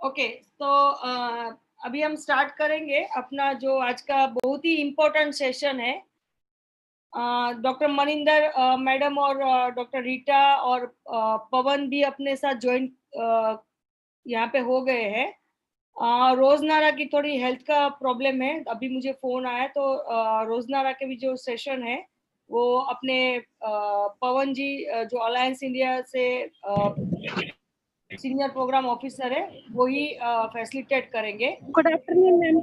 Okay, तो अभी हम स्टार्ट करेंगे अपना जो आज का बहुत ही इम्पोर्टेंट सेशन है। डॉक्टर मनिंदर मैडम और डॉक्टर रीटा और पवन भी अपने साथ ज्वाइन यहाँ पे हो गए हैं। रोजनारा की थोड़ी हेल्थ का प्रॉब्लम है, अभी मुझे फोन आया, तो रोजनारा के भी जो सेशन है वो अपने पवन जी जो अलायंस इंडिया से सीनियर प्रोग्राम ऑफिसर है वो ही फैसिलिटेट करेंगे। Good afternoon ma'am.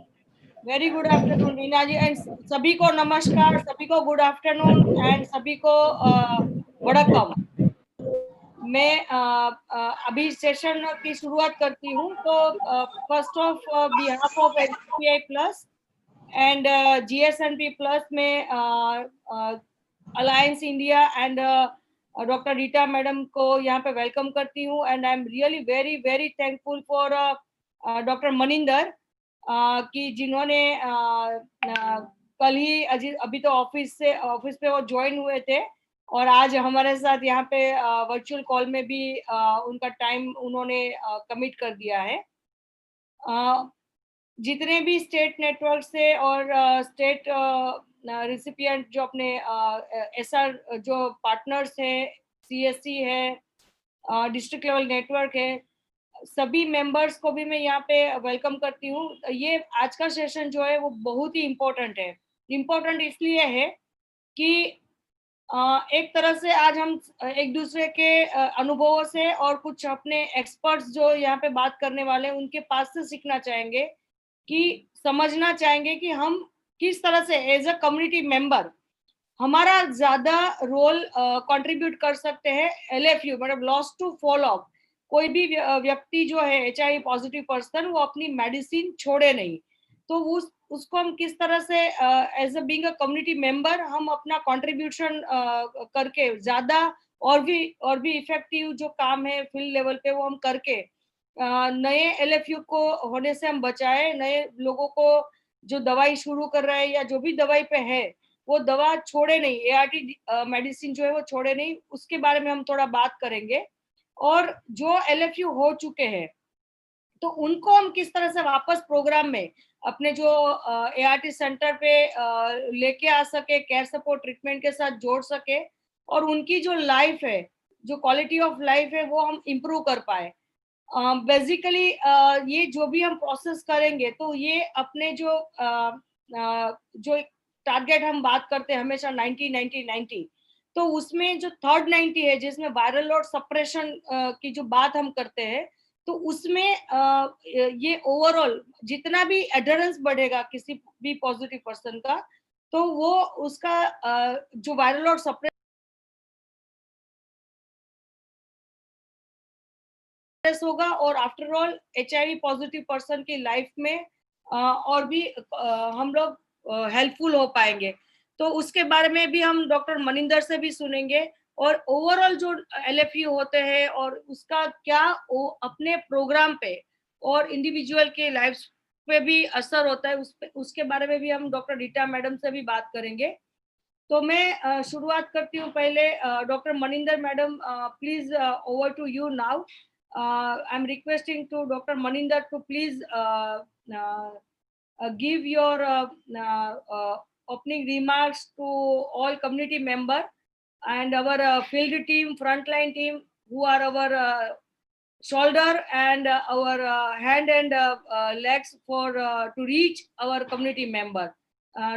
Very good afternoon Reena ji, and सभी को नमस्कार, सभी को गुड आफ्टरनून एंड सभी को वड़कम। मैं अभी सेशन की शुरुआत करती हूँ। तो first of behalf of NCPI plus and GSNP plus में alliance India and doctor Rita madam को यहाँ पे वेलकम करती हूँ। And I am really very very thankful for doctor Maninder कि जिन्होंने कल ही अभी तो ऑफिस पे वो ज्वाइन हुए थे और आज हमारे साथ यहाँ पे वर्चुअल कॉल में भी उनका टाइम उन्होंने कमिट कर दिया है। जितने भी स्टेट नेटवर्क से और स्टेट रिसिपिएंट जो अपने एसआर जो पार्टनर्स है, सीएससी है, डिस्ट्रिक्ट लेवल नेटवर्क है, सभी मेंबर्स को भी मैं यहाँ पे वेलकम करती हूँ। ये आज का सेशन जो है वो बहुत ही इम्पोर्टेंट है। इम्पोर्टेंट इसलिए है कि एक तरह से आज हम एक दूसरे के अनुभवों से और कुछ अपने एक्सपर्ट्स जो यहाँ पे बात करने वाले हैं उनके पास से सीखना चाहेंगे, कि समझना चाहेंगे कि हम किस तरह से एज अ कम्युनिटी मेंबर हमारा ज्यादा रोल कंट्रीब्यूट कर सकते हैं। एलएफयू मतलब लॉस टू फॉलो अप, कोई भी व्यक्ति जो है एचआईवी पॉजिटिव पर्सन वो अपनी मेडिसिन छोड़े नहीं, तो उसको हम किस तरह से as a being a community member हम अपना कंट्रीब्यूशन करके ज्यादा और भी इफेक्टिव जो काम है फील्ड लेवल पे वो हम करके नए एलएफयू को होने से हम बचाए, नए लोगों को जो दवाई शुरू कर रहे हैं या जो भी दवाई पे है वो दवा छोड़े नहीं, एआरटी मेडिसिन जो है वो छोड़े नहीं, उसके बारे में हम थोड़ा बात करेंगे। और जो एलएफयू हो चुके हैं तो उनको हम किस तरह से वापस प्रोग्राम में अपने जो एआरटी सेंटर पे लेके आ सके, केयर सपोर्ट ट्रीटमेंट के साथ जोड़ सके और उनकी जो लाइफ है, जो क्वालिटी ऑफ लाइफ है वो हम इम्प्रूव कर पाए। बेसिकली ये जो भी हम प्रोसेस करेंगे तो ये अपने जो टारगेट हम बात करते हैं हमेशा 90-90-90, तो उसमें जो थर्ड 90 है जिसमें वायरल लोड सप्रेशन की जो बात हम करते हैं, तो उसमें ये ओवरऑल जितना भी एडरेंस बढ़ेगा किसी भी पॉजिटिव पर्सन का, तो वो उसका जो वायरल लोड सप्रेशन होगा और after all HIV positive person की लाइफ में और भी हम लोग हेल्पफुल हो पाएंगे। तो उसके बारे में भी हम डॉक्टर मनिंदर से भी सुनेंगे और ओवरऑल जो एलएफयू होते हैं और उसका क्या अपने प्रोग्राम पे और इंडिविजुअल के लाइफ पे भी असर होता है, उसके बारे में भी हम डॉक्टर रीटा मैडम से भी बात करेंगे। तो मैं शुरुआत करती हूँ पहले doctor Maninder madam, please over to you now. I am requesting to doctor Maninder to please give your opening remarks to all community member and our field team, frontline team who are our shoulder and our hand and legs for to reach our community member.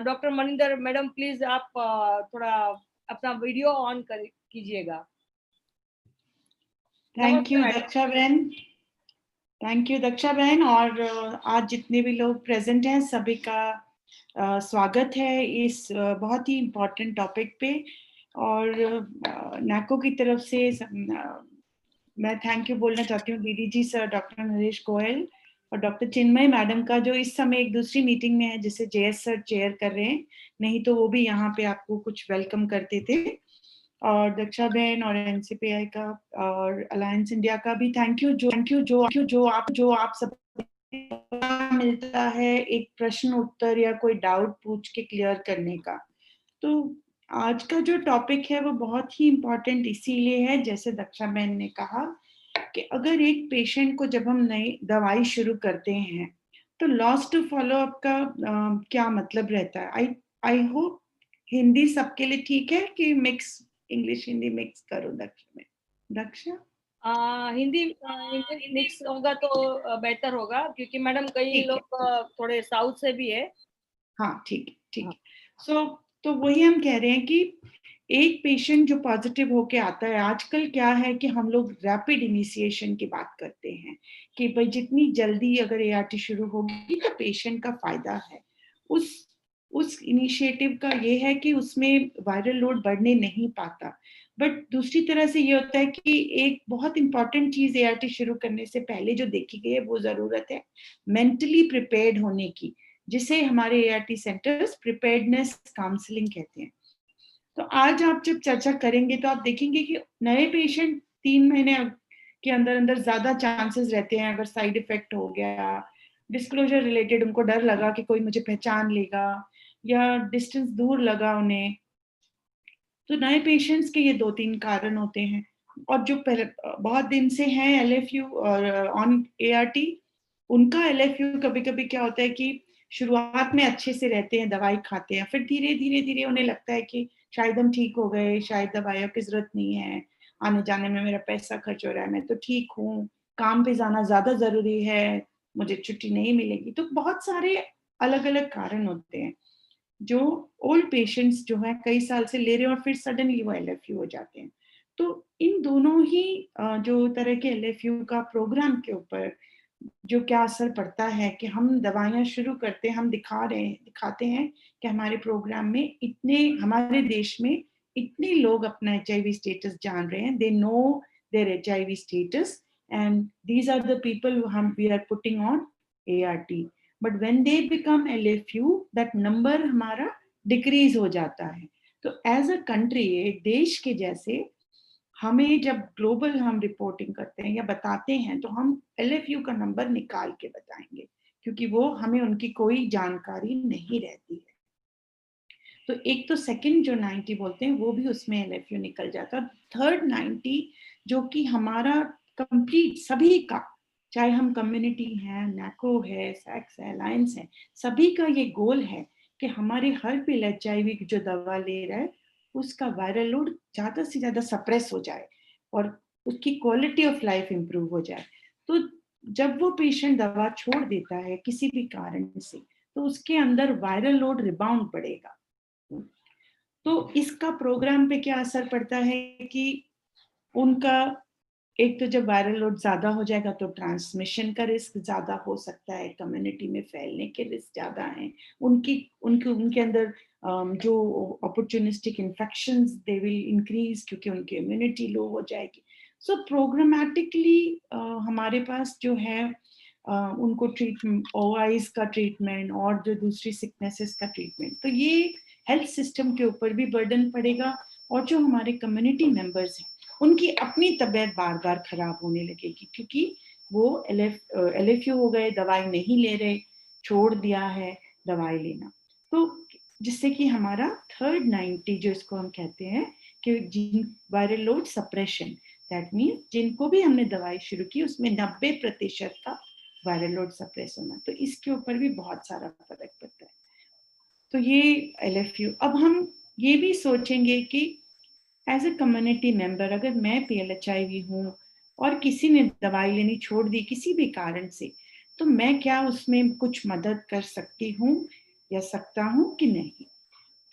Doctor Maninder madam please आप थोड़ा अपना video on कीजिएगा। Thank you Daksha बहन, thank you Daksha बहन। और आज जितने भी लोग प्रेजेंट हैं सभी का स्वागत है इस बहुत ही इम्पोर्टेंट टॉपिक पे। और नाको की तरफ से मैं थैंक यू बोलना चाहती हूँ दीदी जी, सर डॉक्टर नरेश गोयल और डॉक्टर चिन्मय मैडम का, जो इस समय एक दूसरी मीटिंग में है जिसे जेएस सर चेयर कर रहे हैं, नहीं तो वो भी यहाँ पे आपको कुछ वेलकम करते थे। और दक्षा बहन और एनसीपीआई का और अलायंस इंडिया का भी थैंक यू, जो आप सब मिलता है एक प्रश्न उत्तर या कोई डाउट पूछ के क्लियर करने का। तो आज का जो टॉपिक है वो बहुत ही इम्पोर्टेंट इसीलिए है, जैसे दक्षा बहन ने कहा कि अगर एक पेशेंट को जब हम नई दवाई शुरू करते हैं तो लॉस टू फॉलो अप का क्या मतलब रहता है? आई आई होप हिंदी सबके लिए ठीक है कि मिक्स, इंग्लिश हिंदी मिक्स करो दक्ष में? दक्षा? हिंदी इंग्लिश मिक्स होगा तो बेहतर होगा, क्योंकि मैडम कई ठीक है, लोग थोड़े साउथ से भी है। हाँ ठीक है, ठीक हाँ। है। सो तो वही हम कह रहे हैं कि एक पेशेंट जो पॉजिटिव होके आता है, आजकल क्या है कि हम लोग रैपिड इनिशिएशन की बात करते हैं कि भाई जितनी जल्दी अगर एआरटी शुरू होगी तो पेशेंट का फायदा है। उस उस इनिशिएटिव का ये है कि उसमें वायरल लोड बढ़ने नहीं पाता। बट दूसरी तरह से ये होता है कि एक बहुत इंपॉर्टेंट चीज एआरटी शुरू करने से पहले जो देखी गई है वो जरूरत है मेंटली प्रिपेयर्ड होने की, जिसे हमारे एआरटी सेंटर्स प्रिपेयर्डनेस काउंसलिंग कहते हैं। तो आज आप जब चर्चा करेंगे तो आप देखेंगे कि नए पेशेंट 3 महीने के अंदर अंदर ज्यादा चांसेस रहते हैं, अगर साइड इफेक्ट हो गया, डिस्क्लोजर रिलेटेड उनको डर लगा कि कोई मुझे पहचान लेगा, या डिस्टेंस दूर लगा उन्हें, तो नए पेशेंट्स के ये 2-3 कारण होते हैं। और जो पहले बहुत दिन से हैं एलएफयू और ऑन एआरटी, उनका एलएफयू कभी-कभी क्या होता है कि शुरुआत में अच्छे से रहते हैं, दवाई खाते हैं, फिर धीरे-धीरे उन्हें लगता है कि शायद हम ठीक हो गए, शायद दवाइयों की ज़रूरत नहीं है, आने-जाने में मेरा पैसा खर्च हो रहा है, मैं तो ठीक हूँ, काम पे जाना ज़्यादा ज़रूरी है, मुझे छुट्टी नहीं मिलेगी। तो बहुत सारे अलग-अलग कारण होते हैं। जो ओल्ड पेशेंट्स जो हैं कई साल से ले रहे हैं और फिर सडनली वो एलएफयू हो जाते हैं। तो इन दोनों ही जो तरह के एलएफयू का प्रोग्राम के ऊपर जो क्या असर पड़ता है कि हम दवाइयाँ शुरू करते हैं, हम दिखाते हैं कि हमारे प्रोग्राम में इतने, हमारे देश में इतने लोग अपना एचआईवी स्टेटस जान रहे हैं, they know their HIV status and these are the people हम we are putting on ART. But when they become LFU that number हमारा डिक्रीज हो जाता है। तो एज अ कंट्री, एक देश के जैसे, हमें जब ग्लोबल हम रिपोर्टिंग करते हैं या बताते हैं तो हम एलएफयू का नंबर निकाल के बताएंगे, क्योंकि वो हमें उनकी कोई जानकारी नहीं रहती है। तो एक तो सेकंड जो 90 बोलते हैं वो भी उसमें एलएफयू निकल जाता है। थर्ड 90 जो कि हमारा कंप्लीट सभी का, चाहे हम कम्युनिटी है, नैको है, सैक्स है, अलायंस है, सभी का ये गोल है कि हमारे हर भी एचआईवी जो दवा ले रहा है उसका वायरल लोड ज्यादा से ज्यादा सप्रेस हो जाए और उसकी क्वालिटी ऑफ लाइफ इंप्रूव हो जाए। तो जब वो पेशेंट दवा छोड़ देता है किसी भी कारण से, तो उसके अंदर वायरल लोड रिबाउंड बढ़ेगा। तो इसका प्रोग्राम पे क्या असर पड़ता है कि उनका, एक तो जब वायरल लोड ज्यादा हो जाएगा तो ट्रांसमिशन का रिस्क ज्यादा हो सकता है, कम्युनिटी में फैलने के रिस्क ज्यादा हैं, उनकी उनके उनके अंदर जो opportunistic infections they will increase क्योंकि उनकी इम्यूनिटी लो हो जाएगी। सो प्रोग्रामेटिकली हमारे पास जो है उनको ट्रीटमेंट, ओआईज का ट्रीटमेंट और जो दूसरी सिकनेसेस का ट्रीटमेंट, तो ये हेल्थ सिस्टम के ऊपर भी बर्डन पड़ेगा। और जो हमारे कम्युनिटी मेंबर्स हैं उनकी अपनी तबीयत बार बार खराब होने लगेगी, क्योंकि वो एलएफयू हो गए, दवाई नहीं ले रहे, छोड़ दिया है दवाई लेना। तो जिससे कि हमारा थर्ड 90 जो इसको हम कहते हैं कि जिन viral load suppression, that mean जिनको भी हमने दवाई शुरू की उसमें 90% का वायरल लोड सप्रेस होना, तो इसके ऊपर भी बहुत सारा फर्क पड़ता है। तो ये एलएफयू, अब हम ये भी सोचेंगे कि एज अ कम्युनिटी मेंबर अगर मैं पीएलएचआईवी हूँ और किसी ने दवाई लेनी छोड़ दी किसी भी कारण से, तो मैं क्या उसमें कुछ मदद कर सकती हूँ या सकता हूँ कि नहीं?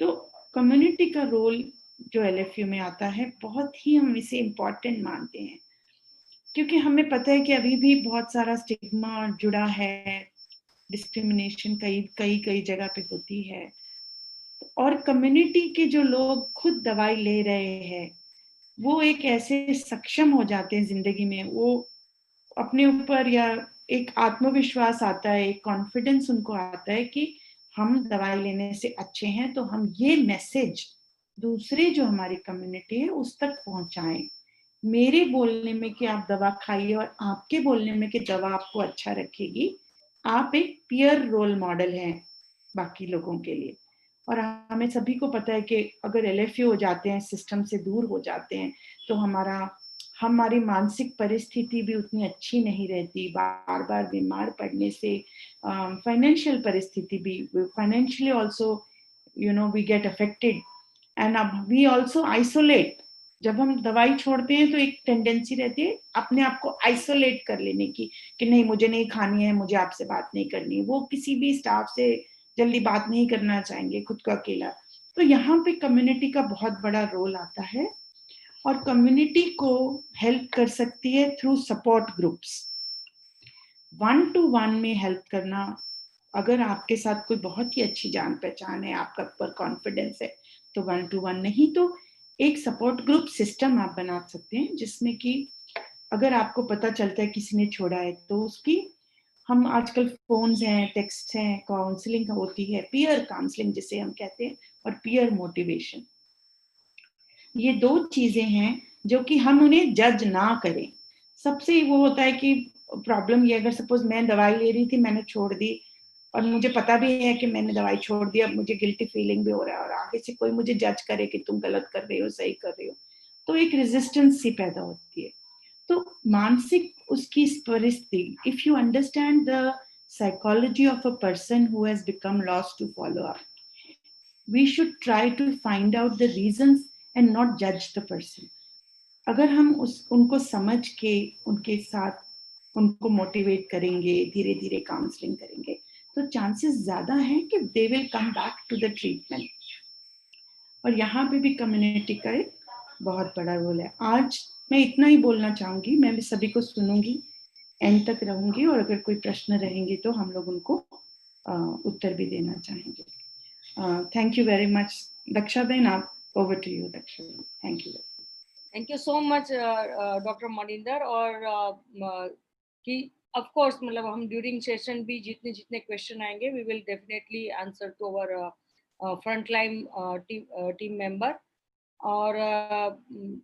तो कम्युनिटी का रोल जो एलएफयू में आता है बहुत ही हम इसे इम्पोर्टेंट मानते हैं, क्योंकि हमें पता है कि अभी भी बहुत सारा स्टिग्मा जुड़ा है, डिस्क्रिमिनेशन कई कई कई जगह पे होती है। और कम्युनिटी के जो लोग खुद दवाई ले रहे हैं वो एक ऐसे सक्षम हो जाते हैं जिंदगी में, वो अपने ऊपर या एक आत्मविश्वास आता है, एक कॉन्फिडेंस उनको आता है कि हम दवाई लेने से अच्छे हैं, तो हम ये मैसेज दूसरे जो हमारी कम्युनिटी है उस तक पहुंचाएं। मेरे बोलने में कि आप दवा खाइए और आपके बोलने में कि दवा आपको अच्छा रखेगी, आप एक पीयर रोल मॉडल हैं बाकी लोगों के लिए। और हमें सभी को पता है कि अगर एलएफयू हो जाते हैं, सिस्टम से दूर हो जाते हैं, तो हमारा हमारी मानसिक परिस्थिति भी उतनी अच्छी नहीं रहती, बार बार बीमार पड़ने से फाइनेंशियल परिस्थिति भी, financially also we get affected, and अब वी ऑल्सो आइसोलेट। जब हम दवाई छोड़ते हैं तो एक टेंडेंसी रहती है अपने आप को आइसोलेट कर लेने की, कि नहीं मुझे नहीं खानी है, मुझे आपसे बात नहीं करनी है, वो किसी भी स्टाफ से जल्दी बात नहीं करना चाहेंगे, खुद को अकेला। तो यहाँ पे कम्युनिटी का बहुत बड़ा रोल आता है, और कम्युनिटी को हेल्प कर सकती है थ्रू सपोर्ट ग्रुप्स। 1-to-1 में हेल्प करना, अगर आपके साथ कोई बहुत ही अच्छी जान पहचान है, आपका पर कॉन्फिडेंस है, तो 1-to-1, नहीं तो एक सपोर्ट ग्रुप सिस्टम आप बना सकते हैं, जिसमें कि अगर आपको पता चलता है किसी ने छोड़ा है, तो उसकी, हम आजकल फोन्स हैं, टेक्स्ट हैं, काउंसलिंग होती है, पीयर काउंसलिंग जिसे हम कहते हैं, और पीयर मोटिवेशन। ये 2 चीजें हैं जो कि हम उन्हें जज ना करें। सबसे वो होता है कि प्रॉब्लम ये, अगर सपोज मैं दवाई ले रही थी, मैंने छोड़ दी, और मुझे पता भी है कि मैंने दवाई छोड़ दी, अब मुझे गिल्टी फीलिंग भी हो रहा है, और आगे से कोई मुझे जज करे कि तुम गलत कर रहे हो, सही कर रहे हो, तो एक रेजिस्टेंस सी पैदा होती है। तो मानसिक उसकी परिस्थिति, if you understand the psychology of a person who has become lost to follow up, we should try to find out the reasons and not judge the person. अगर हम उनको समझ के उनके साथ उनको मोटिवेट करेंगे, धीरे धीरे काउंसलिंग करेंगे, तो चांसेस ज्यादा हैं कि they will come back to the treatment. और यहाँ पे भी कम्युनिटी का एक बहुत बड़ा रोल है। आज मैं इतना ही बोलना चाहूंगी, मैं भी सभी को सुनूंगी, एंड तक रहूंगी, और अगर कोई प्रश्न रहेंगे तो हम लोग उनको उत्तर भी देना चाहेंगे। Thank you very much. Daksha बहन, आप, ओवर टू यू दक्षा बहन। Thank you. Thank you so much doctor Maninder. और कि ऑफ कोर्स मतलब हम ड्यूरिंग सेशन भी जितने जितने क्वेश्चन आएंगे we will definitely answer to our front line team member. और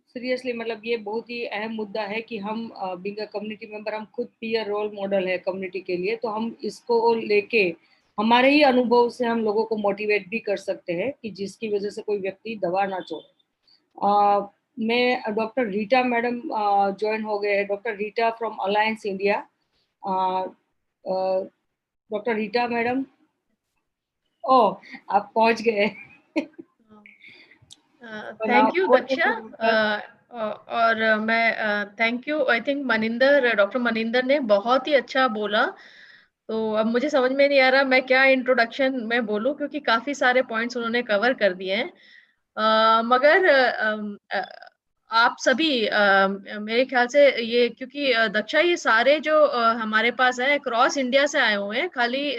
सीरियसली मतलब ये बहुत ही अहम मुद्दा है कि हम बीइंग अ कम्युनिटी मेंबर, हम खुद पीयर रोल मॉडल है कम्युनिटी के लिए, तो हम इसको लेके हमारे ही अनुभव से हम लोगों को मोटिवेट भी कर सकते हैं कि जिसकी वजह से कोई व्यक्ति दवा ना छोड़े। मैं डॉक्टर रीटा मैडम ज्वाइन हो गए हैं, doctor Rita from Alliance India. Doctor Rita madam, ओ आप पहुंच गए। Thank you Daksha. और मैं thank you, I think doctor Maninder ने बहुत ही अच्छा बोला। तो अब मुझे समझ में नहीं आ रहा मैं क्या इंट्रोडक्शन में बोलूं, क्योंकि काफी सारे पॉइंट्स उन्होंने कवर कर दिए हैं। मगर आप सभी मेरे ख्याल से ये, क्योंकि दक्षा ये सारे जो हमारे पास है क्रॉस इंडिया से आए हुए हैं, खाली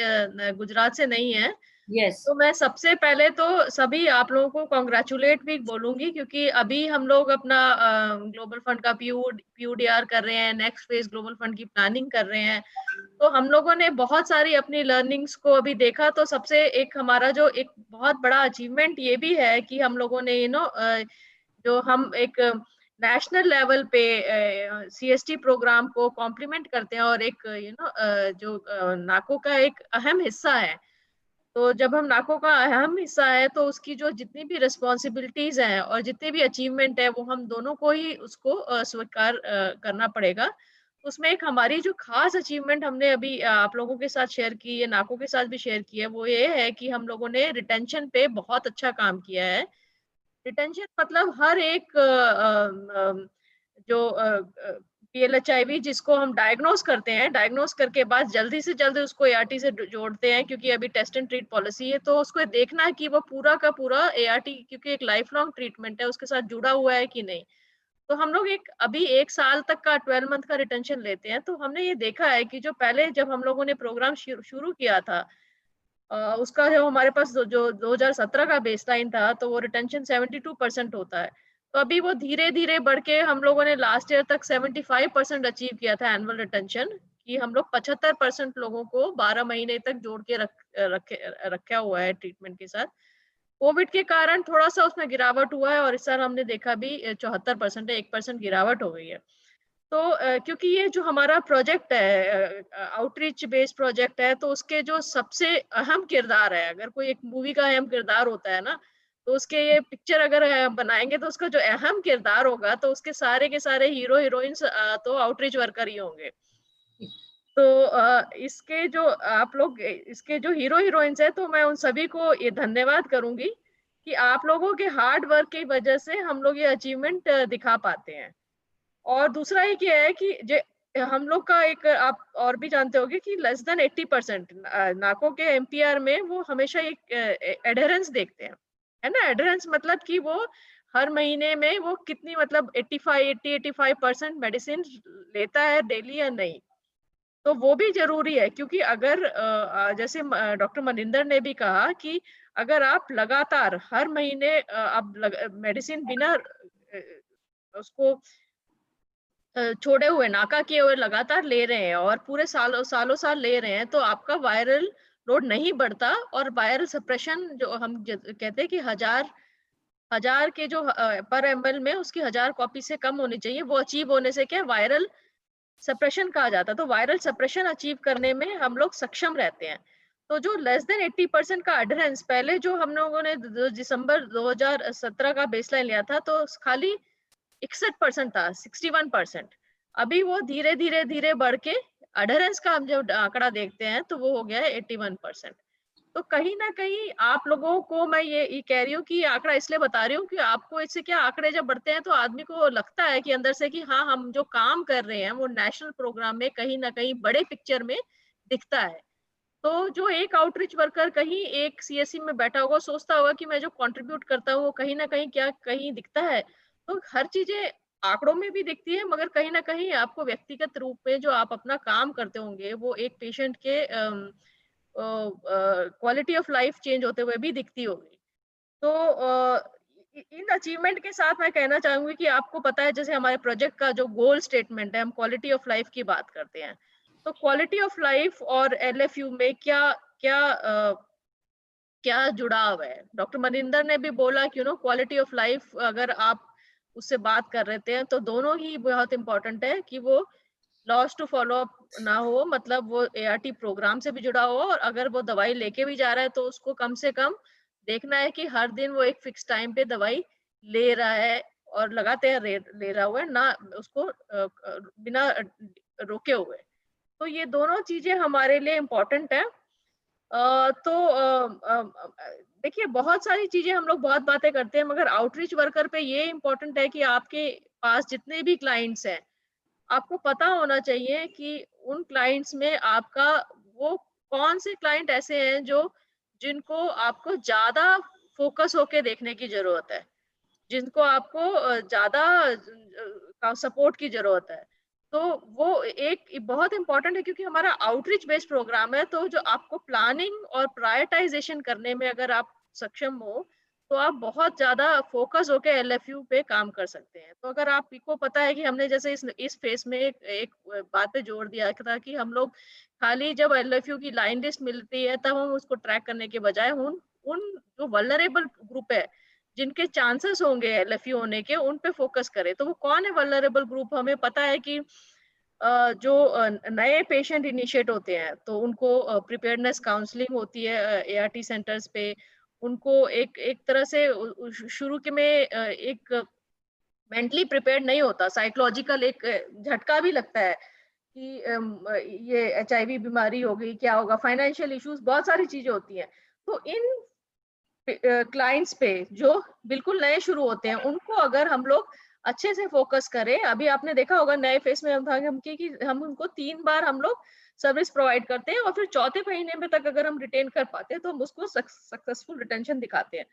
गुजरात से नहीं है। यस, तो मैं सबसे पहले तो सभी आप लोगों को कॉन्ग्रेचुलेट भी बोलूंगी, क्योंकि अभी हम लोग अपना ग्लोबल फंड का पीयूडीआर कर रहे हैं, नेक्स्ट फेज ग्लोबल फंड की प्लानिंग कर रहे हैं। तो हम लोगों ने बहुत सारी अपनी लर्निंग्स को अभी देखा। तो सबसे एक हमारा जो एक बहुत बड़ा अचीवमेंट ये भी है कि हम लोगों ने जो हम एक नेशनल लेवल पे सीएसटी प्रोग्राम को कॉम्प्लीमेंट करते हैं, और एक जो नाको का एक अहम हिस्सा है। तो जब हम नाको का अहम हिस्सा है तो उसकी जो जितनी भी रिस्पॉन्सिबिलिटीज हैं और जितने भी अचीवमेंट है वो हम दोनों को ही उसको स्वीकार करना पड़ेगा। उसमें एक हमारी जो खास अचीवमेंट हमने अभी आप लोगों के साथ शेयर की है, नाको के साथ भी शेयर की है, वो ये है कि हम लोगों ने रिटेंशन पे बहुत अच्छा काम किया है। रिटेंशन मतलब हर एक जो PLHIV जिसको हम डायग्नोस करते हैं, डायग्नोस करके बाद जल्दी से जल्दी उसको ART से जोड़ते हैं, क्योंकि अभी टेस्ट एंड ट्रीट पॉलिसी है। तो उसको देखना है कि वो पूरा का पूरा ART, क्योंकि एक लाइफ लॉन्ग ट्रीटमेंट है, उसके साथ जुड़ा हुआ है कि नहीं। तो हम लोग अभी 1 साल तक का 12 मंथ का रिटेंशन लेते हैं। तो हमने ये देखा है कि जो पहले जब हम लोगों ने प्रोग्राम शुरू किया था, उसका जो हमारे पास जो 2017 का बेसलाइन था, तो वो रिटेंशन 72% होता है। तो अभी वो धीरे धीरे बढ़ के हम लोगों ने लास्ट ईयर तक 75% अचीव किया था एनुअल रिटेंशन, कि हम लोग 75% लोगों को 12 महीने तक जोड़ के रखा हुआ है ट्रीटमेंट के साथ। कोविड के कारण थोड़ा सा उसमें गिरावट हुआ है, और इस साल हमने देखा भी 74% है, 1% गिरावट हो गई है। तो क्योंकि ये जो हमारा प्रोजेक्ट है आउटरीच बेस्ड प्रोजेक्ट है, तो उसके जो सबसे अहम किरदार है, अगर कोई एक मूवी का अहम किरदार होता है ना, तो उसके ये पिक्चर अगर बनाएंगे तो उसका जो अहम किरदार होगा तो उसके सारे के सारे हीरो हीरोइंस तो आउटरीच वर्कर ही होंगे। तो इसके जो आप लोग इसके जो हीरो हीरोइंस है तो मैं उन सभी को ये धन्यवाद करूंगी कि आप लोगों के हार्ड वर्क की वजह से हम लोग ये अचीवमेंट दिखा पाते हैं। और दूसरा एक ये है कि हम लोग का एक आप और भी जानते होंगे कि लेस देन 80% नाको के एमपीआर में वो हमेशा एक एडहेरेंस देखते हैं, है ना। एडहेरेंस मतलब कि वो हर महीने में वो कितनी मतलब 85% मेडिसिन लेता है डेली या नहीं। तो वो भी जरूरी है क्योंकि अगर जैसे डॉक्टर मनिंदर ने भी कहा कि अगर आप लगातार हर महीने आप मेडिसिन बिना उसको छोड़े हुए नाका किए हुए लगातार ले रहे हैं और पूरे सालों सालों साल ले रहे हैं तो आपका वायरल लोड नहीं बढ़ता और वायरल सप्रेशन जो हम कहते हैं कि हजार के जो पर एमएल में उसकी 1000 कॉपी से कम होनी चाहिए, वो अचीव होने से क्या वायरल सप्रेशन कहा जाता है। तो वायरल सप्रेशन अचीव करने में हम लोग सक्षम रहते हैं। तो जो लेस देन 80% का एडहेरेंस पहले जो हम लोगों ने दिसंबर 2017 का बेसलाइन लिया था तो खाली 61% था, 61%। अभी वो धीरे धीरे धीरे बढ़ के एडहेरेंस का हम जब आंकड़ा देखते हैं तो वो हो गया है 81%। तो कहीं ना कहीं आप लोगों को मैं ये कह रही हूँ कि आंकड़ा इसलिए बता रही हूँ कि आपको इससे क्या आंकड़े जब बढ़ते हैं तो आदमी को लगता है कि अंदर से कि हाँ हम जो काम कर रहे हैं वो नेशनल प्रोग्राम में कहीं ना कहीं बड़े पिक्चर में दिखता है। तो जो एक आउटरीच वर्कर कहीं एक सीएससी में बैठा होगा सोचता होगा कि मैं जो कंट्रीब्यूट करता हूँ वो कहीं ना कहीं क्या कहीं दिखता है। तो हर चीजें आंकड़ों में भी दिखती है मगर कहीं ना कहीं आपको व्यक्तिगत रूप में जो आप अपना काम करते होंगे वो एक पेशेंट के क्वालिटी ऑफ लाइफ चेंज होते हुए भी दिखती होगी। तो इन अचीवमेंट के साथ मैं कहना चाहूंगी कि आपको पता है जैसे हमारे प्रोजेक्ट का जो गोल स्टेटमेंट है हम क्वालिटी ऑफ लाइफ की बात करते हैं। तो क्वालिटी ऑफ लाइफ और एलएफयू में क्या क्या क्या जुड़ाव है। डॉक्टर मनिंदर ने भी बोला कि क्वालिटी ऑफ लाइफ अगर आप उससे बात कर रहे थे तो दोनों ही बहुत इंपॉर्टेंट है कि वो लॉस टू फॉलो अप ना हो, मतलब वो एआरटी प्रोग्राम से भी जुड़ा हो और अगर वो दवाई लेके भी जा रहा है तो उसको कम से कम देखना है कि हर दिन वो एक फिक्स टाइम पे दवाई ले रहा है और लगातार ले रहा हुआ है, ना उसको बिना रोके हुए। तो ये दोनों चीजें हमारे लिए इम्पोर्टेंट है। तो देखिए बहुत सारी चीजें हम लोग बहुत बातें करते हैं मगर आउटरीच वर्कर पे ये इम्पोर्टेंट है कि आपके पास जितने भी क्लाइंट्स हैं आपको पता होना चाहिए कि उन क्लाइंट्स में आपका वो कौन से क्लाइंट ऐसे हैं जो जिनको आपको ज्यादा फोकस होके देखने की जरूरत है, जिनको आपको ज्यादा सपोर्ट की जरूरत है। तो वो एक बहुत इंपॉर्टेंट है क्योंकि हमारा आउटरीच बेस्ड प्रोग्राम है। तो जो आपको प्लानिंग और प्रायोरिटाइजेशन करने में अगर आप सक्षम हो तो आप बहुत ज्यादा फोकस होके एलएफयू पे काम कर सकते हैं। तो अगर आपको पता है कि हमने जैसे इस फेस में एक बात पे जोर दिया था कि हम लोग खाली जब एलएफयू की लाइन लिस्ट मिलती है तब हम उसको ट्रैक करने के बजाय उन उन जो वल्नरेबल ग्रुप है जिनके चांसेस होंगे एलएफयू होने के उन पे फोकस करें। तो वो कौन है वल्नरेबल ग्रुप? हमें पता है कि जो नए पेशेंट इनिशिएट होते हैं तो उनको प्रिपेयर्डनेस काउंसलिंग होती है एआरटी सेंटर्स पे। उनको एक एक तरह से शुरू के में एक मेंटली प्रिपेयर्ड नहीं होता, साइकोलॉजिकल एक झटका भी लगता है कि ये एचआईवी बीमारी हो गई, क्या होगा, फाइनेंशियल इश्यूज, बहुत सारी चीजें होती हैं। तो इन क्लाइंट्स पे जो बिल्कुल नए शुरू होते हैं उनको अगर हम लोग अच्छे से फोकस करें, अभी आपने देखा होगा नए फेस में हम कि हम उनको 3 बार हम लोग सर्विस प्रोवाइड करते हैं और फिर चौथे महीने में तक अगर हम रिटेन कर पाते हैं तो हम उसको सक्सेसफुल रिटेंशन दिखाते हैं।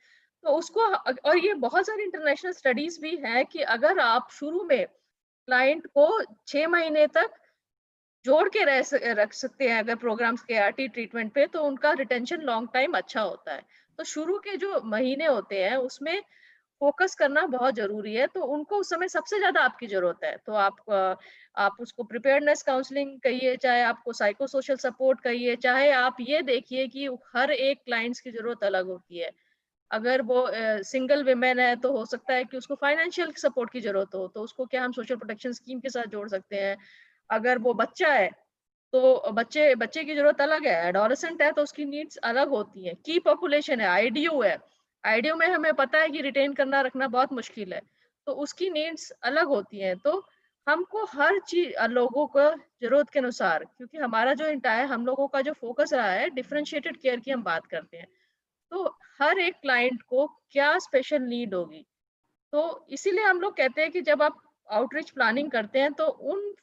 तो उसको और ये बहुत सारी इंटरनेशनल स्टडीज भी है कि अगर आप शुरू में क्लाइंट को 6 महीने तक जोड़ के रख सकते हैं अगर प्रोग्राम्स के आरटी ट्रीटमेंट पे तो उनका रिटेंशन लॉन्ग टाइम अच्छा होता है। तो शुरू के जो महीने होते हैं उसमें फोकस करना बहुत जरूरी है। तो उनको उस समय सबसे ज्यादा आपकी जरूरत है। तो आप उसको प्रिपेयर्डनेस काउंसलिंग कहिए, चाहे आपको साइको सोशल सपोर्ट कहिए, चाहे आप ये देखिए कि हर एक क्लाइंट्स की जरूरत अलग होती है। अगर वो सिंगल विमेन है तो हो सकता है कि उसको फाइनेंशियल सपोर्ट की जरूरत हो, तो उसको क्या हम सोशल प्रोटेक्शन स्कीम के साथ जोड़ सकते हैं। अगर वो बच्चा है तो बच्चे बच्चे की जरूरत अलग है, एडोलेसेंट है तो उसकी नीड्स अलग होती है। की पॉपुलेशन है, आईडीयू है आईडीओ में हमें पता है कि रिटेन करना रखना बहुत मुश्किल है, तो उसकी नीड्स अलग होती हैं। तो हमको हर चीज लोगों को जरूरत के अनुसार, क्योंकि हमारा जो इंटायर हम लोगों का जो फोकस रहा है डिफरेंशिएटेड केयर की हम बात करते हैं, तो हर एक क्लाइंट को क्या स्पेशल नीड होगी, तो इसीलिए हम लोग कहते हैं कि जब आप आउटरीच प्लानिंग करते हैं तो उन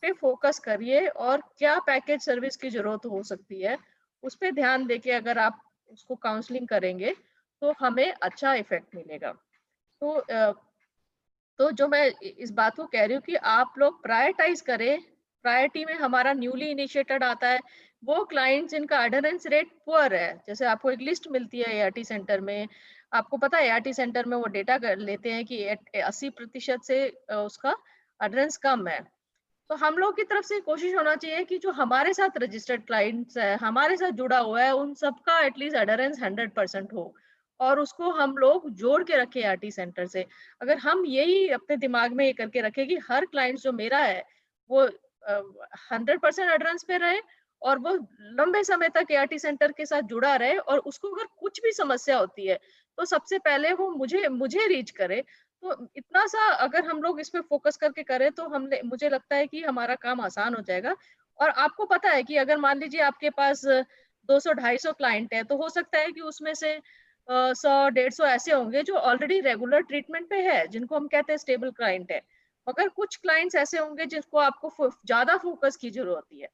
पे फोकस करिए और क्या पैकेज सर्विस की जरूरत हो सकती है उस पे ध्यान देके अगर आप उसको काउंसलिंग करेंगे तो हमें अच्छा इफेक्ट मिलेगा। तो तो जो मैं इस बात को कह रही हूँ कि आप लोग प्रायोरिटाइज करें। प्रायोरिटी में हमारा न्यूली इनिशिएटेड आता है, वो क्लाइंट्स जिनका अडरेंस रेट पुअर है। जैसे आपको एक लिस्ट मिलती है एआरटी सेंटर में, आपको पता है एआरटी सेंटर में वो डेटा कर लेते हैं कि 80% से उसका अडरेंस कम है। तो हम लोग की तरफ से कोशिश होना चाहिए कि जो हमारे साथ रजिस्टर्ड क्लाइंट्स है, हमारे साथ जुड़ा हुआ है, उन सबका एटलीस्ट अडरेंस 100% हो और उसको हम लोग जोड़ के रखे आरटी सेंटर से। अगर हम यही अपने दिमाग में ये करके रखें कि हर क्लाइंट जो मेरा है वो 100% अडरेंस पे रहे और वो लंबे समय तक एआरटी सेंटर के साथ जुड़ा रहे और उसको अगर कुछ भी समस्या होती है तो सबसे पहले वो मुझे मुझे रीच करे। तो इतना सा अगर हम लोग इस पे फोकस करके करें तो हम मुझे लगता है कि हमारा काम आसान हो जाएगा। और आपको पता है कि अगर मान लीजिए आपके पास 200-250 क्लाइंट है तो हो सकता है कि उसमें से 100-150 ऐसे होंगे जो ऑलरेडी रेगुलर ट्रीटमेंट पे है, जिनको हम कहते हैं स्टेबल क्लाइंट है, मगर कुछ क्लाइंट्स ऐसे होंगे जिसको आपको ज्यादा फोकस की जरूरत होती है।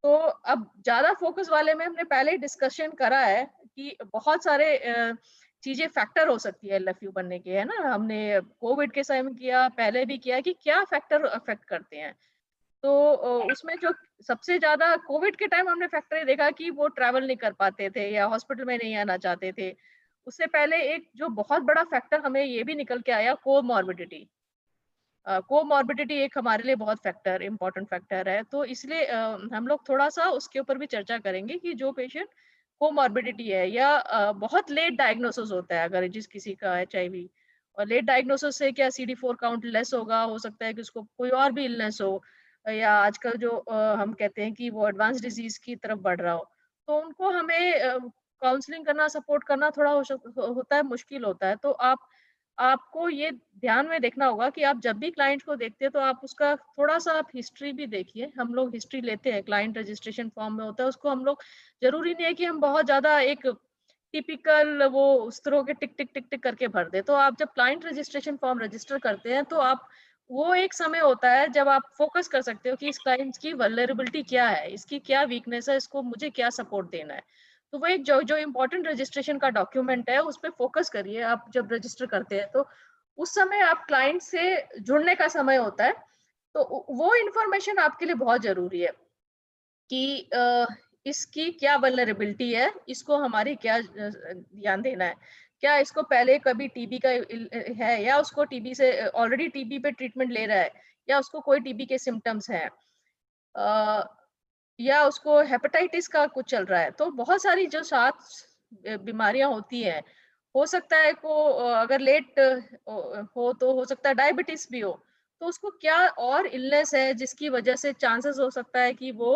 तो अब ज्यादा फोकस वाले में हमने पहले ही डिस्कशन करा है कि बहुत सारे चीजें फैक्टर हो सकती है एलएफयू बनने के, है ना। हमने कोविड के समय में किया, पहले भी किया कि क्या फैक्टर अफेक्ट करते हैं। तो उसमें जो सबसे ज्यादा कोविड के टाइम हमने फैक्टर ये देखा कि वो ट्रैवल नहीं कर पाते थे या हॉस्पिटल में नहीं आना चाहते थे। उससे पहले एक जो बहुत बड़ा फैक्टर हमें ये भी निकल के आया, कोमॉर्बिडिटी। कोमॉर्बिडिटी एक हमारे लिए बहुत फैक्टर इम्पोर्टेंट फैक्टर है। तो इसलिए हम लोग थोड़ा सा उसके ऊपर भी चर्चा करेंगे कि जो पेशेंट कोमॉर्बिडिटी है या बहुत लेट डायग्नोसिस होता है अगर जिस किसी का एचआईवी, और लेट डायग्नोसिस से क्या सीडी4 काउंट लेस होगा, हो सकता है कि उसको कोई और भी इलनेस हो या आजकल जो हम कहते हैं कि वो एडवांस डिजीज की तरफ बढ़ रहा हो, तो उनको हमें काउंसलिंग करना, सपोर्ट करना थोड़ा होता है, मुश्किल होता है। तो आपको ये ध्यान में देखना होगा कि आप जब भी क्लाइंट को देखते हैं तो आप उसका थोड़ा-सा आप हिस्ट्री भी देखिए। हम लोग हिस्ट्री लेते हैं, क्लाइंट रजिस्ट्रेशन फॉर्म में होता है, उसको हम लोग ज़रूरी नहीं है कि हम बहुत ज़्यादा एक टिपिकल वो उस तरह के टिक, टिक, टिक, टिक करके भर दें। तो आप जब क्लाइंट रजिस्ट्रेशन फॉर्म रजिस्टर करते हैं तो आप वो एक समय होता है जब आप फ़ोकस कर सकते हो कि इस क्लाइंट की वल्नरेबिलिटी क्या है, इसकी क्या वीकनेस है, इसको मुझे क्या सपोर्ट देना है। तो वो एक जो जो इम्पोर्टेंट रजिस्ट्रेशन का डॉक्यूमेंट है उस पे फोकस करिए आप जब रजिस्टर करते हैं। तो उस समय आप क्लाइंट से जुड़ने का समय होता है। तो वो इन्फॉर्मेशन आपके लिए बहुत जरूरी है कि इसकी क्या वल्नरेबिलिटी है, इसको हमारी क्या ध्यान देना है। क्या इसको पहले कभी टीबी का है या उसको टीबी से ऑलरेडी टीबी पे ट्रीटमेंट ले रहा है या उसको कोई टीबी के सिम्टम्स हैं, या उसको हेपेटाइटिस का कुछ चल रहा है। तो बहुत सारी जो साथ बीमारियां होती हैं, हो सकता है को अगर लेट हो तो हो सकता है डायबिटीज भी हो। तो उसको क्या और इलनेस है जिसकी वजह से चांसेस हो सकता है कि वो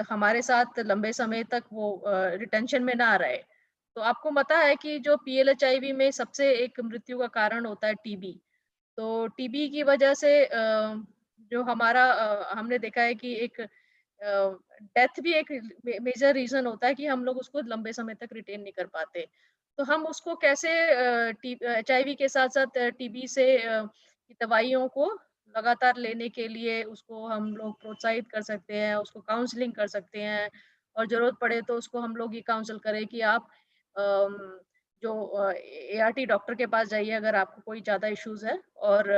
हमारे साथ लंबे समय तक वो रिटेंशन में ना रहे। तो आपको पता है कि जो पीएलएचआईवी में सबसे एक मृत्यु का कारण होता है टीबी। तो टीबी की वजह से जो हमारा हमने देखा है कि एक डेथ भी एक मेजर रीजन होता है कि हम लोग उसको लंबे समय तक रिटेन नहीं कर पाते। तो हम उसको कैसे एचआईवी के साथ-साथ टीबी से की दवाइयों को लगातार लेने के लिए उसको हम लोग प्रोत्साहित कर सकते हैं, उसको काउंसलिंग कर सकते हैं और ज़रूरत पड़े तो उसको हम लोग ये काउंसल करें कि आप अम, जो एआरटी डॉक्टर के पास जाइए अगर आपको कोई ज़्यादा इश्यूज़ है। और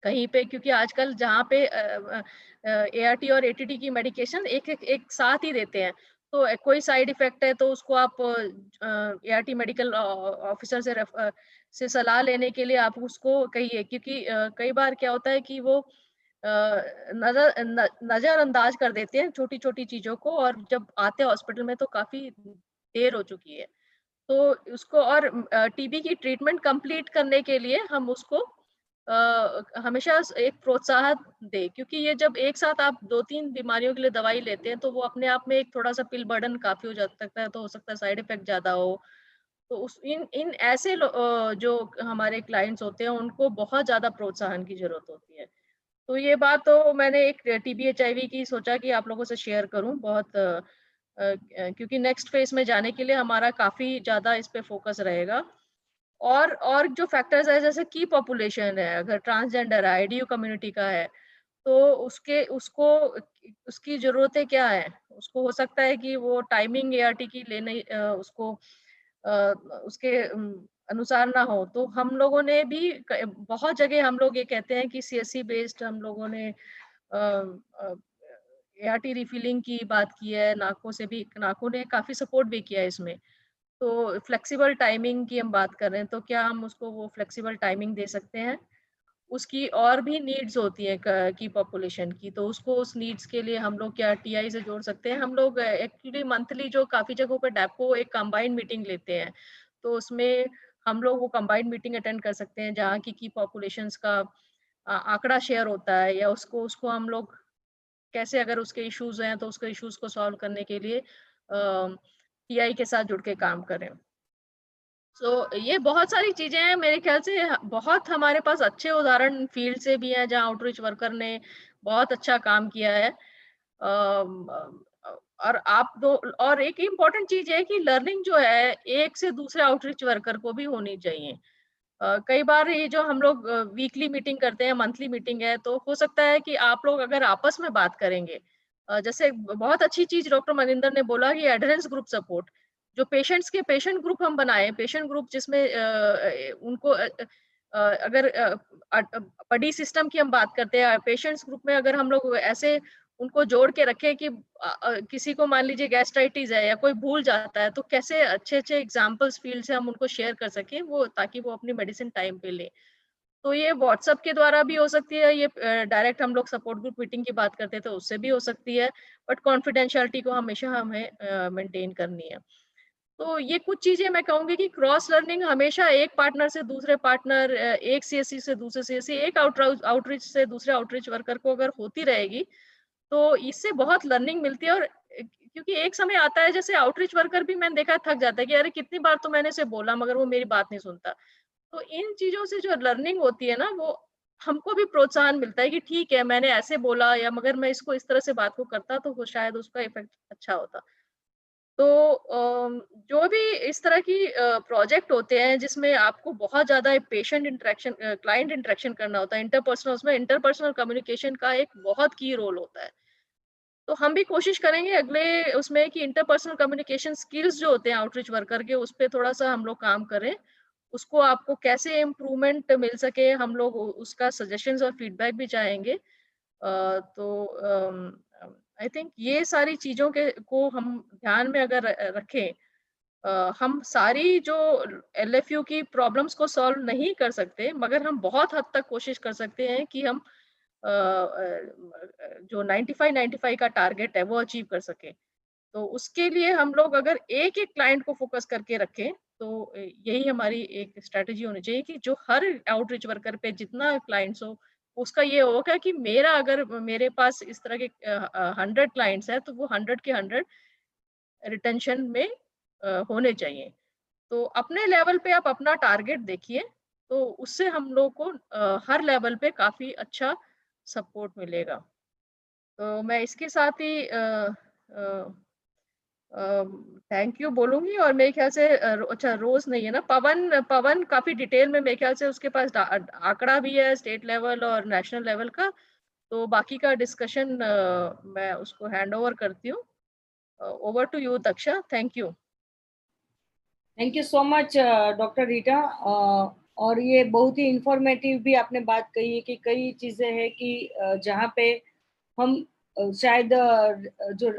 कहीं पे क्योंकि आजकल जहाँ पे एआरटी और एटीटी की मेडिकेशन एक साथ ही देते हैं। तो कोई साइड इफेक्ट है तो उसको आप एआरटी मेडिकल ऑफिसर से सलाह लेने के लिए आप उसको कहिए, क्योंकि कई बार क्या होता है कि वो नजरअंदाज कर देते हैं छोटी-छोटी चीज़ों को और जब आते हैं हॉस्पिटल में तो काफ़ी देर हो चुकी है। तो उसको और टीबी की ट्रीटमेंट कंप्लीट करने के लिए हम उसको हमेशा एक प्रोत्साहन दे, क्योंकि ये जब एक साथ आप 2-3 बीमारियों के लिए दवाई लेते हैं तो वो अपने आप में एक थोड़ा-सा पिल बर्डन काफ़ी हो जा सकता है, तो हो सकता है साइड इफेक्ट ज़्यादा हो। तो उस इन इन ऐसे जो हमारे क्लाइंट्स होते हैं उनको बहुत ज़्यादा प्रोत्साहन की ज़रूरत होती है। तो ये बात तो मैंने एक टीबी एचआईवी की सोचा कि आप लोगों से शेयर करूँ, बहुत क्योंकि नेक्स्ट फेज़ में जाने के लिए हमारा काफ़ी ज़्यादा इस पे फ़ोकस रहेगा। और जो फैक्टर्स है, जैसे की पॉपुलेशन है, अगर ट्रांसजेंडर है, आईडीयू कम्युनिटी का है, तो उसकी ज़रूरतें क्या हैं? उसको हो सकता है कि वो टाइमिंग एआरटी की लेने उसको उसके अनुसार ना हो। तो हम लोगों ने भी बहुत जगह हम लोग ये कहते हैं कि सीएससी बेस्ड हम लोगों ने एआरटी रिफिलिंग की बात की है, नाको ने काफ़ी सपोर्ट भी किया है इसमें। तो फ्लेक्सिबल टाइमिंग की हम बात कर रहे हैं, तो क्या हम उसको वो फ्लेक्सिबल टाइमिंग दे सकते हैं? उसकी और भी नीड्स होती है की पॉपुलेशन की, तो उसको उस नीड्स के लिए हम लोग क्या टीआई से जोड़ सकते हैं। हम लोग एक्चुअली मंथली जो काफ़ी जगहों पे डैपको एक कंबाइंड मीटिंग लेते हैं, तो उसमें हम लोग वो कंबाइंड मीटिंग अटेंड कर सकते हैं, जहाँ की पॉपुलेशंस का आंकड़ा शेयर होता है, या उसको उसको हम लोग कैसे, अगर उसके इश्यूज़ हैं, तो उसके इश्यूज़ को सॉल्व करने के लिए टीआई के साथ जुड़ के काम करें। ये बहुत सारी चीज़ें हैं, मेरे ख़्याल से बहुत हमारे पास अच्छे उदाहरण फ़ील्ड से भी हैं, जहाँ आउटरीच वर्कर ने बहुत अच्छा काम किया है। और आप दो और एक इम्पोर्टेंट चीज़ है कि लर्निंग जो है, एक से दूसरे आउटरीच वर्कर को भी होनी चाहिए। कई बार ये जो हम लोग वीकली मीटिंग करते हैं, मंथली मीटिंग है, तो हो सकता है कि आप लोग अगर आपस में बात करेंगे, जैसे बहुत अच्छी चीज़ डॉक्टर मनिंदर ने बोला कि एडहेरेंस ग्रुप सपोर्ट, जो पेशेंट ग्रुप हम बनाए, पेशेंट ग्रुप जिसमें उनको अगर बडी सिस्टम की हम बात करते हैं, पेशेंट्स ग्रुप में अगर हम लोग ऐसे उनको जोड़ के रखें कि किसी को मान लीजिए गैस्ट्राइटिस है या कोई भूल जाता है, तो कैसे अच्छे-अच्छे एग्जांपल्स फील्ड से हम उनको शेयर कर सकें, वो ताकि वो अपनी मेडिसिन टाइम पे लें। तो ये व्हाट्सएप के द्वारा भी हो सकती है, ये डायरेक्ट हम लोग सपोर्ट ग्रुप मीटिंग की बात करते थे, उससे भी हो सकती है, बट कॉन्फिडेंशियलिटी को हमेशा हमें मेंटेन करनी है। तो ये कुछ चीज़ें मैं कहूँगी कि क्रॉस लर्निंग हमेशा एक पार्टनर से दूसरे पार्टनर, एक सीएससी से दूसरे सीएससी, एक आउटरीच से दूसरे आउटरीच वर्कर को अगर होती रहेगी, तो इससे बहुत लर्निंग मिलती है। और क्योंकि एक समय आता है, जैसे आउटरीच वर्कर भी मैंने देखा है थक जाता है कि अरे कितनी बार तो मैंने इसे बोला मगर वो मेरी बात नहीं सुनता। तो इन चीज़ों से जो लर्निंग होती है ना, वो हमको भी प्रोत्साहन मिलता है कि ठीक है, मैंने ऐसे बोला, या मगर मैं इसको इस तरह से बात को करता तो वो शायद उसका इफ़ेक्ट अच्छा होता। तो जो भी इस तरह की प्रोजेक्ट होते हैं जिसमें आपको बहुत ज़्यादा पेशेंट इंटरेक्शन, क्लाइंट इंटरेक्शन करना होता है, इंटरपर्सनल, उसमें इंटरपर्सनल कम्युनिकेशन का एक बहुत की रोल होता है। तो हम भी कोशिश करेंगे अगले उसमें कि इंटरपर्सनल कम्युनिकेशन स्किल्स जो होते हैं आउटरीच वर्कर के, उस पे थोड़ा-सा हम लोग काम करें। उसको आपको कैसे इम्प्रूवमेंट मिल सके, हम लोग उसका सजेशंस और फीडबैक भी चाहेंगे। आई थिंक ये सारी चीज़ों के को हम ध्यान में अगर रखें, हम सारी जो एलएफयू की प्रॉब्लम्स को सॉल्व नहीं कर सकते, मगर हम बहुत हद तक कोशिश कर सकते हैं कि हम जो 95-95 का टारगेट है, वो अचीव कर सकें। तो उसके लिए हम लोग अगर एक-एक क्लाइंट को फ़ोकस करके रखें, तो यही हमारी एक स्ट्रैटेजी होनी चाहिए कि जो हर आउटरीच वर्कर पे जितना क्लाइंट्स हो, उसका ये होगा कि मेरा अगर मेरे पास इस तरह के 100 क्लाइंट्स हैं, तो वो 100 के 100 रिटेंशन में होने चाहिए। तो अपने लेवल पे आप अपना टारगेट देखिए, तो उससे हम लोग को हर लेवल पे काफ़ी अच्छा सपोर्ट मिलेगा। तो मैं इसके साथ ही अ थैंक यू बोलूँगी, और मेरे ख़्याल से अच्छा रोज़ नहीं है ना, पवन पवन काफ़ी डिटेल में मेरे ख़्याल से उसके पास आँकड़ा भी है स्टेट लेवल और नेशनल लेवल का, तो बाकी का डिस्कशन मैं उसको हैंड ओवर करती हूँ। Over to you Daksha, thank you. Thank you so much doctor Rita. और ये बहुत ही इंफॉर्मेटिव भी आपने बात कही है कि कई चीज़ें हैं कि जहाँ पे हम शायद जो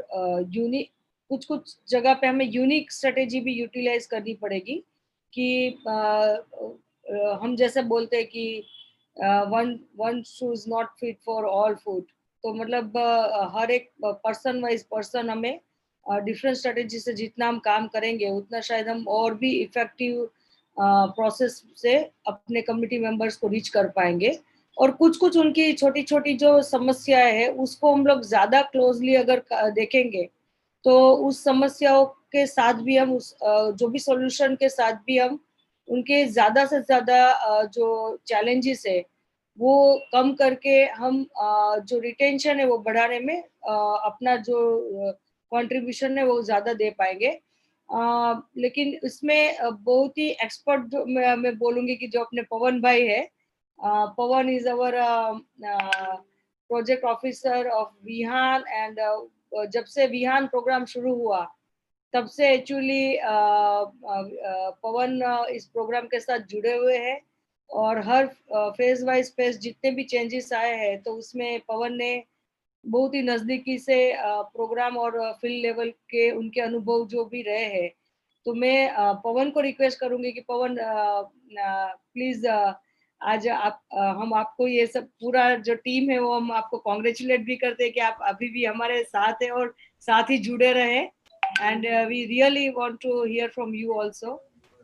यूनिक कुछ कुछ जगह पे हमें यूनिक स्ट्रेटेजी भी यूटिलाइज करनी पड़ेगी कि हम जैसे बोलते हैं कि one one shoe is not fit for all food. तो मतलब हर एक पर्सन वाइज पर्सन हमें डिफरेंट स्ट्रेटेजी से जितना हम काम करेंगे उतना शायद हम और भी इफेक्टिव प्रोसेस से अपने कम्युनिटी मेंबर्स को रीच कर पाएंगे। और कुछ कुछ उनकी छोटी छोटी जो समस्याएं है उसको हम लोग ज्यादा क्लोजली अगर देखेंगे तो उस समस्याओं के साथ भी हम उस जो भी सॉल्यूशन के साथ भी हम उनके ज्यादा से ज्यादा जो चैलेंजेस है वो कम करके हम जो रिटेंशन है वो बढ़ाने में अपना जो कंट्रीब्यूशन है वो ज्यादा दे पाएंगे। लेकिन इसमें बहुत ही एक्सपर्ट जो मैं बोलूंगी कि जो अपने पवन भाई है, Pavan is our project officer of Vihaan and जब से विहान प्रोग्राम शुरू हुआ तब से एक्चुअली पवन इस प्रोग्राम के साथ जुड़े हुए हैं और हर फेज वाइज फेज जितने भी चेंजेस आए हैं तो उसमें पवन ने बहुत ही नजदीकी से प्रोग्राम और फील्ड लेवल के उनके अनुभव जो भी रहे हैं। तो मैं पवन को रिक्वेस्ट करूंगी कि पवन प्लीज आज आप हम आपको ये सब पूरा जो टीम है वो हम आपको कॉन्ग्रेचुलेट भी करते हैं कि आप अभी भी हमारे साथ हैं और साथ ही जुड़े रहे। And we really want to hear from you also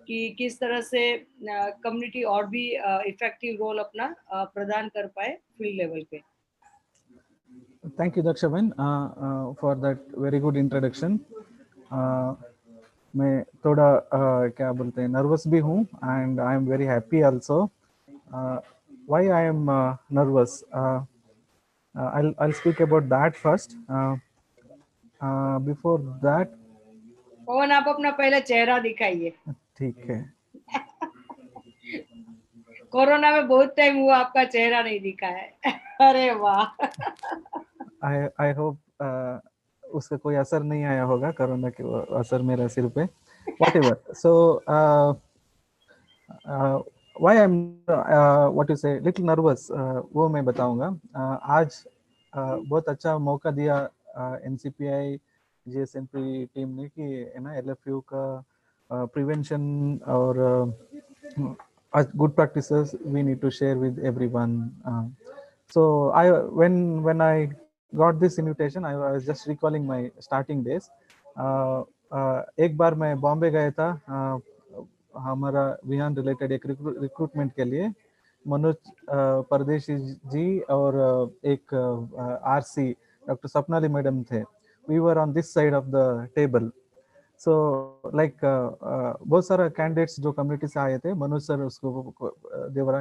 कि किस तरह से कम्युनिटी और भी इफेक्टिव रोल अपना प्रदान कर पाए फील्ड लेवल पे। Thank you, Dakshaban, for that very good introduction. मैं थोड़ा क्या बोलते हैं नर्वस भी हूँ and I am very happy also. Why I am nervous? I'll speak about that first. Before that, पवन आप अपना पहला चेहरा दिखाइए। ठीक है। कोरोना में बहुत टाइम हुआ आपका चेहरा नहीं दिखा है। अरे वाह। I hope उसका कोई असर नहीं आया होगा कोरोना के असर मेरा सिर पे। Whatever. So why I'm what you say little nervous वो मैं बताऊंगा। आज बहुत अच्छा मौका दिया NCPI GSNP टीम ने कि है ना LFU का प्रिवेंशन और good practices we need to share with everyone. So when I got this invitation, I was just recalling my starting days. एक बार मैं बॉम्बे गया था हमारा विहान रिलेटेड एक रिक्रूटमेंट के लिए। मनोज परदेशी जी और एक RC डॉक्टर सपनाली मैडम थे। We were on this side of the table. So like बहुत सारा कैंडिडेट्स जो कम्युनिटी से आए थे। मनोज सर उसको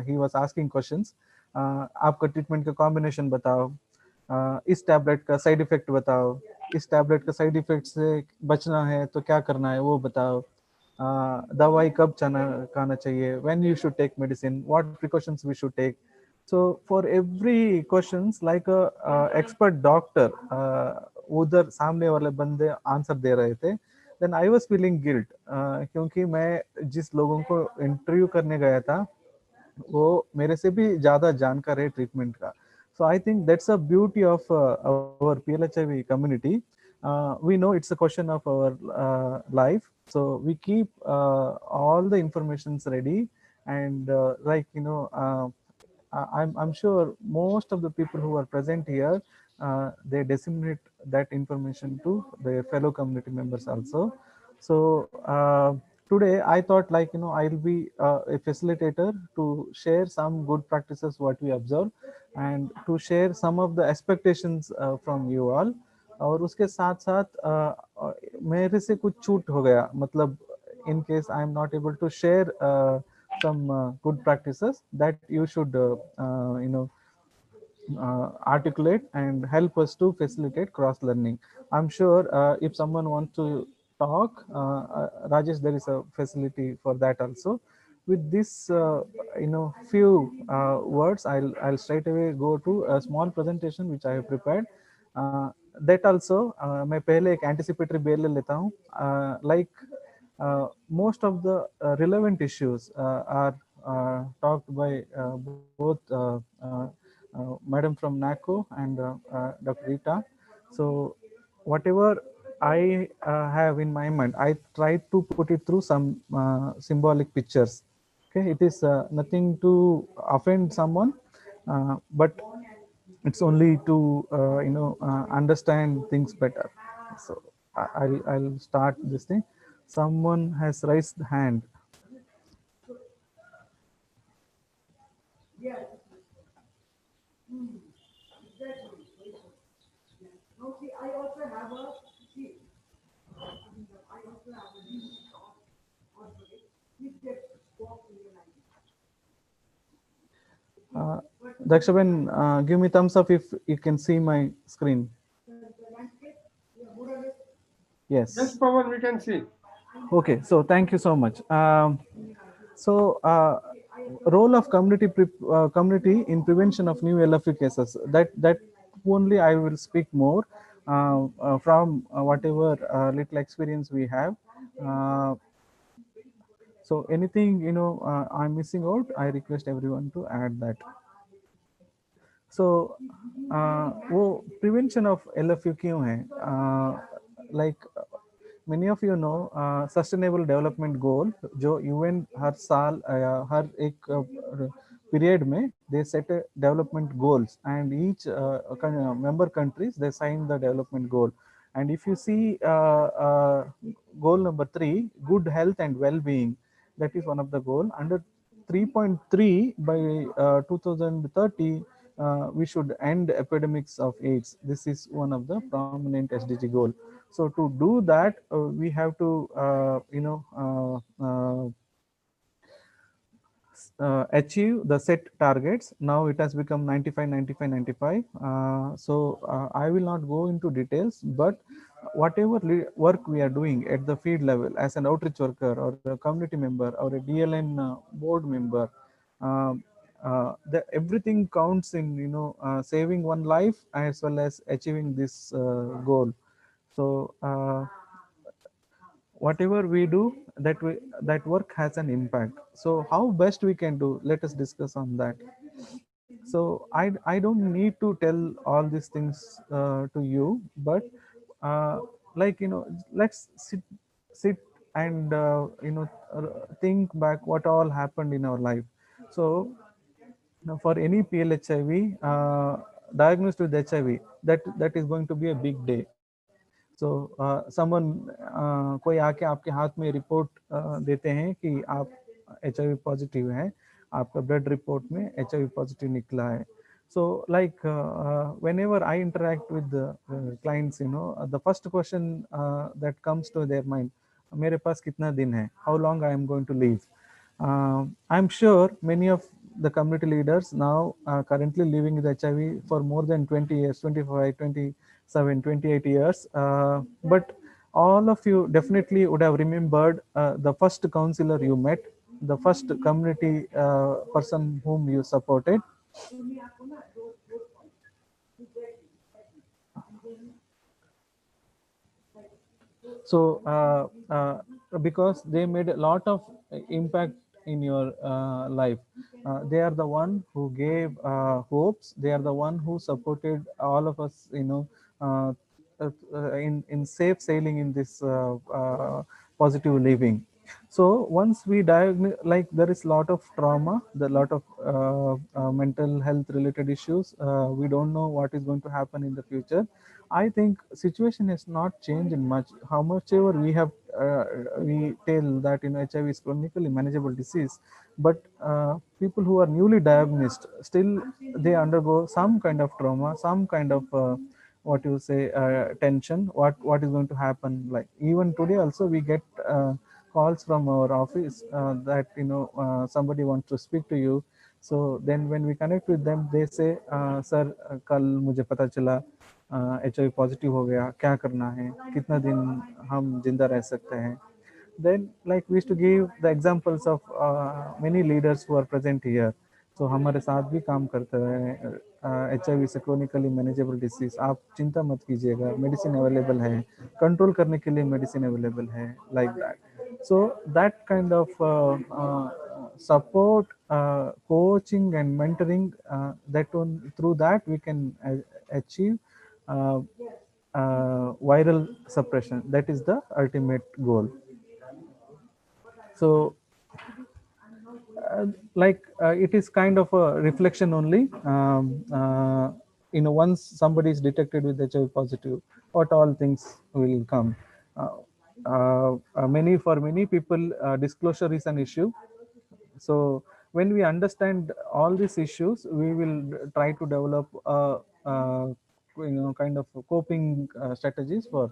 he was asking questions. आपका ट्रीटमेंट का कॉम्बिनेशन बताओ, इस टैबलेट का साइड इफेक्ट बताओ, इस टैबलेट का साइड इफेक्ट से बचना है तो क्या करना है वो बताओ, दवाई कब खाना चाहिए, when you should take medicine, what precautions we should take. So for every questions like a expert doctor उधर सामने वाले बंदे आंसर दे रहे थे। Then I was feeling guilt क्योंकि मैं जिस लोगों को इंटरव्यू करने गया था वो मेरे से भी ज्यादा जानकार है ट्रीटमेंट का। So I think that's a beauty of our PLHIV community. We know it's a question of our life, so we keep all the informations ready and like you know I'm sure most of the people who are present here they disseminate that information to their fellow community members also. So today I thought like you know I'll be a facilitator to share some good practices what we observe and to share some of the expectations from you all. और उसके साथ साथ मेरे से कुछ छूट हो गया मतलब in case I am not able to share some good practices that you should you know articulate and help us to facilitate cross learning. I'm sure if someone wants to talk, Rajesh, there is a facility for that also. With this you know few words, I'll straight away go to a small presentation which I have prepared. That also मैं पहले एक anticipatory bail ले लेता हूँ like most of the relevant issues are talked by both Madam from NACO and Dr. Rita. So whatever I have in my mind, I try to put it through some symbolic pictures. Okay, it is nothing to offend someone, but it's only to you know understand things better. So I'll start this thing. Someone has raised hand. Dakshaben, give me thumbs up if you can see my screen. Yes. Yes, Pawan, we can see. Okay, so thank you so much. So, role of community in prevention of new LFU cases. That only I will speak more from whatever little experience we have. So anything I'm missing out, I request everyone to add that. So वो prevention of LFU क्यों है? Like many of you know sustainable development goal जो UN हर साल हर एक period में they set a development goals, and each member countries they sign the development goal. And if you see goal number 3, good health and well-being, that is one of the goal. Under 3.3 by 2030 we should end epidemics of AIDS. This is one of the prominent SDG goal. So to do that, we have to achieve the set targets. Now it has become 95, 95, 95. So I will not go into details, but whatever work we are doing at the field level as an outreach worker or a community member or a DLN board member, everything counts in saving one life as well as achieving this goal. So whatever we do, that work has an impact. So how best we can do, let us discuss on that. So I don't need to tell all these things to you, but like let's sit and think back what all happened in our life. So now for any PLHIV diagnosed with HIV, that is going to be a big day. So someone कोई आके आपके हाथ में report देते हैं कि आप HIV positive हैं, आपका ब्लड रिपोर्ट में HIV पॉजिटिव निकला है. So like whenever I interact with the clients, the first question that comes to their mind, मेरे पास कितना दिन है, how long I am going to live. I'm sure many of the community leaders now currently living with HIV for more than 20 years, 25, 27, 28 years. But all of you definitely would have remembered the first counselor you met, the first community person whom you supported. So because they made a lot of impact in your life, they are the one who gave hopes, they are the one who supported all of us in safe sailing in this positive living. So once we diagnose, like there is a lot of trauma, there are a lot of mental health related issues, we don't know what is going to happen in the future. I think situation has not changed much. How much ever we have we tell that HIV is chronically manageable disease, but people who are newly diagnosed still they undergo some kind of trauma, some kind of what you say tension. What is going to happen? Like even today also we get calls from our office that somebody wants to speak to you. So then when we connect with them, they say, sir, कल मुझे पता चला HIV positive हो गया, क्या करना है, कितना दिन हम जिंदा रह सकते हैं. Then like we used to give the examples of many leaders who are present here. So हमारे साथ भी काम करते हैं. HIV से क्रोनिकली मैनेजेबल डिसीज, आप चिंता मत कीजिएगा, मेडिसिन अवेलेबल है, कंट्रोल करने के लिए मेडिसिन अवेलेबल है, like that. So that kind of support, coaching and mentoring, through that we can achieve viral suppression. That is the ultimate goal. So it is kind of a reflection only. Once somebody is detected with HIV positive, what all things will come. For many people, disclosure is an issue. So when we understand all these issues, we will try to develop kind of coping strategies for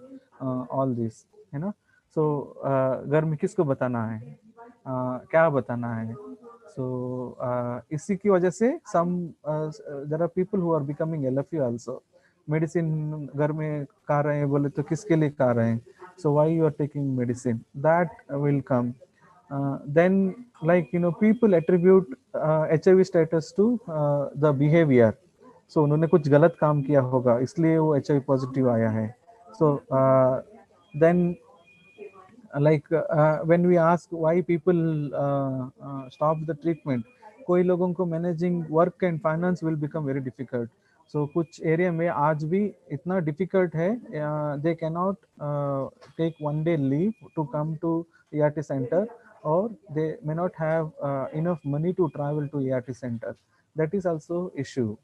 all this, है ना. So घर में किसको बताना है, क्या बताना है. So इसी की वजह से some there are people who are becoming LFU also. Medicine घर में खा रहे हैं बोले तो किसके लिए खा रहे हैं. So why you are taking medicine, that will come. Then like people attribute HIV status to the behavior. So उन्होंने कुछ गलत काम किया होगा इसलिए वो HIV पॉजिटिव आया है. So then like when we ask why people stop the treatment, कोई लोगों को managing work and finance will become very difficult. So कुछ एरिया में आज भी इतना डिफिकल्ट है, they cannot take one day leave to come to ERT center, or they may not have enough money to travel to ERT center. That is also issue.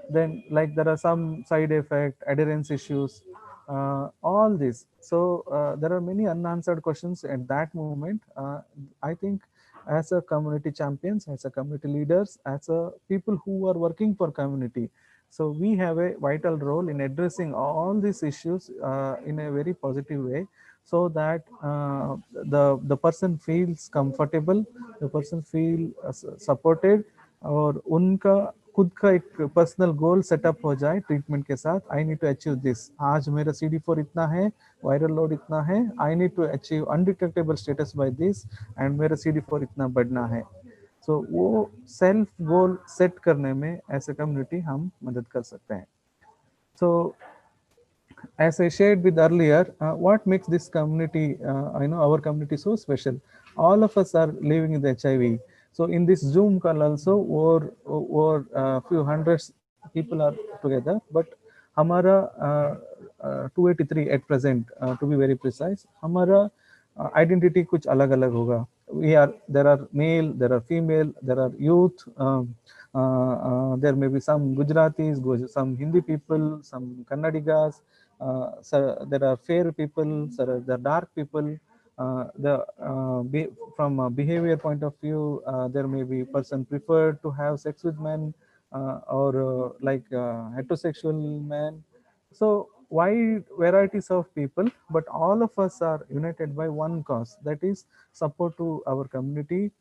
Then like there are some side effect, adherence issues, all this. So there are many unanswered questions at that moment. I think as a community champions, as a community leaders, as a people who are working for community, so we have a vital role in addressing all these issues in a very positive way, so that the person feels comfortable, the person feel supported, और उनका खुद का एक personal goal setup हो जाए treatment के साथ. I need to achieve this, आज मेरा CD4 इतना है, वायरल लोड इतना है, I need to achieve undetectable status by this, and मेरा CD4 इतना बढ़ना है. सो वो सेल्फ गोल सेट करने में एज ए कम्युनिटी हम मदद कर सकते हैं. सो as I shared with earlier, what makes this community, our community so special? All of us are living with HIV. So in this Zoom call also, over few hundreds people are together, but हमारा 283 at present, to be very precise, हमारा identity कुछ अलग अलग होगा. There are male, there are female, there are youth, there may be some Gujaratis, some Hindi people, some Kannadigas, so there are fair people, there are dark people. From a behavior point of view, there may be person preferred to have sex with men, or like heterosexual men. So wide varieties of people, but all of us are united by one cause, that is support to our community.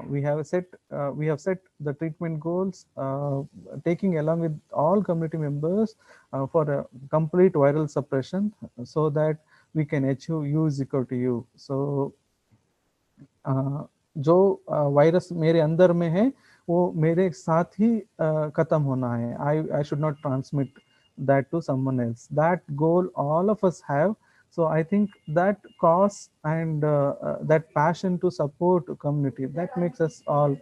We have set the treatment goals, taking along with all community members for a complete viral suppression, so that we can achieve U is equal to U. So जो virus मेरे अंदर में है वो मेरे साथ ही खत्म होना है. I should not transmit that to someone else. That goal all of us have. So I think that cause and that passion to support community, that makes us all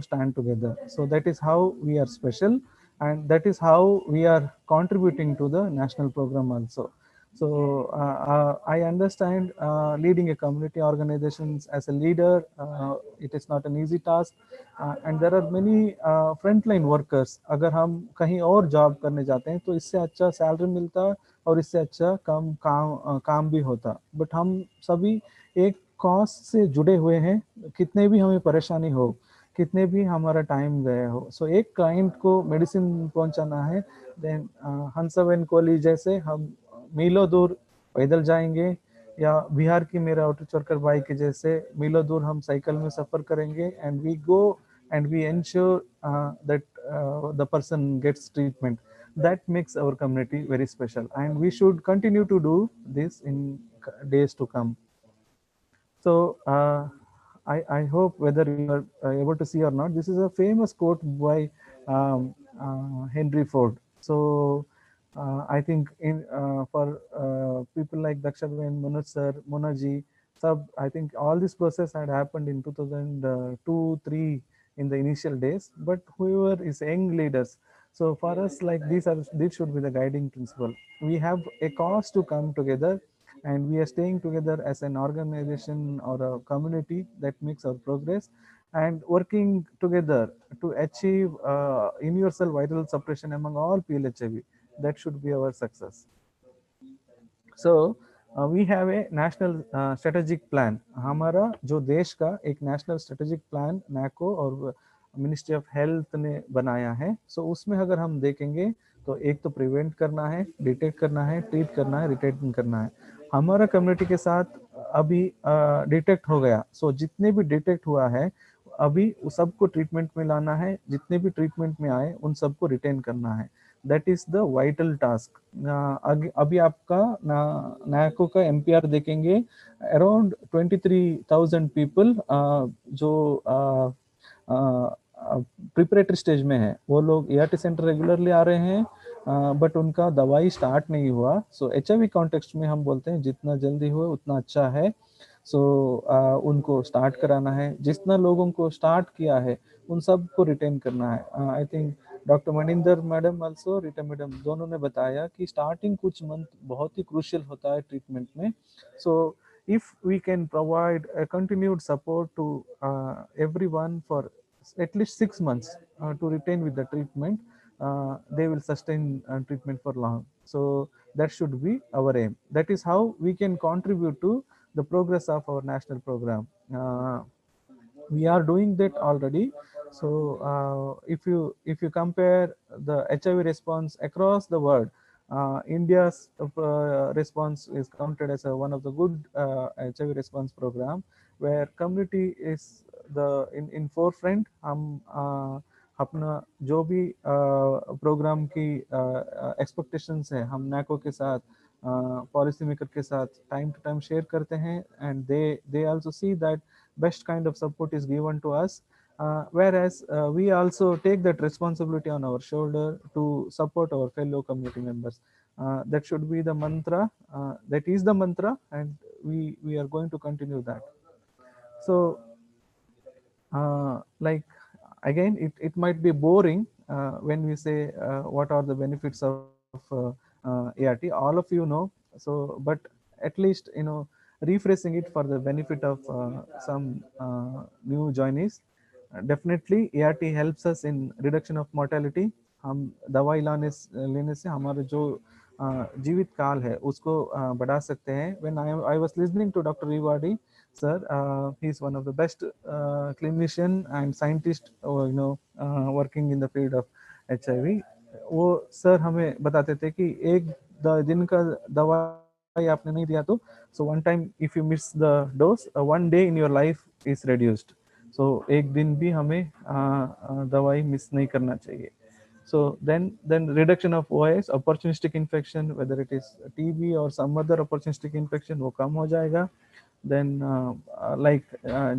stand together. So that is how we are special, and that is how we are contributing to the national program also. So I understand leading a community organizations as a leader, it is not an easy task, and there are many frontline workers. अगर हम कहीं और job करने जाते हैं तो इससे अच्छा सैलरी मिलता और इससे अच्छा काम भी होता, बट हम सभी एक कॉज से जुड़े हुए हैं, कितने भी हमें परेशानी हो, कितने भी हमारा टाइम गया हो. सो एक क्लाइंट को मेडिसिन पहुंचाना है, देन हंसा एंड कोहली जैसे हम मीलों दूर पैदल जाएंगे, या बिहार की मेरा ऑटो चौरकर बाई के जैसे मीलों दूर हम साइकिल में सफर करेंगे, and we go and we ensure that the person gets treatment. That makes our community very special, and we should continue to do this in days to come. So I hope whether you are able to see or not, this is a famous quote by Henry Ford. So I think for people like Dakshaben, Manoj sir, Monaji, sub, I think all this process had happened in 2002-3 in the initial days, but whoever is young leaders. So for us, like this should be the guiding principle. We have a cause to come together, and we are staying together as an organization or a community that makes our progress, and working together to achieve universal viral suppression among all PLHIV. That should be our success. So we have a national strategic plan. हमारा जो देश का एक national strategic plan नैको और ministry of health ने बनाया है। सो उसमें अगर हम देखेंगे तो एक तो प्रिवेंट करना है, डिटेक्ट करना है, ट्रीट करना है, रिटेन करना है। हमारा कम्युनिटी के साथ अभी डिटेक्ट हो गया, सो जितने भी डिटेक्ट हुआ है अभी सबको ट्रीटमेंट में लाना है, जितने भी ट्रीटमेंट में आए उन सबको रिटेन करना है। That is the vital task. अभी आपका नैको का एमपीआर देखेंगे, अराउंड 23,000 पीपल जो प्रिपरेटरी स्टेज में है, वो लोग एआरटी सेंटर रेगुलरली आ रहे हैं, बट उनका दवाई स्टार्ट नहीं हुआ। सो एचआईवी कॉन्टेक्स्ट में हम बोलते हैं जितना जल्दी हो उतना अच्छा है। सो उनको स्टार्ट कराना है, जितना लोगों को स्टार्ट किया है उन सबको रिटेन करना है। आई think doctor Maninder madam also, Rita madam, दोनों ने बताया कि स्टार्टिंग कुछ मंथ बहुत ही क्रूशियल होता है ट्रीटमेंट में। सो if we can provide a continued support to everyone for at least 6 months to retain with the treatment, they will sustain treatment for long. So that should be our aim. That is how we can contribute to the progress of our national program. We are doing that already. So if you compare the HIV response across the world, India's response is counted as one of the good HIV response program, where community is the in forefront. हम अपना जो भी programme की expectations है हम नैको के साथ, policy maker के साथ टाइम टू टाइम शेयर करते हैं, and they also see that best kind of support is given to us, whereas we also take that responsibility on our shoulder to support our fellow community members. That should be the mantra, that is the mantra, and we are going to continue that. So like again, it might be boring when we say what are the benefits of ART. All of you know. So but at least rephrasing it for the benefit of some new joinees, definitely ART helps us in reduction of mortality. हम दवाई लेने से हमारा जो जीवित काल है उसको बढ़ा सकते हैं. When I was listening to Dr. Rewardie sir, he is one of the best clinician and scientist working in the field of HIV. वो सर हमें बताते थे कि एक दिन का दवाई आपने नहीं दिया तो so one time if you miss the dose, one day in your life is reduced. So एक दिन भी हमें दवाई मिस नहीं करना चाहिए. So then reduction of OIS, opportunistic infection, whether it is TB or some other opportunistic infection, वो कम हो जाएगा. Then like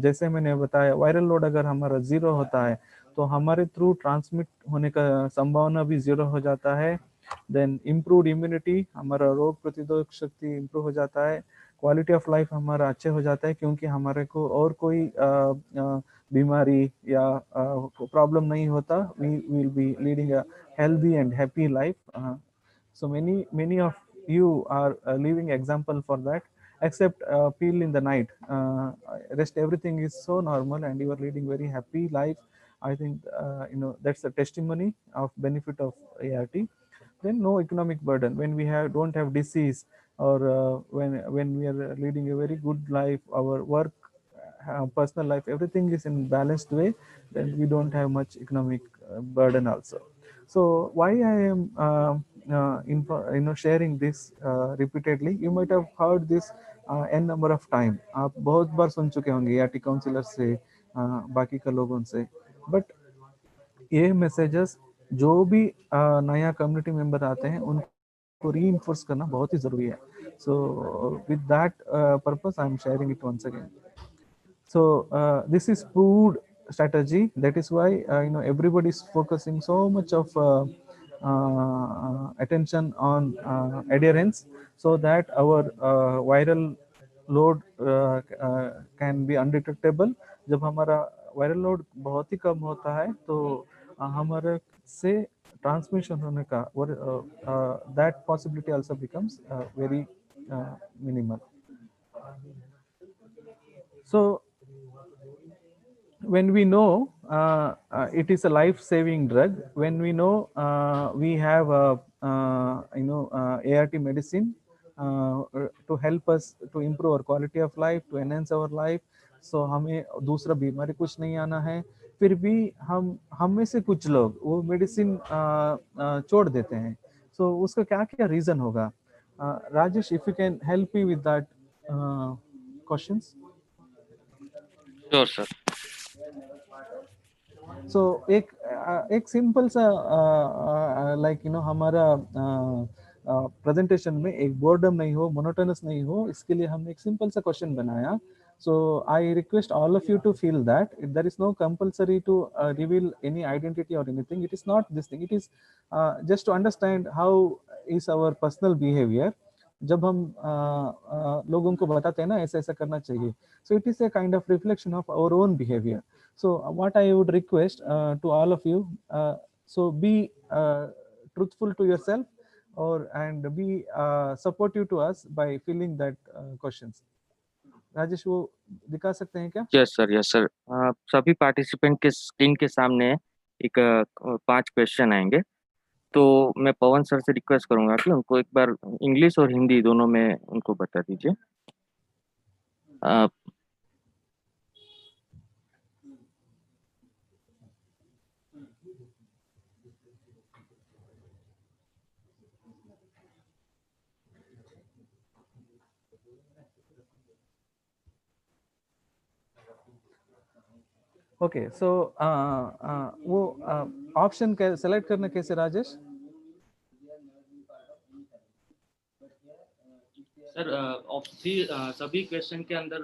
जैसे मैंने बताया, वायरल लोड अगर हमारा 0 होता है तो हमारे थ्रू ट्रांसमिट होने का संभावना भी 0 हो जाता है. देन इम्प्रूव्ड इम्यूनिटी, हमारा रोग प्रतिरोधक शक्ति इम्प्रूव हो जाता है. क्वालिटी ऑफ लाइफ हमारा अच्छे हो जाता है क्योंकि हमारे को और कोई बीमारी या प्रॉब्लम नहीं होता. We will be leading a healthy and happy life. So many of you are living example for that, except pill in the night. Rest everything is so normal and you are leading very happy life. I think that's a testimony of benefit of ART. Then no economic burden when we don't have disease, or when we are leading a very good life, our work, personal life, everything is in balanced way, then we don't have much economic burden also. So why I am sharing this repeatedly, you might have heard this n number of time. आप बहुत बार सुन चुके होंगे ART counsellor से, बाकी का लोगों से. But ये मैसेजेस जो भी नया कम्युनिटी मेंबर आते हैं उनको रीइंफोर्स करना बहुत ही जरूरी है. So with that purpose I am sharing it once again. So this is proved strategy. That is why everybody is focusing so much of attention on adherence, so that our viral load can be undetectable. जब हमारा viral load बहुत ही कम होता है तो हमारे से transmission होने का that possibility also becomes very minimal. So when we know it is a life-saving drug, when we know we have ART medicine, to help us to improve our quality of life, to enhance our life. So हमें दूसरा बीमारी कुछ नहीं आना है, फिर भी हम में से कुछ लोग वो मेडिसिन छोड़ देते हैं. So उसका क्या क्या रीजन होगा? Rajesh, if you can help me with that questions. Sure, sir. So एक सिंपल सा लाइक हमारा प्रेजेंटेशन में एक बोर्डम नहीं हो, मोनोटोनस नहीं हो, इसके लिए हमने एक सिंपल सा क्वेश्चन बनाया. So I request all of you to feel that there is no compulsory to reveal any identity or anything. It is not this thing. It is just to understand how is our personal behavior. जब हम लोगों को बताते हैं ना ऐसा ऐसा करना चाहिए, so it is a kind of reflection of our own behavior. So what I would request to all of you, so be truthful to yourself and be supportive to us by filling that questions. Rajesh वो दिखा सकते हैं क्या? Yes sir. सभी participant के screen के सामने एक 5 क्वेश्चन आएंगे. तो मैं पवन सर से रिक्वेस्ट करूंगा कि उनको एक बार इंग्लिश और हिंदी दोनों में उनको बता दीजिए. ओके, सो वो ऑप्शन सेलेक्ट करना कैसे राजेश? सर सभी क्वेश्चन के अंदर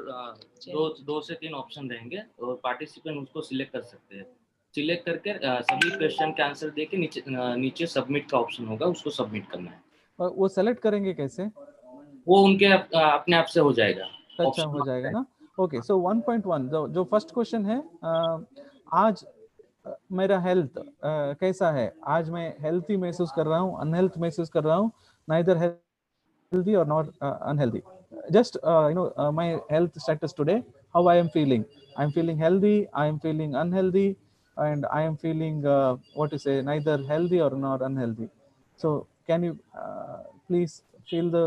2 से 3 ऑप्शन रहेंगे और पार्टिसिपेंट उसको सिलेक्ट कर सकते हैं. सिलेक्ट करके सभी क्वेश्चन के आंसर देके नीचे सबमिट का ऑप्शन होगा, उसको सबमिट करना है. और वो सेलेक्ट करेंगे कैसे? वो उनके अपने आप से हो जाएगा. अच्छा हो जाएगा ना. ओके, सो 1.1 जो फर्स्ट क्वेश्चन है, आज मेरा हेल्थ कैसा है? आज मैं हेल्थी महसूस कर रहा हूँ, अनहेल्थ महसूस कर रहा हूँ, neither healthy or not unhealthy. Just my health status today, how I am feeling. I am feeling healthy, I am feeling unhealthy, and I am feeling what to say, neither healthy or not unhealthy. So can you please fill the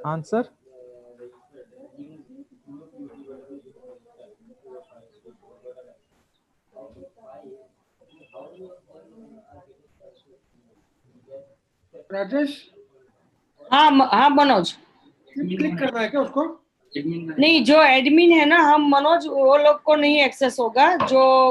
answer? Rajesh, हाँ Manoj, click करना है क्या उसको? नहीं, जो admin है ना हम मनोज, वो लोग को नहीं एक्सेस होगा. जो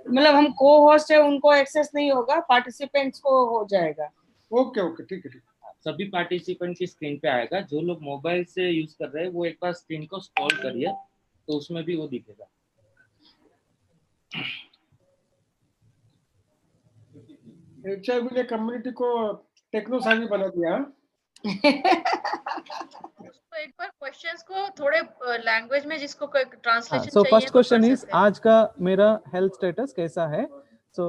मतलब हम को होस्ट है उनको एक्सेस नहीं होगा, पार्टिसिपेंट्स को हो जाएगा. ओके ठीक है. सभी पार्टिसिपेंट की स्क्रीन पे आएगा. जो लोग मोबाइल से यूज कर रहे हैं वो एक बार स्क्रीन को स्क्रॉल करिए तो उसमें भी वो दिखेगा. HIV ने कम्युनिटी को टेक्नो सावी बना दिया. तो एक बार क्वेश्चंस को थोड़े लैंग्वेज में जिसको ट्रांसलेशन सो चाहिए. फर्स्ट क्वेश्चन इज आज का मेरा हेल्थ स्टेटस कैसा है? So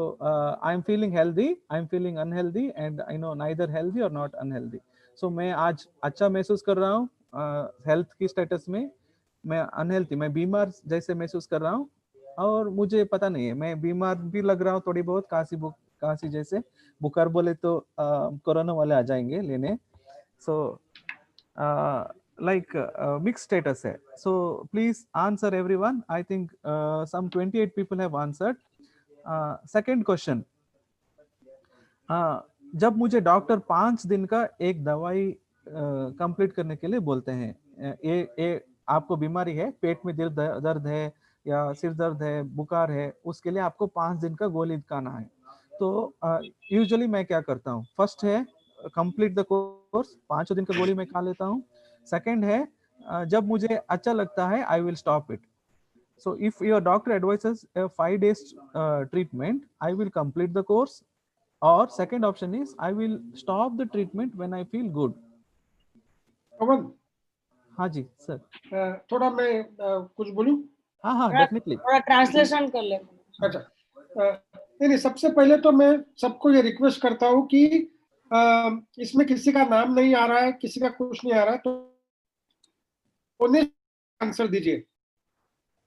I am feeling healthy, I am feeling unhealthy, and I know neither healthy or not unhealthy. So मैं आज अच्छा महसूस कर रहा हूँ हेल्थ की स्टेटस में, मैं अनहेल्थी, मैं बीमार जैसे महसूस कर रहा हूँ, और मुझे पता नहीं है, मैं बीमार भी लग रहा हूँ थोड़ी बहुत, काशी जैसे, बुखार बोले तो कोरोना वाले आ जाएंगे लेने. So like mixed status है. So please answer everyone. I think some 28 people have answered. Second question, जब मुझे डॉक्टर 5 दिन का एक दवाई कंप्लीट करने के लिए बोलते हैं, ये आपको बीमारी है, पेट में दर्द है या सिर दर्द है, बुखार है, उसके लिए आपको 5 दिन का गोली खाना है. तो यूजुअली मैं क्या करता हूँ? फर्स्ट है कंप्लीट द कोर्स, 5 दिन का गोली मैं खा लेता हूँ. सेकेंड है जब मुझे अच्छा लगता है I will stop it. So if your doctor advises a 5 days treatment, I will complete the course, or second option is I will stop the treatment when I feel good. पवन, हाँ जी sir. थोड़ा मैं कुछ बोलूं? हाँ definitely. थोड़ा translation कर ले. अच्छा, नहीं, सबसे पहले तो मैं सबको ये रिक्वेस्ट करता हूँ कि इसमें किसी का नाम नहीं आ रहा है, किसी का कुछ नहीं आ रहा है, तो उन्हें आंसर दीजिए.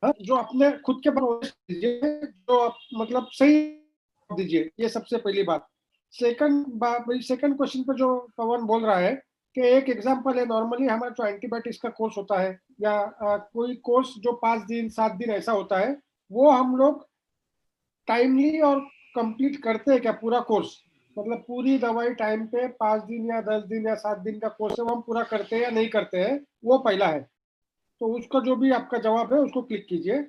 जो अपने खुद के बारे में दीजिए, जो मतलब सही दीजिए, ये सबसे पहली बात. सेकंड क्वेश्चन पे जो पवन बोल रहा है कि एक एग्जांपल है, नॉर्मली हमारा जो एंटीबायोटिक्स का कोर्स होता है या कोई कोर्स जो 5 दिन 7 दिन ऐसा होता है, वो हम लोग टाइमली और कंप्लीट करते हैं क्या पूरा कोर्स? मतलब पूरी दवाई टाइम पे 5 दिन या 10 दिन या 7 दिन का कोर्स है वो हम पूरा करते हैं या नहीं करते हैं, वो पहला है। तो उसका जो भी आपका जवाब है उसको क्लिक कीजिए।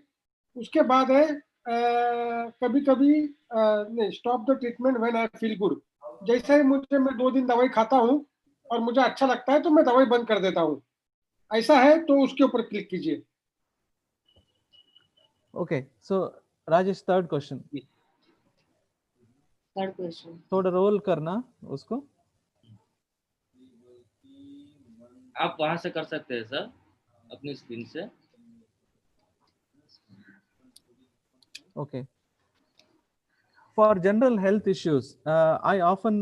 उसके बाद है कभी कभी नहीं, stop the treatment when I feel good. जैसे ही मैं 2 दिन दवाई खाता हूँ और मुझे अच्छा लगता है तो मैं दवाई बंद कर देता हूँ, ऐसा है तो उसके ऊपर क्लिक कीजिए। ओके, सो राजेश, थर्ड क्वेश्चन थोड़ा रोल करना उसको। आप वहां से कर सकते हैं सर, अपनी स्क्रीन से। Okay. For general health issues, I often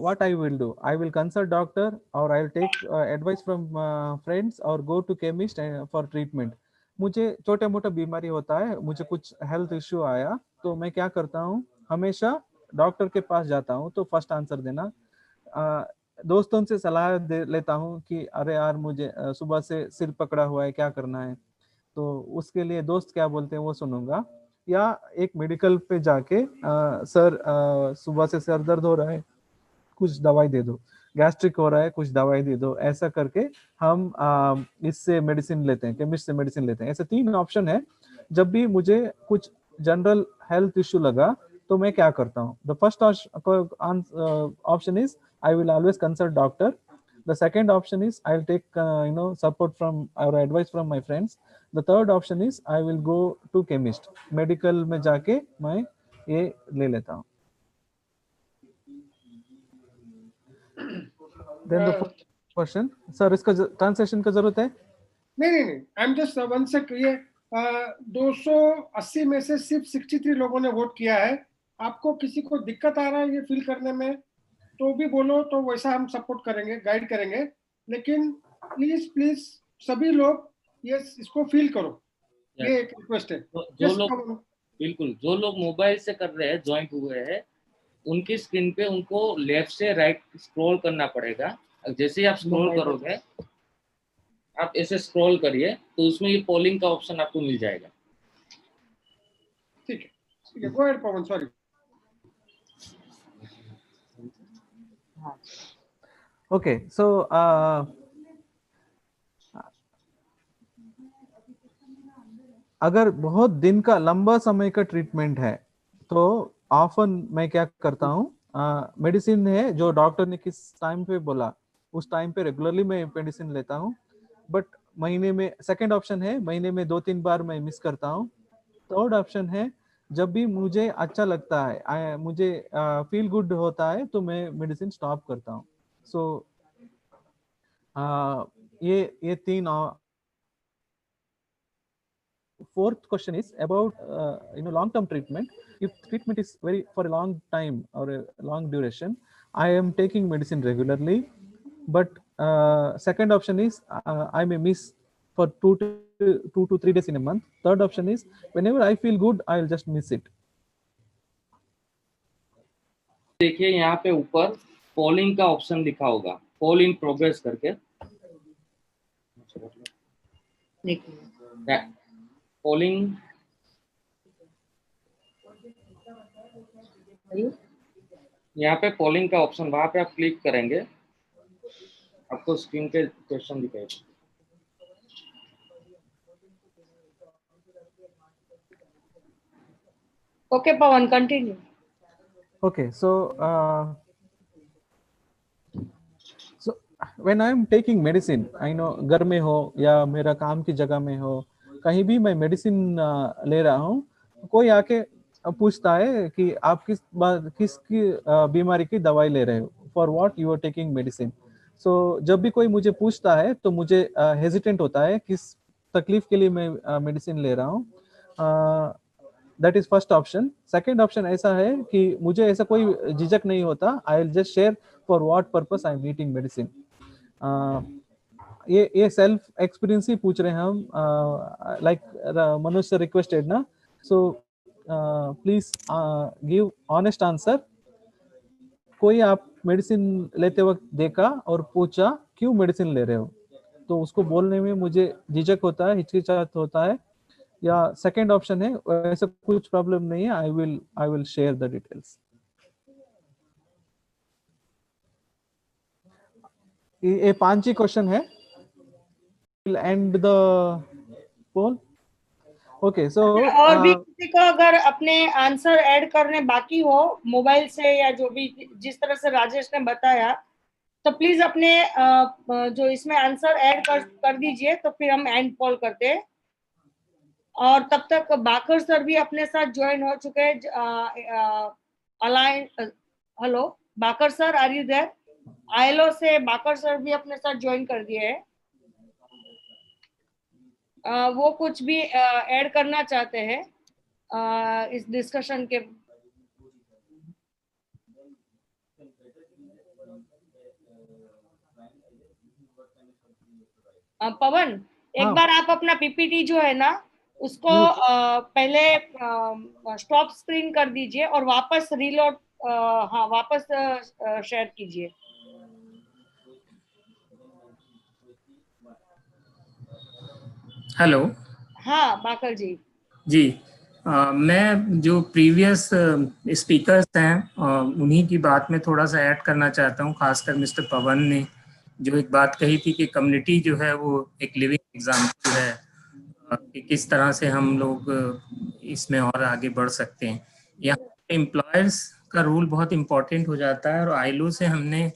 what I will do, I will consult doctor or I will take advice from friends or go to chemist for treatment. मुझे छोटा मोटा बीमारी होता है, मुझे कुछ हेल्थ इश्यू आया तो मैं क्या करता हूँ, हमेशा डॉक्टर के पास जाता हूँ। तो फर्स्ट आंसर देना, दोस्तों से सलाह दे लेता हूँ कि अरे यार मुझे सुबह से सिर पकड़ा हुआ है, क्या करना है, तो उसके लिए दोस्त क्या बोलते हैं वो सुनूंगा। या एक मेडिकल पे जाके सर सुबह से सर दर्द हो रहा है, कुछ दवाई दे दो, गैस्ट्रिक हो रहा है, कुछ दवाई दे दो, ऐसा करके हम इससे मेडिसिन लेते हैं, केमिस्ट से मेडिसिन लेते हैं। ऐसे 3 ऑप्शन है। जब भी मुझे कुछ जनरल हेल्थ इश्यू लगा तो मैं क्या करता हूँ, the first option is I will always consult doctor. The second option is I'll take support from or advice from my friends. The third option is I will go to chemist, medical में जाके मैं ये ले लेता हूँ। Then the fourth question, sir, इसका translation का जरूरत है? नहीं, I am just one sec. ये 280 में से सिर्फ 63 लोगों ने वोट किया है। आपको किसी को दिक्कत आ रहा है ये फिल करने में तो भी बोलो, तो वैसा हम सपोर्ट करेंगे, गाइड करेंगे। लेकिन प्लीज सभी लोग ये इसको फील करो, ये एक रिक्वेस्ट है। जो लोग बिल्कुल, जो लोग मोबाइल से कर रहे हैं, ज्वाइंट हुए हैं, उनकी स्क्रीन पे उनको लेफ्ट से राइट स्क्रॉल करना पड़ेगा। जैसे ही आप स्क्रॉल करोगे, आप ऐसे स्क्रॉल करिए तो उसमें ये पोलिंग का ऑप्शन आपको मिल जाएगा। ठीक है, गो अहेड पवन, सॉरी। ओके, सो अगर बहुत दिन का लंबा समय का ट्रीटमेंट है तो ऑफन मैं क्या करता हूँ, मेडिसिन है जो डॉक्टर ने किस टाइम पे बोला उस टाइम पे रेगुलरली मैं मेडिसिन लेता हूँ। बट महीने में, सेकंड ऑप्शन है महीने में 2-3 बार मैं मिस करता हूँ। थर्ड ऑप्शन है जब भी मुझे अच्छा लगता है, मुझे फील गुड होता है तो मैं मेडिसिन स्टॉप करता हूँ। सो ये 3। Fourth question is about long-term treatment. If treatment is very for a long time or a long duration, I am taking medicine regularly. But second option is I may miss for 2 to 3 days in a month. Third option is whenever I feel good, I'll just miss it. देखिए यहाँ पे ऊपर polling का option लिखा होगा, पोल in progress करके। Polling यहाँ पे पोलिंग का ऑप्शन, वहां पे आप क्लिक करेंगे, आपको स्क्रीन पे क्वेश्चन दिखाएगा। Okay, Pawan, continue. Okay, so when I am taking medicine, I know घर में हो या मेरा काम की जगह में हो, कहीं भी मैं मेडिसिन ले रहा हूँ, कोई आके पूछता है कि आप किसकी बीमारी की दवाई ले रहे हो, for what you are taking medicine. So जब भी कोई मुझे पूछता है तो मुझे हेजिटेंट होता है किस तकलीफ के लिए मैं मेडिसिन ले रहा हूँ। That is first option. Second option ऐसा है कि मुझे ऐसा कोई झिझक नहीं होता, आई will just share for what purpose I am eating medicine. ये सेल्फ एक्सपीरियंस ही पूछ रहे हैं हम, लाइक मनोज सर रिक्वेस्टेड ना, so please give honest answer. कोई आप मेडिसिन लेते वक्त देखा और पूछा क्यों मेडिसिन ले रहे हो, तो उसको बोलने में मुझे झिझक होता है, हिचकिचाहट होता है, या सेकंड ऑप्शन है ऐसा कुछ प्रॉब्लम नहीं है, I will share the details. ये 5 ही क्वेश्चन है, will end the poll. Okay so और भी किसी को अगर अपने आंसर ऐड करने बाकी हो मोबाइल से या जो भी जिस तरह से राजेश ने बताया, तो प्लीज अपने जो इसमें आंसर ऐड कर दीजिए, तो फिर हम एंड पोल करते हैं। और तब तक बाकर सर भी अपने साथ ज्वाइन हो चुके हैं। अलाइन hello Baqar sir, are you there? ILO से बाकर सर भी अपने साथ ज्वाइन कर दिए हैं। वो कुछ भी ऐड करना चाहते हैं इस डिस्कशन के। पवन, एक बार आप अपना पीपीटी जो है ना उसको पहले स्टॉप स्क्रीन कर दीजिए और वापस रीलोड, हाँ वापस शेयर कीजिए। हेलो। हाँ बाकर जी। जी मैं जो प्रीवियस स्पीकर्स हैं उन्हीं की बात में थोड़ा सा ऐड करना चाहता हूँ, खासकर मिस्टर पवन ने जो एक बात कही थी कि कम्युनिटी जो है वो एक लिविंग एग्जाम्पल है कि किस तरह से हम लोग इसमें और आगे बढ़ सकते हैं। यहाँ एम्प्लॉयर्स का रोल बहुत इम्पोर्टेंट हो जाता है और आईएलओ से हमने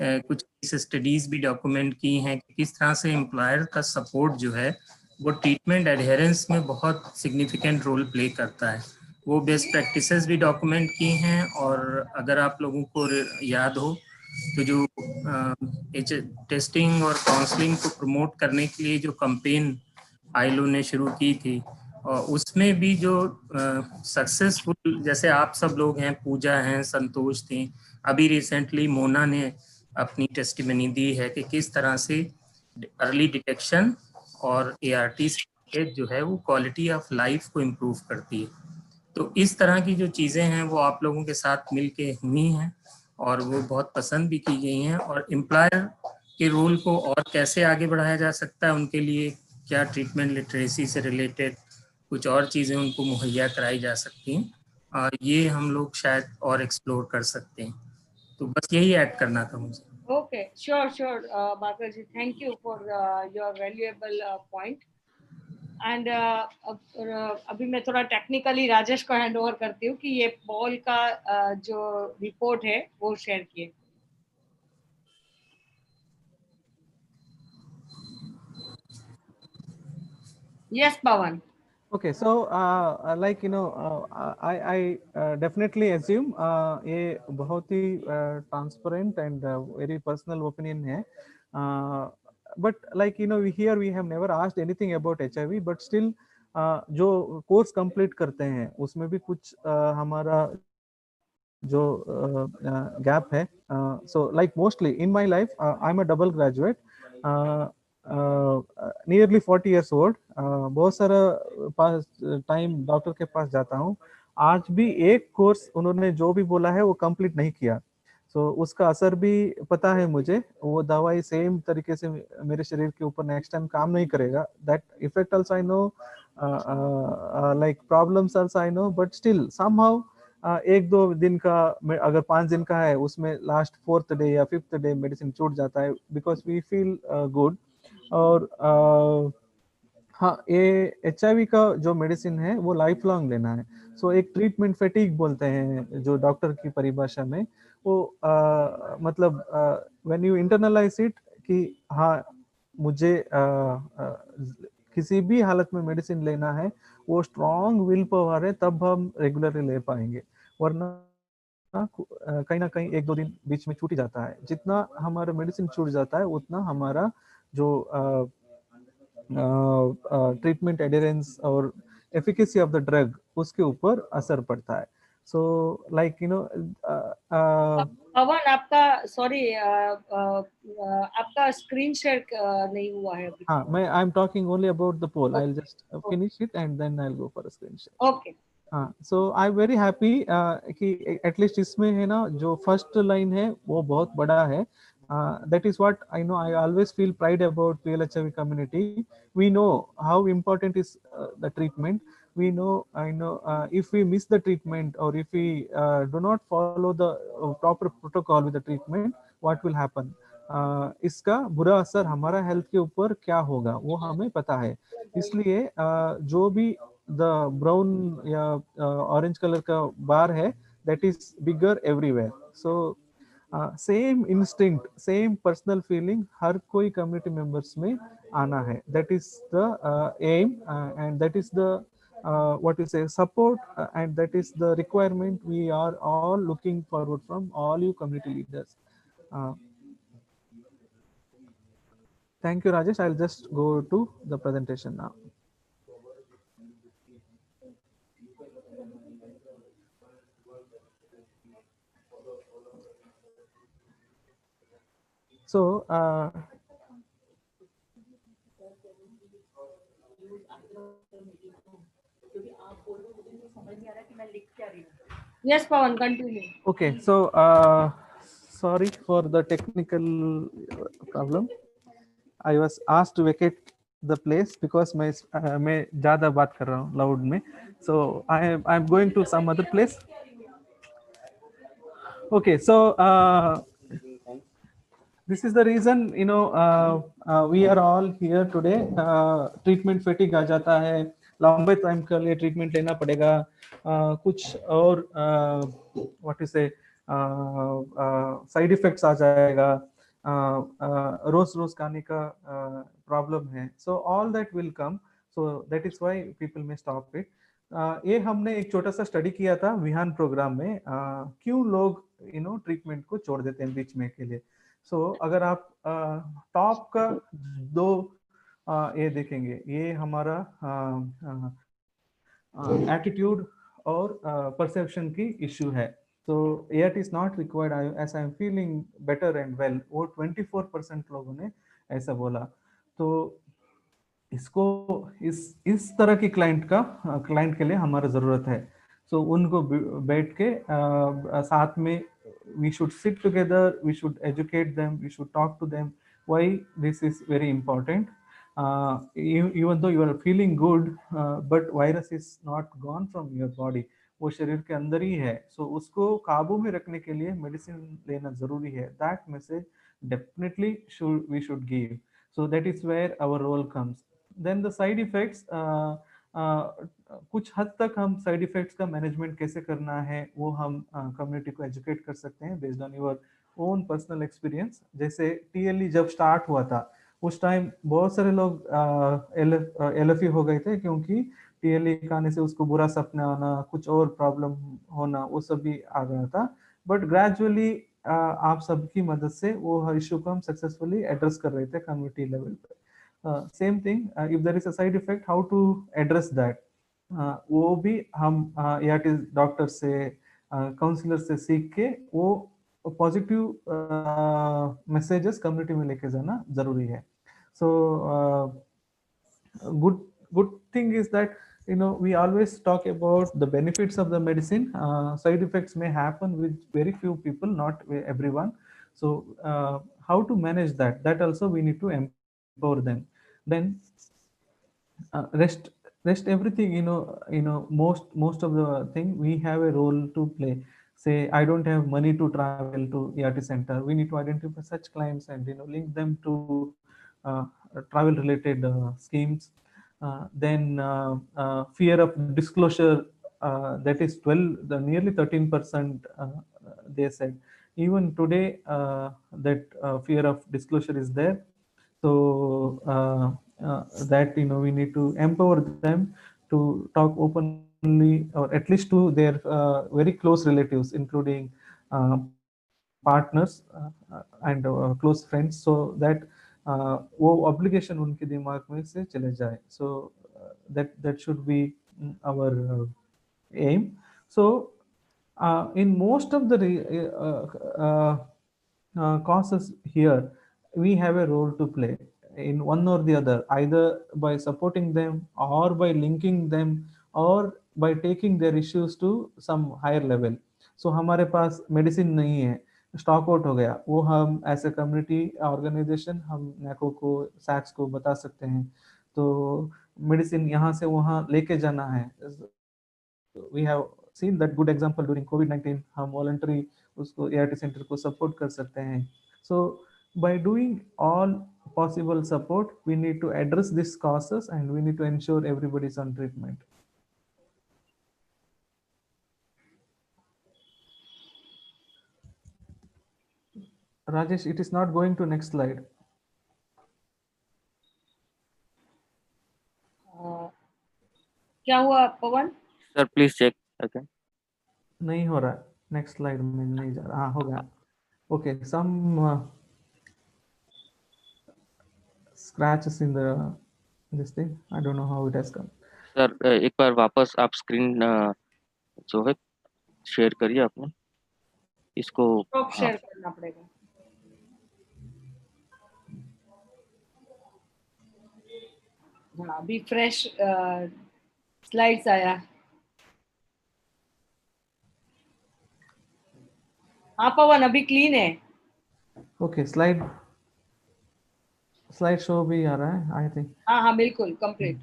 कुछ स्टडीज भी डॉक्यूमेंट की हैं कि किस तरह से एम्प्लॉयर का सपोर्ट जो है वो ट्रीटमेंट एडहेरेंस में बहुत सिग्निफिकेंट रोल प्ले करता है। वो बेस्ट प्रैक्टिसेस भी डॉक्यूमेंट की हैं और अगर आप लोगों को याद हो तो जो टेस्टिंग और काउंसलिंग को प्रमोट करने के लिए जो कैंपेन आईएलओ ने शुरू की थी और उसमें भी जो सक्सेसफुल, जैसे आप सब लोग हैं, पूजा हैं, संतोष थी, अभी रिसेंटली मोना ने अपनी टेस्टिमनी दी है कि किस तरह से अर्ली डिटेक्शन और एआरटी जो है वो क्वालिटी ऑफ लाइफ को इम्प्रूव करती है। तो इस तरह की जो चीज़ें हैं वो आप लोगों के साथ मिलके हुई हैं और वो बहुत पसंद भी की गई हैं। और एम्प्लॉयर के रोल को और कैसे आगे बढ़ाया जा सकता है, उनके लिए क्या ट्रीटमेंट लिटरेसी से रिलेटेड कुछ और चीज़ें उनको मुहैया कराई जा सकती हैं, और ये हम लोग शायद और एक्सप्लोर कर सकते हैं। तो बस यही ऐड करना था मुझे। Okay, sure Baqar ji, thank you for your valuable point. And अभी मैं थोड़ा टेक्निकली राजेश को हैंड ओवर करती हूँ कि ये पॉल का जो रिपोर्ट है वो शेयर किए। Yes Pawan. Okay, so like I definitely assume ये बहुत ही transparent and very personal opinion है, but like here we have never asked anything about HIV, but still जो कोर्स कंप्लीट करते हैं उसमें भी कुछ हमारा जो गैप है। So like mostly in my life I'm a double graduate, nearly 40 years old, बहुत सारा पास टाइम डॉक्टर के पास जाता हूँ, आज भी एक कोर्स उन्होंने जो भी बोला है वो कंप्लीट नहीं किया। सो उसका असर भी पता है मुझे, वो दवाई सेम तरीके से मेरे शरीर के ऊपर नेक्स्ट टाइम काम नहीं करेगा। That effect also I know, like problems also I know, but still somehow एक दो दिन का, अगर 5 दिन का है उसमें लास्ट 4th डे या 5th डे मेडिसिन छूट जाता है बिकॉज वी फील गुड। और हाँ, ये HIV का जो मेडिसिन है वो लाइफ लॉन्ग लेना है। सो एक ट्रीटमेंट फैटिग बोलते हैं जो डॉक्टर की परिभाषा में, वो मतलब व्हेन यू इंटरनलाइज इट कि हाँ मुझे किसी भी हालत में मेडिसिन लेना है, वो स्ट्रॉन्ग विल पावर है, तब हम रेगुलरली ले पाएंगे, वरना कहीं ना कहीं एक दो दिन बीच में छूट ही जाता है। जितना हमारा मेडिसिन छूट जाता है उतना हमारा जो ट्रीटमेंट एडहेरेंस और एफिकेसी ऑफ द ड्रग उसके ऊपर असर पड़ता है। सो लाइक पवन आपका सॉरी आपका स्क्रीन शेयर नहीं हुआ है अभी। हाँ, मैं I am talking only about the poll, I will just finish it and then I will go for a screen share. Okay हाँ, so I'm very happy कि at least इसमें है ना जो first line है वो बहुत बड़ा है. That is what I know. I always feel pride about PLHIV community. We know how important is the treatment. We know, I know, if we miss the treatment or if we do not follow the proper protocol with the treatment, what will happen? इसका बुरा असर हमारा health के ऊपर क्या होगा वो हमें पता है. इसलिए जो भी द ब्राउन या ऑरेंज कलर का बार है that is bigger everywhere. So same instinct, same personal feeling हर कोई कम्युनिटी मेंबर्स में आना है. That is the aim and that is the what you say support and that is the requirement we are all looking forward from all you community leaders. Thank you, Rajesh. I'll just go to the presentation now. So Yes, Pawan, continue. okay, so sorry for the technical problem. I was asked to vacate the place because मैं ज़्यादा बात कर रहा हूँ loud में. So I'm going to some other place. Okay, so this is the reason we are all here today. Treatment fatigue आ जाता है, लंबे टाइम के लिए ट्रीटमेंट लेना पड़ेगा, कुछ और व्हाट यू से साइड इफेक्ट्स आ जाएगा, रोज रोज खाने का प्रॉब्लम है. So all that will come. So that is why people may stop it. ये हमने एक छोटा सा स्टडी किया था विहान प्रोग्राम में, क्यों लोग ट्रीटमेंट को छोड़ देते हैं बीच में के लिए. सो अगर आप टॉप का दो ये देखेंगे, ये हमारा एटीट्यूड और परसेप्शन की इश्यू है. तो yet is not required as I am feeling better and well, वो 24% लोगों ने ऐसा बोला. तो इसको इस तरह की क्लाइंट के लिए हमारा जरूरत है. सो उनको बैठ के साथ में we should sit together, we should educate them, we should talk to them why this is very important. Even though you are feeling good, but virus is not gone from your body, वो शरीर के अंदर ही है. सो उसको काबू में रखने के लिए मेडिसिन लेना जरूरी है. That message definitely we should give. So that is where our role comes. Then the side effects, कुछ हद तक हम साइड इफेक्ट्स का मैनेजमेंट कैसे करना है वो हम कम्युनिटी को एजुकेट कर सकते हैं based on your own personal experience. जैसे टीएलई जब स्टार्ट हुआ था उस टाइम बहुत सारे लोग एलएफई हो गए थे क्योंकि टीएलई खाने से उसको बुरा सपना आना, कुछ और प्रॉब्लम होना, वो सब भी आ गया था. बट ग्रेजुअली आप सबकी मदद से वो इशू को हम सक्सेसफुली एड्रेस कर रहे थे कम्युनिटी लेवल पे. Same thing, if there is a side effect, how to address that, वो भी हम डॉक्टर से काउंसलर से सीख के वो पॉजिटिव मैसेजेस कम्युनिटी में लेके जाना जरूरी है. सो good thing is that we always talk about the benefits of the medicine. Side effects may happen with very few people, not everyone. So how to manage that also we need to empower them. Then rest everything, most of the thing we have a role to play. Say I don't have money to travel to ERT center, we need to identify such clients and link them to travel related schemes. Then fear of disclosure, that is nearly 13%, they said. Even today that fear of disclosure is there. So that we need to empower them to talk openly, or at least to their very close relatives, including partners and close friends, so that वो obligation उनके दिमाग में से चले जाए. So that should be our aim. So in most of the causes here, we have a role to play in one or the other, either by supporting them or by linking them or by taking their issues to some higher level. So हमारे पास medicine नहीं है, stock out हो गया, वो हम as a community organisation हम नैको को, सैक्स को बता सकते हैं। तो मेडिसिन यहाँ से वहाँ लेके जाना है। We have seen that good example during कोविड-19, हम वॉलंटरी उसको एआरटी सेंटर को सपोर्ट कर सकते हैं। सो by doing all possible support, we need to address these causes and we need to ensure everybody is on treatment. Rajesh, it is not going to next slide. क्या हुआ पवन? Sir please check again. नहीं हो रहा, next slide में नहीं जा रहा। हाँ हो गया। Okay, some scratches in the this thing, I don't know how it has come. Sir एक बार वापस आप स्क्रीन जो है शेयर करिए अपने इसको। टॉप शेयर करना पड़ेगा। हाँ, अभी फ्रेश स्लाइड्स आया। हाँ पवन, अभी क्लीन है। ओके, स्लाइड शो भी आ रहा है, आई थिंक। हाँ हाँ बिल्कुल complete.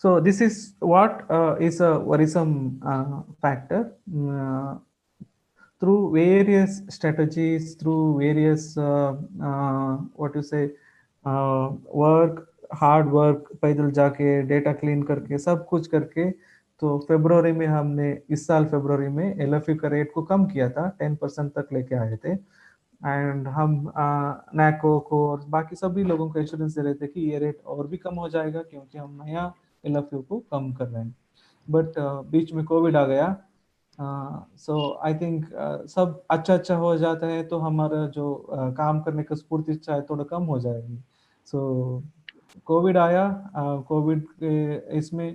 So this is what is a worrisome factor. Through various strategies, through various what you say work, hard work, पैदल जाके डेटा क्लीन करके सब कुछ करके, तो फरवरी में हमने इस साल फरवरी में LFU का रेट को कम किया था, 10% तक लेके आए थे। एंड हम नैको को और बाकी सभी लोगों को एश्योरेंस दे रहे थे कि ये रेट और भी कम हो जाएगा क्योंकि हम नया LFU को कम कर रहे हैं। बट बीच में कोविड आ गया, सो आई थिंक सब अच्छा हो जाता है तो हमारा जो काम करने का स्फूर्ति इच्छा है थोड़ा कम हो जाएगी। सो कोविड आया, कोविड के इसमें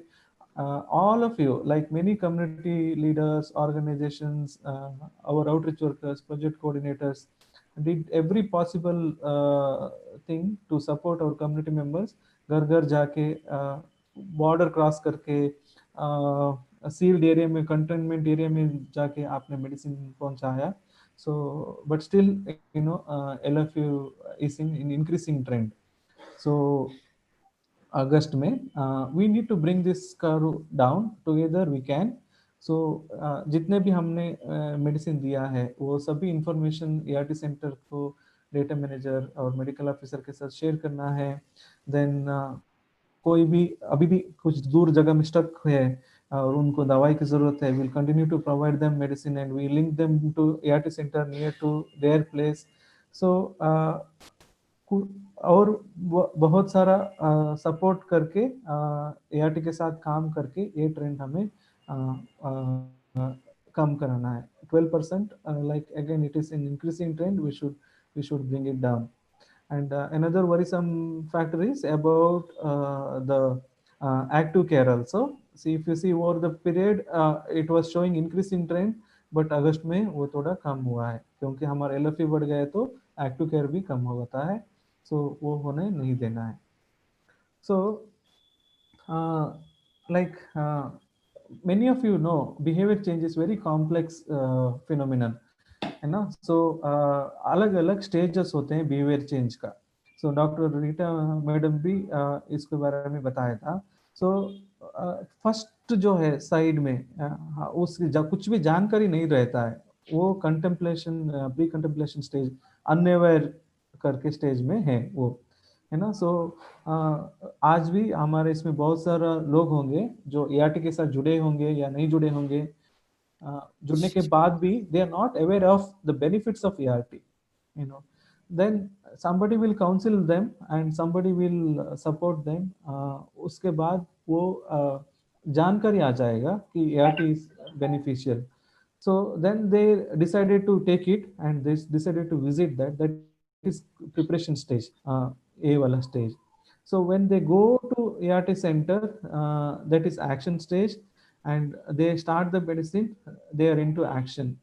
all of you, like many community leaders, organizations, our outreach workers, project coordinators, did every possible thing to support our community members. घर घर जाके बॉर्डर क्रॉस करके सील्ड एरिया में, कंटेनमेंट एरिया में जाके आपने मेडिसिन पहुंचाया। So but still you know LFU is in increasing trend. So अगस्त में we need to bring this curve down, together we can. So जितने भी हमने मेडिसिन दिया है वो सभी इंफॉर्मेशन ERT सेंटर को, डेटा मैनेजर और मेडिकल ऑफिसर के साथ शेयर करना है। देन कोई भी अभी भी कुछ दूर जगह में स्टक है और उनको दवाई की जरूरत है, will continue to provide them medicine and we link them to ERT centre near to their place. So और बहुत सारा सपोर्ट करके ERT के साथ काम करके ये ट्रेंड हमें कम कराना है। 12%, like again it is an increasing trend, we should bring it down. And another worrisome factor is about the active care also. See, if you see over the period it was showing increasing trend, but अगस्त में वो थोड़ा कम हुआ है क्योंकि हमारा LFU बढ़ गया तो एक्टिव केयर भी कम होता है। सो वो होने नहीं देना है। सो like many of you know, behavior change is very complex phenomenon, है ना। सो अलग अलग स्टेजेस होते हैं बिहेवियर चेंज का। सो डॉक्टर रीटा मैडम भी इसके बारे में बताया था। सो फर्स्ट जो है साइड में उस कुछ भी जानकारी नहीं रहता है, वो contemplation, pre contemplation stage, unaware करके स्टेज में है वो, है ना। सो आज भी हमारे इसमें बहुत सारा लोग होंगे जो ERT के साथ जुड़े होंगे या नहीं जुड़े होंगे, जुड़ने के बाद भी they are not aware of the benefits of ERT, you know. Then somebody will counsel them and somebody will support them. उसके बाद वो जानकारी आ जाएगा कि ERT is beneficial. So then they decided to take it and they decided to visit that is preparation stage, A wala stage. So when they go to ERT center, that is action stage, and they start the medicine, they are into action.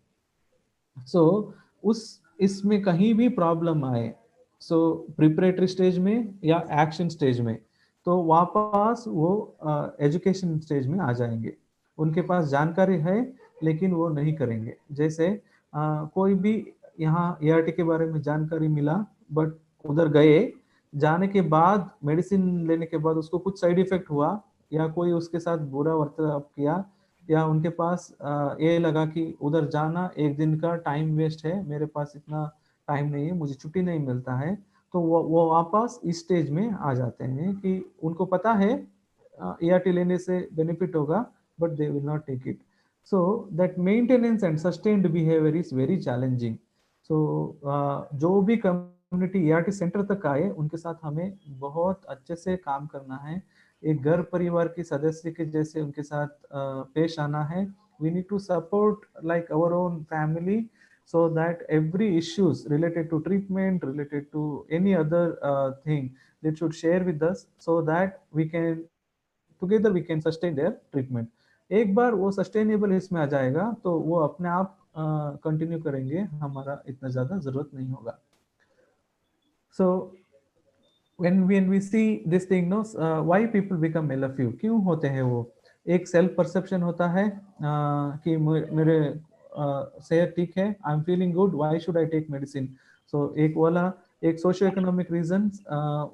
So उस इसमें कहीं भी problem आए, सो preparatory stage में या action stage में, तो वापस वो एजुकेशन स्टेज में आ जाएंगे। उनके पास जानकारी है लेकिन वो नहीं करेंगे। जैसे कोई भी यहाँ ERT के बारे में जानकारी मिला, बट उधर गए, जाने के बाद मेडिसिन लेने के बाद उसको कुछ साइड इफेक्ट हुआ, या कोई उसके साथ बुरा बर्ताव किया, या उनके पास ये लगा कि उधर जाना एक दिन का टाइम वेस्ट है, मेरे पास इतना टाइम नहीं है, मुझे छुट्टी नहीं मिलता है, तो वो वापस इस स्टेज में आ जाते हैं कि उनको पता है ERT लेने से बेनिफिट होगा, but they will not take it. So that maintenance and sustained behavior is very challenging. So जो भी कम्युनिटी ERT सेंटर तक आए, उनके साथ हमें बहुत अच्छे से काम करना है, एक घर परिवार के सदस्य के जैसे उनके साथ पेश आना है। We need to support like our own family, so that every issues related to treatment, related to any other thing, they should share with us, so that we can together we can sustain their treatment. एक बार वो sustainable इसमें आ जाएगा तो वो अपने आप continue करेंगे, हमारा इतना ज्यादा जरूरत नहीं होगा। So when we see this thing, no, why people become LFU, क्यों होते हैं वो? एक सेल्फ परसेप्शन होता है कि मेरे सेहत ठीक है, I am feeling good, why should I take medicine. So एक वाला एक सोशियो इकोनॉमिक रीजन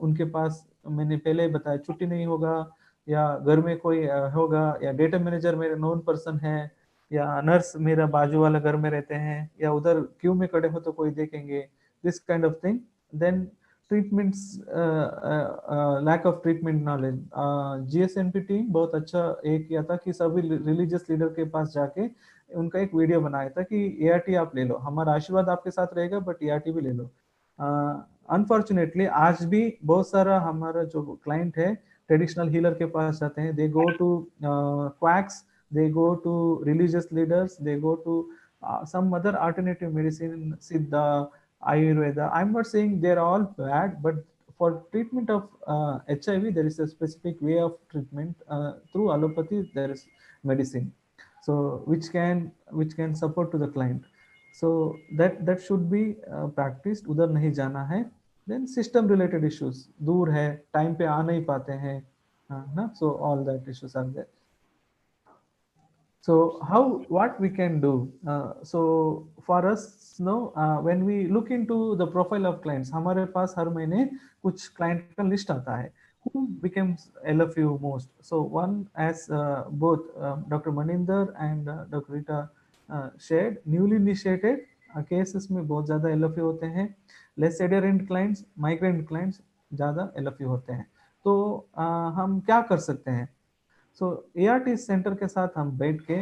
उनके पास, मैंने पहले बताया, छुट्टी नहीं होगा, या घर में कोई होगा, या डेटा मैनेजर मेरे नोन पर्सन है, या नर्स मेरा बाजू वाला घर में रहते हैं, या उधर क्यू में खड़े हो तो कोई देखेंगे, this kind of thing. Then treatments, lack of treatment knowledge. GSNP team बहुत अच्छा एक किया था कि सभी रिलीजियस लीडर के पास जाके उनका एक वीडियो बनाया था कि ERT आप ले लो, हमारा आशीर्वाद आपके साथ रहेगा, बट ERT भी ले लो। अनफॉर्चुनेटली आज भी बहुत सारा हमारा जो क्लाइंट है ट्रेडिशनल हीलर के पास जाते हैं, they go to quacks, they go to religious leaders, they go to some other alternative medicine, Siddha, Ayurveda. I'm not saying they're all bad, but for treatment of HIV, there is a specific way of treatment. Through allopathy, there is medicine, so which can support to the client. So that should be practiced. उधर नहीं जाना है। Then system related issues, दूर है, time पे आ नहीं पाते हैं, ना? So all that issues are there. So what we can do? So for us, when we look into the profile of clients, हमारे पास हर महीने कुछ client का list आता है, who becomes LFU most. So one, as both Dr. Maninder and Dr. Rita shared, newly initiated cases में बहुत ज़्यादा LFU होते हैं, less adherent clients, migrant clients ज़्यादा LFU होते हैं। तो हम क्या कर सकते हैं? सो ERT सेंटर के साथ हम बैठ के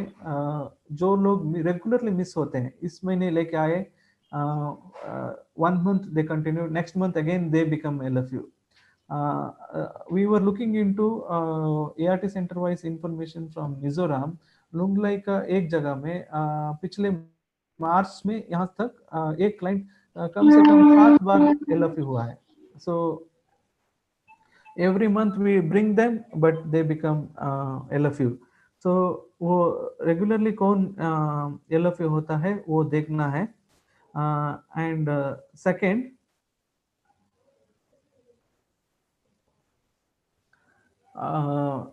जो लोग रेगुलरली मिस होते हैं, इस महीने लेके आए, 1 month they continue, next month again they become LFU. We were looking into ERT center wise information from Mizoram, लुंगलाई का एक जगह में पिछले मार्च में यहाँ तक एक क्लाइंट कम से कम 7 बार LFU हुआ है। So every month we bring them, but they become LFU. So वो regularly कौन LFU होता है वो देखना है। And second,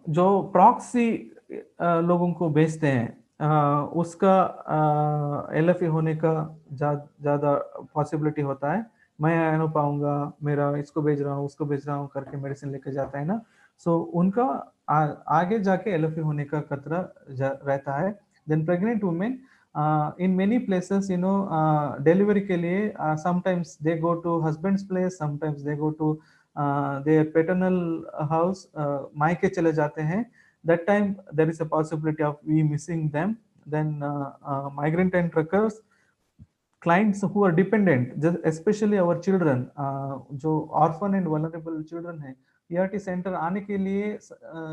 जो प्रॉक्सी लोगों को भेजते हैं उसका LFU होने का ज़्यादा पॉसिबिलिटी होता है। मैं आ नहीं पाऊंगा, मेरा इसको भेज रहा हूँ, उसको भेज रहा हूँ करके मेडिसिन लेके जाता है ना, सो उनका आगे जाके LFU होने का खतरा रहता है। Then pregnant women in many places, delivery के लिए sometimes they go to husbands place, sometimes they go to their paternal house, मायके चले जाते हैं। That time there is a possibility of we missing them. Then migrant and truckers, clients who are dependent, especially our children, जो orphan and vulnerable children हैं, ERT center आने के लिए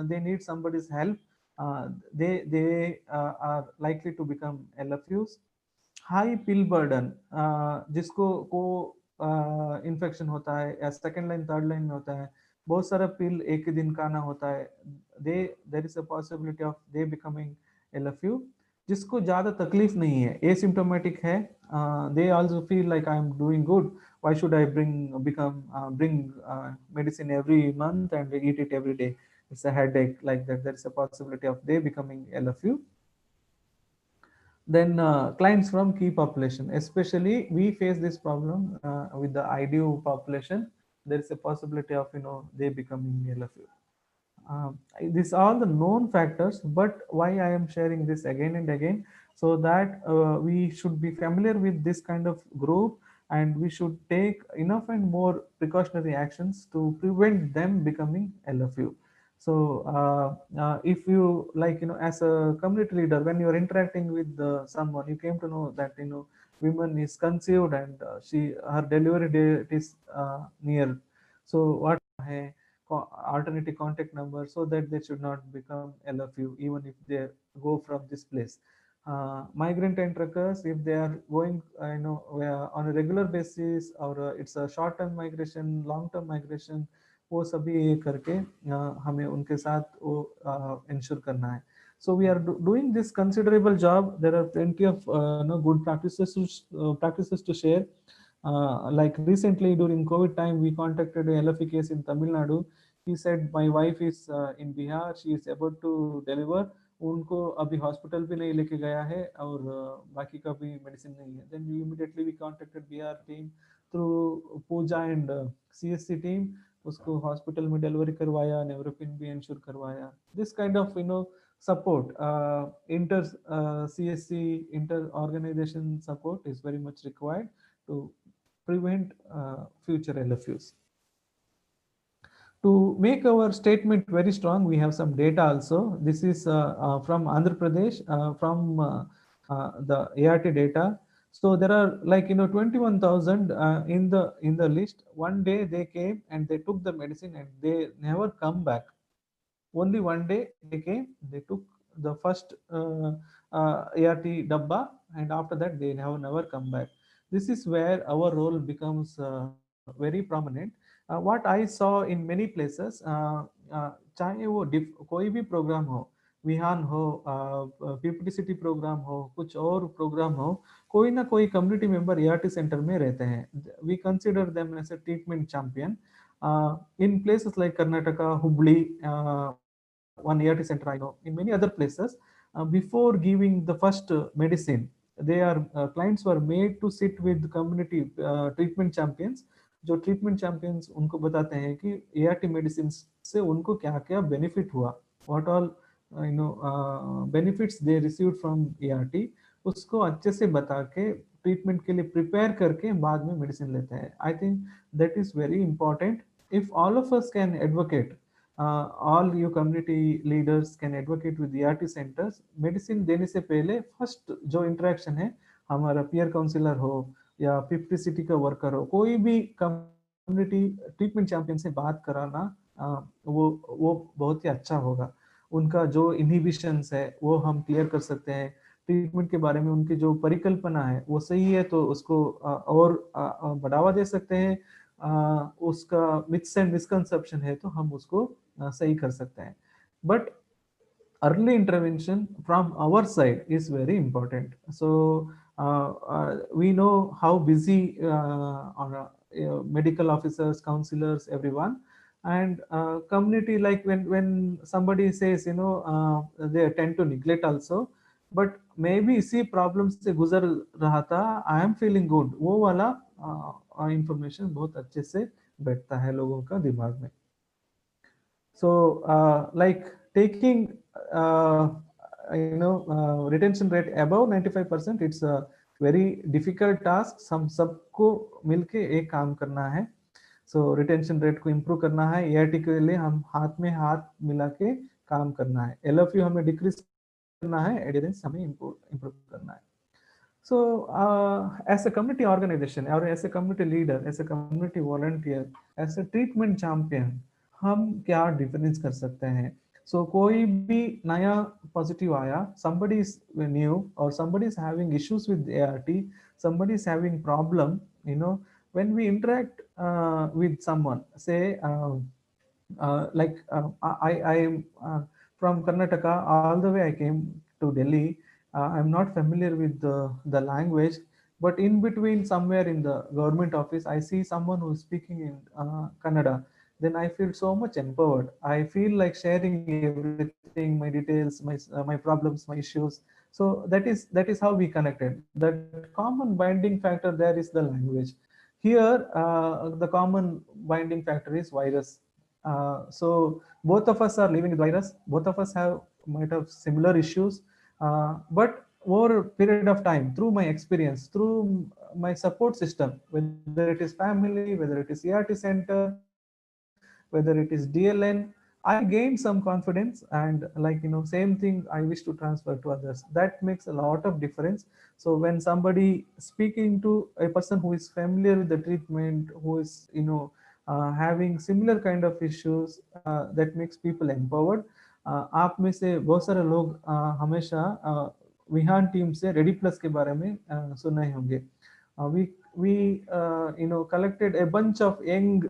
they need somebody's help. They are likely to become LFUs. High pill burden, जिसको को infection होता है या सेकेंड लाइन थर्ड लाइन में होता है, बहुत सारा पिल एक ही दिन खाना होता है, there is a possibility of they becoming LFU। जिसको ज़्यादा तकलीफ नहीं है, एसिम्प्टोमेटिक है, they also feel like I am doing good, why should I bring medicine every month and eat it every day. it's a headache like that, there is a possibility of they becoming LFU. Then clients from key population, especially we face this problem with the IDU population. There is a possibility of they becoming LFU. These are the known factors, but why I am sharing this again and again, so that we should be familiar with this kind of group, and we should take enough and more precautionary actions to prevent them becoming LFU. So if you as a community leader, when you are interacting with someone, you came to know that woman is conceived and her delivery date is near. So what alternative contact number, so that they should not become LFU even if they go from this place. Migrant and truckers, if they are going on a regular basis, or it's a short term migration, long term migration, वो सभी ये करके हमें उनके साथ वो ensure करना है. So we are doing this considerable job. There are plenty of good practices to share. Like recently during COVID time, we contacted a LFE case in Tamil Nadu. He said, my wife is in Bihar, she is about to deliver. उनको अभी hospital भी नहीं लेके गया है और बाकी का भी मेडिसिन नहीं है. Then we immediately contacted BR team through Pooja and CSC team. उसको हॉस्पिटल में डिलीवरी करवाया, नेवरोपिन भी इंश्योर करवाया. This kind of support, inter CSC, inter organization support is very much required to prevent future LFUs. To make our statement very strong, we have some data also. This is from Andhra Pradesh, from the ART data. So there are 21,000 in the list. One day they came and they took the medicine and they never come back. Only one day they came, they took the first ART dabba, and after that they never come back. This is where our role becomes very prominent. What I saw in many places, चाहे वो कोई भी programme हो, विहान हो, PPTCT programme हो, कुछ और programme हो, कोई ना कोई कम्युनिटी मेंबर ERT सेंटर में रहते हैं. We consider them as a treatment champion. In places like Karnataka, Hubli, one ERT center I know, in many other places, before giving the first medicine, clients were made to sit with community treatment champions. जो treatment champions उनको बताते हैं कि ART medicine से उनको क्या क्या benefit हुआ, what all benefits they received from ART, उसको अच्छे से बता के ट्रीटमेंट के लिए प्रिपेयर करके बाद में मेडिसिन लेते हैं. I think that is very important. If all of us can advocate, all you community leaders can advocate with ERT centers, medicine देने से पहले फर्स्ट जो इंटरेक्शन है, हमारा पीयर काउंसिलर हो या पीपीटीसीटी का वर्कर हो, कोई भी कम्युनिटी ट्रीटमेंट चैंपियन से बात कराना, वो बहुत ही अच्छा होगा. उनका जो इनहिबिशंस है वो हम क्लियर कर सकते हैं. ट्रीटमेंट के बारे में उनकी जो परिकल्पना है वो सही है तो उसको और बढ़ावा दे सकते हैं. उसका मिथ्स एंड मिसकंसेप्शन है तो हम उसको सही कर सकते हैं. But early intervention from our side is very important. So we know how busy medical officers, counselors, everyone, and community, like when somebody says they tend to neglect also, but maybe इसी problem से गुजर रहा था, I am feeling good, वो वाला information बहुत अच्छे से बैठता है लोगों का दिमाग में. So like taking retention rate above 95%, it's a very difficult task. हम सबको मिलके एक काम करना है. So retention rate को improve करना है. ART के लिए हम हाथ में हाथ मिला के काम करना है. LFU हमें decrease करना है, adherence हमें improve करना है. So as a community organization or as a community leader, as a community volunteer, as a treatment champion, हम क्या डिफरेंस कर सकते हैं. So कोई भी नया पॉजिटिव आया, somebody is new or somebody is having issues with ART, somebody is having problem, when we interact with someone, say like I am from Karnataka, all the way I came to Delhi. I'm not familiar with the language, but in between somewhere in the government office, I see someone who is speaking in Kannada. then I feel so much empowered. I feel like sharing everything, my details, my problems, my issues. So that is how we connected. That common binding factor there is the language. Here the common binding factor is virus. So both of us are living with virus, both of us have might have similar issues, but over a period of time, through my experience, through my support system, whether it is family, whether it is ERT center, whether it is DLN, I gained some confidence. And like, same thing I wish to transfer to others. That makes a lot of difference. So when somebody speaking to a person who is familiar with the treatment, who is having similar kind of issues, that makes people empowered. आप में से बहुत सारे लोग हमेशा Vihaan team से ready plus के बारे में सुने होंगे. We collected a bunch of young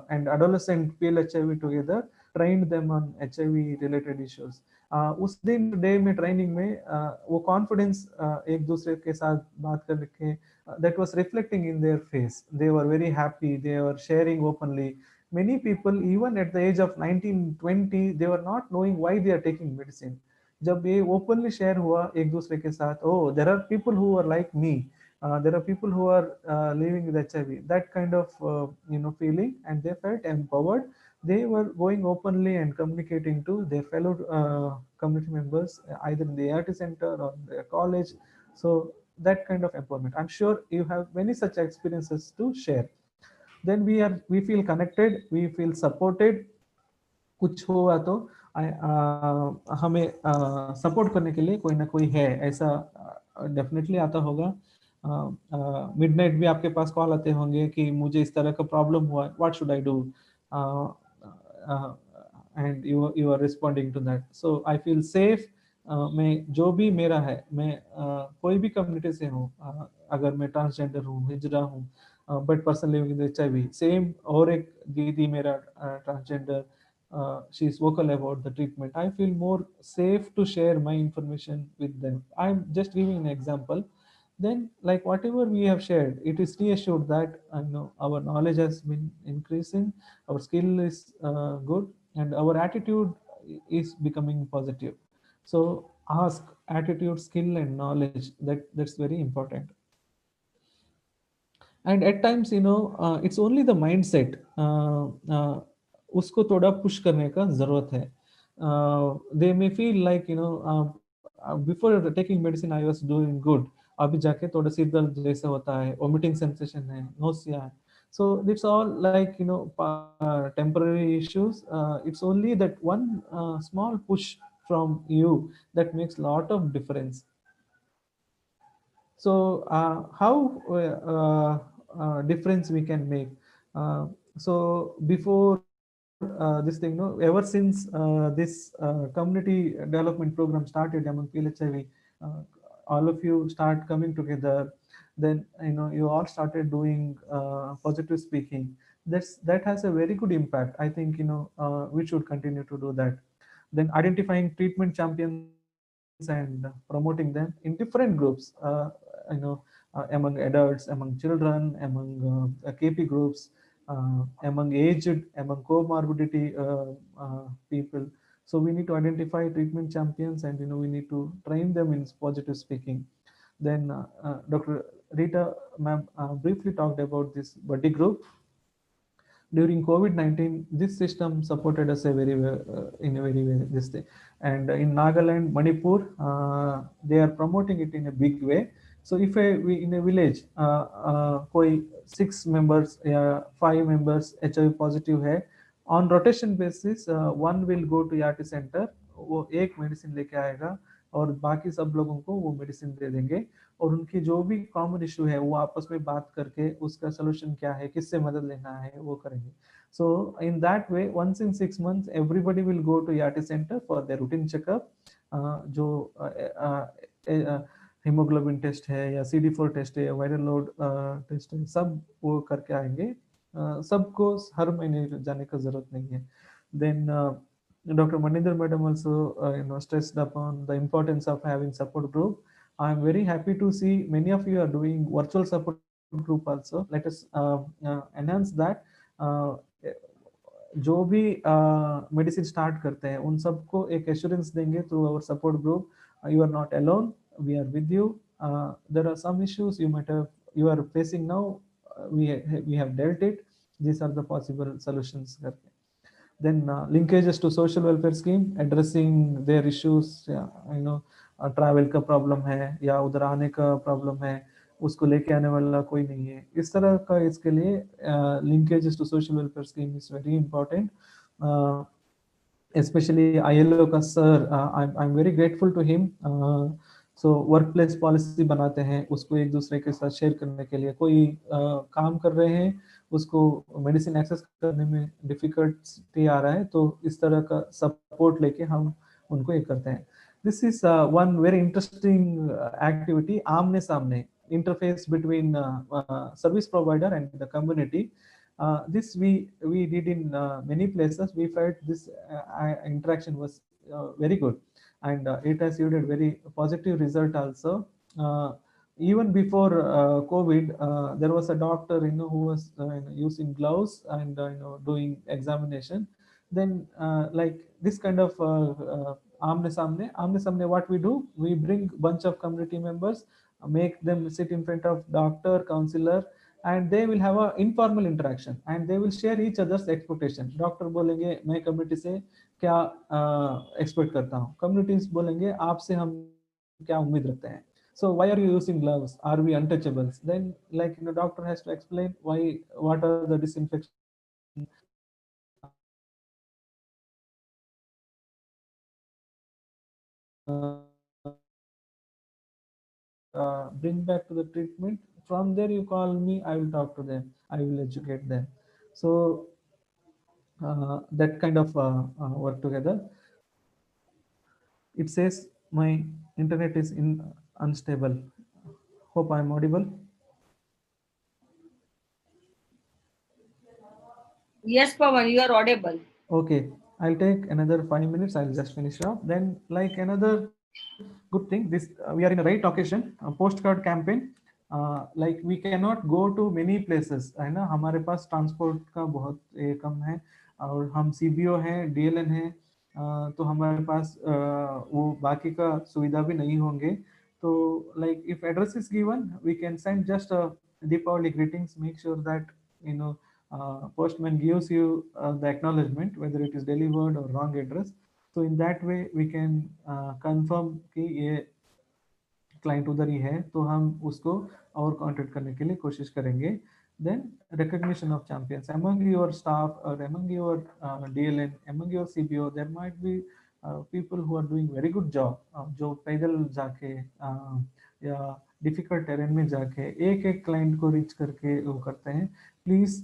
and adolescent PLHIV together, trained them on HIV related issues. उस दिन डे में ट्रेनिंग में वो कॉन्फिडेंस एक दूसरे के साथ बात करके that was reflecting in their face. They were very happy, they were sharing openly. Many people even at the age of 19-20 they were not knowing why they are taking medicine. जब ये openly share हुआ एक दूसरे के साथ, oh there are people who are like me, there are people who are living with HIV, that kind of feeling, and they felt empowered. They were going openly and communicating to their fellow community members, either in the ART center or their college. So that kind of empowerment, I'm sure you have many such experiences to share. Then we feel connected, we feel supported. कुछ हुआ तो हमें support करने के लिए कोई ना कोई है, ऐसा डेफिनेटली आता होगा. मिडनाइट भी आपके पास कॉल आते होंगे कि मुझे इस तरह का प्रॉब्लम हुआ, what should I do, and you are responding to that. So I feel safe. मैं जो भी मेरा है, मैं कोई भी कम्युनिटी से हूँ, अगर मैं ट्रांसजेंडर हूँ, हिजरा हूँ, but person living with HIV, same. और एक दीदी मेरा transgender, she is vocal about the treatment. I feel more safe to share my information with them. I'm just giving an example. Then like whatever we have shared, it is reassured that our knowledge has been increasing, our skill is good, and our attitude is becoming positive. So ask, attitude, skill and knowledge, that's very important. And at times it's only the mindset, उसको थोड़ा push करने का जरूरत है. They may feel like before taking medicine I was doing good, अभी जाके थोड़ा सिर दर्द जैसा होता है, vomiting sensation है, nausea है. So it's all like temporary issues. It's only that one small push from you that makes a lot of difference. So how difference we can make? So before this thing, ever since this community development program started among PLHIV, all of you start coming together. Then you all started doing positive speaking. That has a very good impact. I think we should continue to do that. Then identifying treatment champions and promoting them in different groups, among adults, among children, among KP groups, among aged, among comorbidity people. So we need to identify treatment champions, and we need to train them in positive speaking. Then Dr. Rita ma'am briefly talked about this buddy group. During COVID-19, this system supported us in a very way, this thing. And in Nagaland, Manipur, they are promoting it in a big way. So if we in a village, koi 6 members या 5 members HIV positive है, on rotation basis, one will go to ERT center, वो एक medicine लेके आएगा और बाकी सब लोगों को वो मेडिसिन दे देंगे, और उनकी जो भी कॉमन इशू है वो आपस में बात करके उसका सोल्यूशन क्या है, किससे मदद लेना है, वो करेंगे. So in that way, once in 6 months, everybody will go to ERT center for their routine checkup. जो hemoglobin टेस्ट है या CD4 टेस्ट है या वायरल लोड टेस्ट है, सब वो करके आएंगे. सबको हर महीने जाने का जरूरत नहीं है. Then Dr. Maninder madam also stressed upon the importance of having support group. I am very happy to see many of you are doing virtual support group also. Let us enhance that. जो भी medicine start करते हैं उन सबको एक assurance देंगे through our support group, you are not alone, we are with you, there are some issues you are facing now, we have dealt it, these are the possible solutions करके. Then linkages to social welfare scheme, addressing their issues, travel का problem है या उधर आने का problem है, उसको लेके आने वाला कोई नहीं है, इस तरह का इसके लिए linkages to social welfare scheme is very important. Especially ILO का sir, I'm very grateful to him. So workplace policy बनाते हैं, उसको एक दूसरे के साथ शेयर करने के लिए, कोई काम कर रहे हैं उसको मेडिसिन एक्सेस करने में डिफिकल्टी आ रहा है तो इस तरह का सपोर्ट लेके हम उनको ये करते हैं. This is one very interesting activity, आमने सामने interface between service provider and the community. This we did in many places. We felt this interaction was very good, and it has yielded very positive result also. Even before COVID, there was a doctor who was using gloves and doing examination. Then like this kind of amne samne, what we do, we bring bunch of community members, make them sit in front of doctor, counselor, and they will have a informal interaction and they will share each other's expectation. Doctor बोलेंगे मैं community से क्या expect करता हूँ, communities बोलेंगे आपसे हम क्या उम्मीद रखते हैं. So why are you using gloves? Are we untouchables? Then like doctor has to explain why, what are the disinfection bring back to the treatment. From there you call me, I will talk to them, I will educate them. So that kind of work together. It says my internet is unstable. Hope I'm audible. Yes, Pawan, you are audible. Okay, I'll take another 5 minutes. I'll just finish up. Then like another good thing, this we are in a right occasion, a postcard campaign. Like we cannot go to many places, है ना, हमारे पास transport का बहुत कम है और हम CBO हैं, DLN हैं, तो हमारे पास वो बाकी का सुविधा भी नहीं होंगे. तो like if address is given, we can send just a Deepavali greetings, make sure that postman gives you the acknowledgement whether it is delivered or wrong address. So in that way we can confirm कि ये client उधर ही है, तो हम उसको और contact करने के लिए कोशिश करेंगे. Then recognition of champions among your staff or among your DLN, among your CBO, there might be people who are doing very good job, जो पैदल जाके या डिफिकल्ट टेरेन में जाके एक एक क्लाइंट को रीच करके वो करते हैं. Please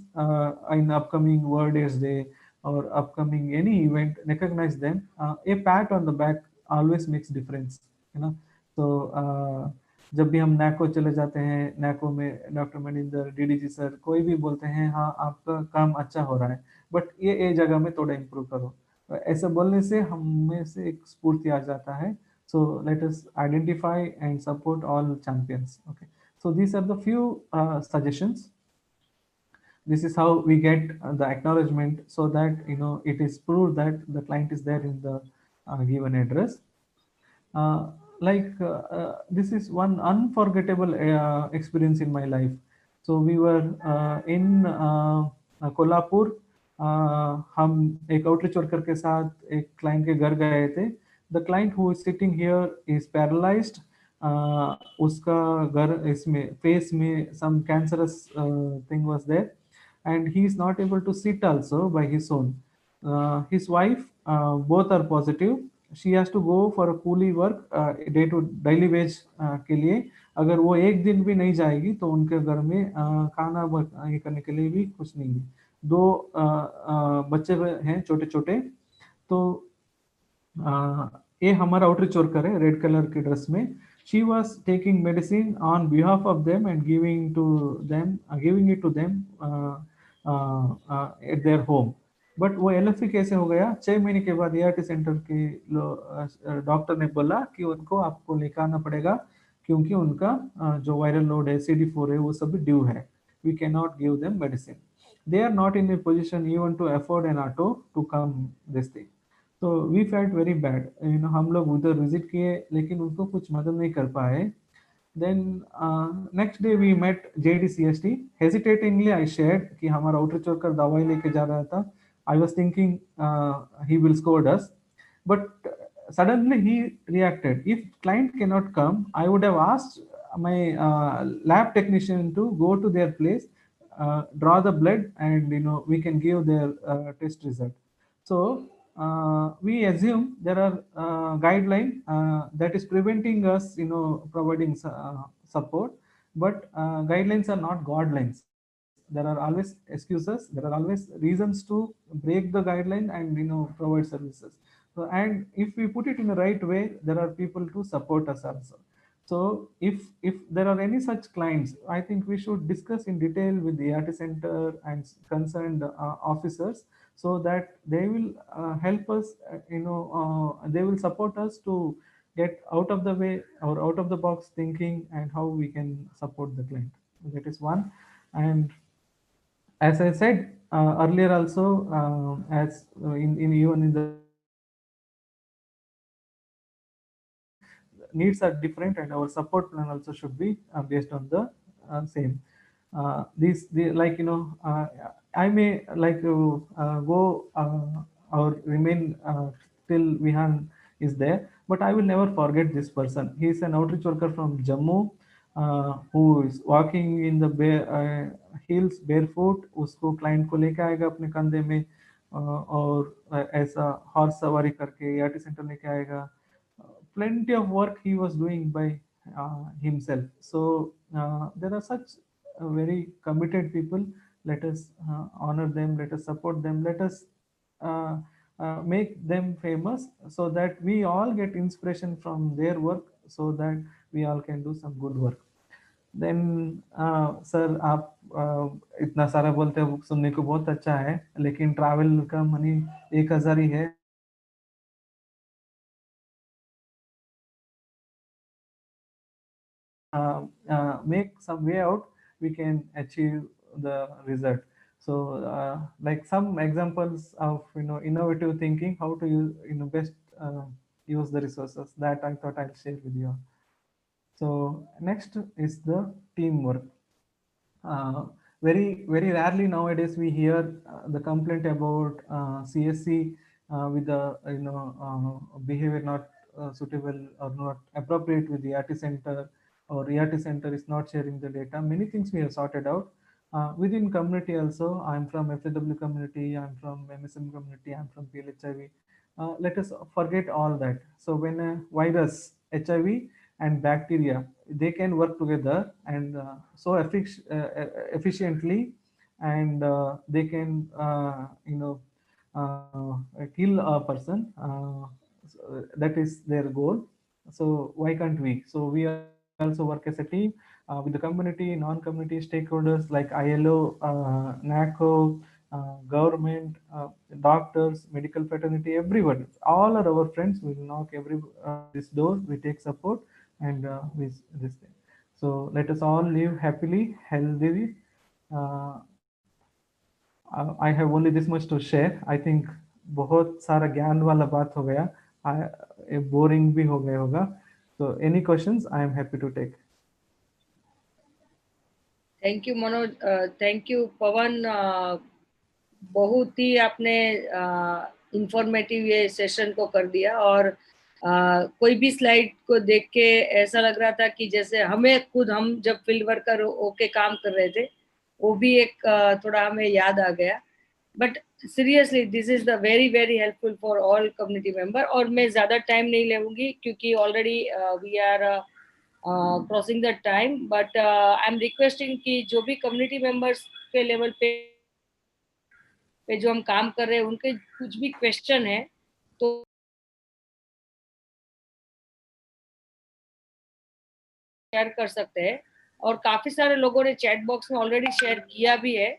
in upcoming world days day और upcoming any event recognize them. A pat on the back always makes difference, है ना. तो जब भी हम नैको चले जाते हैं, नैको में डॉक्टर मनिंदर, DDG सर, कोई भी बोलते हैं हाँ आपका काम अच्छा हो रहा है बट ये जगह में थोड़ा इम्प्रूव करो, तो ऐसा बोलने से हम में से एक स्फूर्ति आ जाता है. So let us identify and support all champions. Okay, so these are the few suggestions. This is how we get the acknowledgement, so that it is proved that the client is there in the given address. This is one unforgettable experience in my life. So we were in Kolhapur, हम एक outreach worker के साथ एक client के घर गए थे. The client who is sitting here is paralyzed. उसका घर इसमें face में some cancerous thing was there, and he is not able to sit also by his own. His wife, both are positive. She has to go for a coolie work, day to daily wage के लिए. अगर वो एक दिन भी नहीं जाएगी तो उनके घर में खाना ये करने के लिए भी कुछ नहीं है. 2 बच्चे हैं छोटे छोटे. तो ये हमारा आउटरीच वर्कर है रेड कलर के ड्रेस में. She was taking medicine on behalf of them and giving it to them at their home. But वो LFE कैसे हो गया? 6 महीने के बाद ART सेंटर के डॉक्टर ने बोला कि उनको आपको लेकर आना पड़ेगा क्योंकि उनका जो वायरल लोड है CD4 है वो सब ड्यू है. We can not give them medicine. they are not in a position even to afford an auto to come this thing. So we felt very bad. हम लोग उधर visit किए लेकिन उनको कुछ मदद नहीं कर पाए. Then next day we met JDCST. Hesitatingly I shared कि हमारा outreach worker दवाई लेके जा रहा था. I was thinking he will scold us, but suddenly he reacted. If client cannot come, I would have asked my lab technician to go to their place, draw the blood, and we can give their test result. So we assume there are guideline that is preventing us, providing support, but guidelines are not guidelines. There are always excuses. There are always reasons to break the guideline and provide services. So, and if we put it in the right way, there are people to support us also. So if there are any such clients, I think we should discuss in detail with the ART center and concerned officers, so that they will help us, they will support us to get out of the way or out of the box thinking and how we can support the client. That is one. And as I said earlier also, as in even in the needs are different, and our support plan also should be based on the same. Like I may like to go or remain till Vihan is there, but I will never forget this person. He is an outreach worker from Jammu who is walking in the hills barefoot. उसको client को लेके आएगा अपने कंधे में और ऐसा horse सवारी करके ART सेंटर लेके आएगा. Plenty of work he was doing by himself. So there are such very committed people. Let us honor them, let us support them, let us uh, make them famous, so that we all get inspiration from their work, so that we all can do some good work. Then sir आप इतना सारा बोलते हैं, सुनने को बहुत अच्छा है, लेकिन ट्रैवल का मनी 1000 ही है. Make some way out, we can achieve the result. So like some examples of innovative thinking, how to use best use the resources, that I thought I'll share with you. So next is the teamwork. Very rarely nowadays we hear the complaint about CSC with the behavior not suitable or not appropriate with the ART center, or ART center is not sharing the data. Many things we have sorted out. Within community also, I'm from FAW community, I'm from MSM community, I'm from PLHIV. Let us forget all that. So when a virus, HIV and bacteria, they can work together and so efficiently, and they can kill a person. That is their goal. So why can't we? So we also work as a team with the community, non-community stakeholders like ILO, NACO, government, doctors, medical fraternity, everyone. All are our friends. We knock every this door. We take support and this thing. So let us all live happily, healthily. Uh, I have only this much to share. I think बहुत सारा ज्ञान वाला बात हो गया. Boring भी हो गया होगा. So any questions? I am happy to take. Thank you Manoj, thank you Pavan. बहुत ही आपने इंफॉर्मेटिव ये सेशन को कर दिया, और कोई भी स्लाइड को देख के ऐसा लग रहा था कि जैसे हमें खुद, हम जब फील्ड वर्कर होके काम कर रहे थे, वो भी एक थोड़ा हमें याद आ गया. But seriously this is the very very helpful for all community member. और मैं ज़्यादा टाइम नहीं लेंगी क्योंकि already we are crossing the time. But I am requesting कि जो भी कम्युनिटी मेंबर्स के लेवल पे जो हम काम कर रहे हैं, उनके कुछ भी क्वेश्चन है तो शेयर कर सकते हैं. और काफी सारे लोगों ने चैट बॉक्स में ऑलरेडी शेयर किया भी है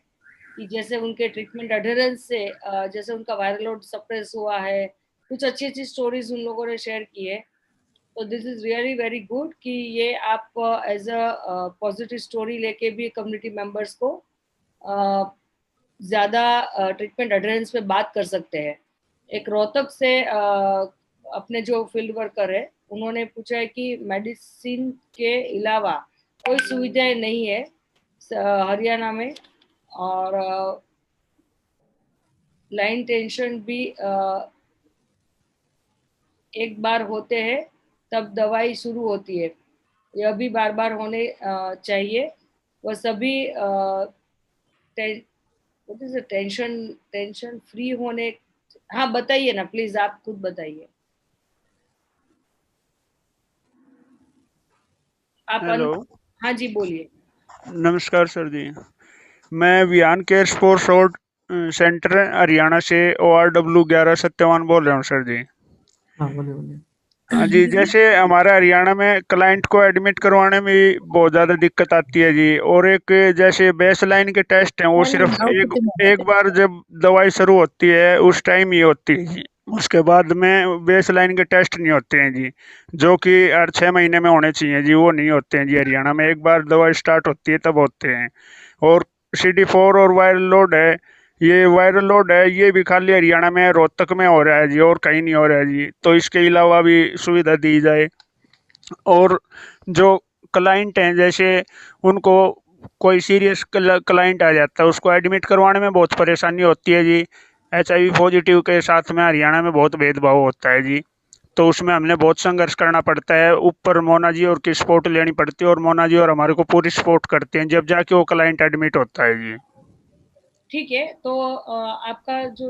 कि जैसे उनके ट्रीटमेंट अडहेरेंस से जैसे उनका वायरल लोड सप्रेस हुआ है, कुछ अच्छी अच्छी स्टोरीज उन लोगों ने शेयर की है. तो this is really very good कि ये आप एज अ पॉजिटिव स्टोरी लेके भी कम्युनिटी मेंबर्स को ज़्यादा ट्रीटमेंट एडरेंस पे बात कर सकते हैं। एक रोहतक से अपने जो फील्ड वर्कर है उन्होंने पूछा है कि मेडिसिन के अलावा कोई सुविधाएं नहीं है हरियाणा में, और लाइन टेंशन भी एक बार होते हैं तब दवाई शुरू होती है, यह भी बार बार होने चाहिए। वह सभी टेंशन फ्री होने। हाँ बताइए ना प्लीज, आप खुद बताइए। आप हेलो, हाँ जी बोलिए। नमस्कार सर जी। मैं Vihaan care support road centre Haryana से ORW 11 सत्यवान बोल रहा हूँ सर जी। हाँ बोलिए बोलिए। हाँ जी, जैसे हमारे हरियाणा में क्लाइंट को एडमिट करवाने में भी बहुत ज़्यादा दिक्कत आती है जी। और एक जैसे बेस लाइन के टेस्ट हैं वो सिर्फ एक बार जब दवाई शुरू होती है उस टाइम ही होती है जी। उसके बाद में बेस लाइन के टेस्ट नहीं होते हैं जी, जो कि हर 6 महीने में होने चाहिए जी, वो नहीं होते हैं जी हरियाणा में। एक बार दवाई स्टार्ट होती है तब होते हैं। और CD4 और वायरल लोड है, ये वायरल लोड है, ये भी खाली हरियाणा में रोहतक में हो रहा है जी, और कहीं नहीं हो रहा है जी। तो इसके अलावा भी सुविधा दी जाए। और जो क्लाइंट हैं जैसे उनको कोई सीरियस क्लाइंट आ जाता है, उसको एडमिट करवाने में बहुत परेशानी होती है जी। HIV पॉजिटिव के साथ में हरियाणा में बहुत भेदभाव होता है जी। तो उसमें हमने बहुत संघर्ष करना पड़ता है। ऊपर मोना जी और की सपोर्ट लेनी पड़ती है, और मोना जी और हमारे को पूरी सपोर्ट करते हैं, जब जाके वो क्लाइंट एडमिट होता है जी। ठीक है, तो आपका जो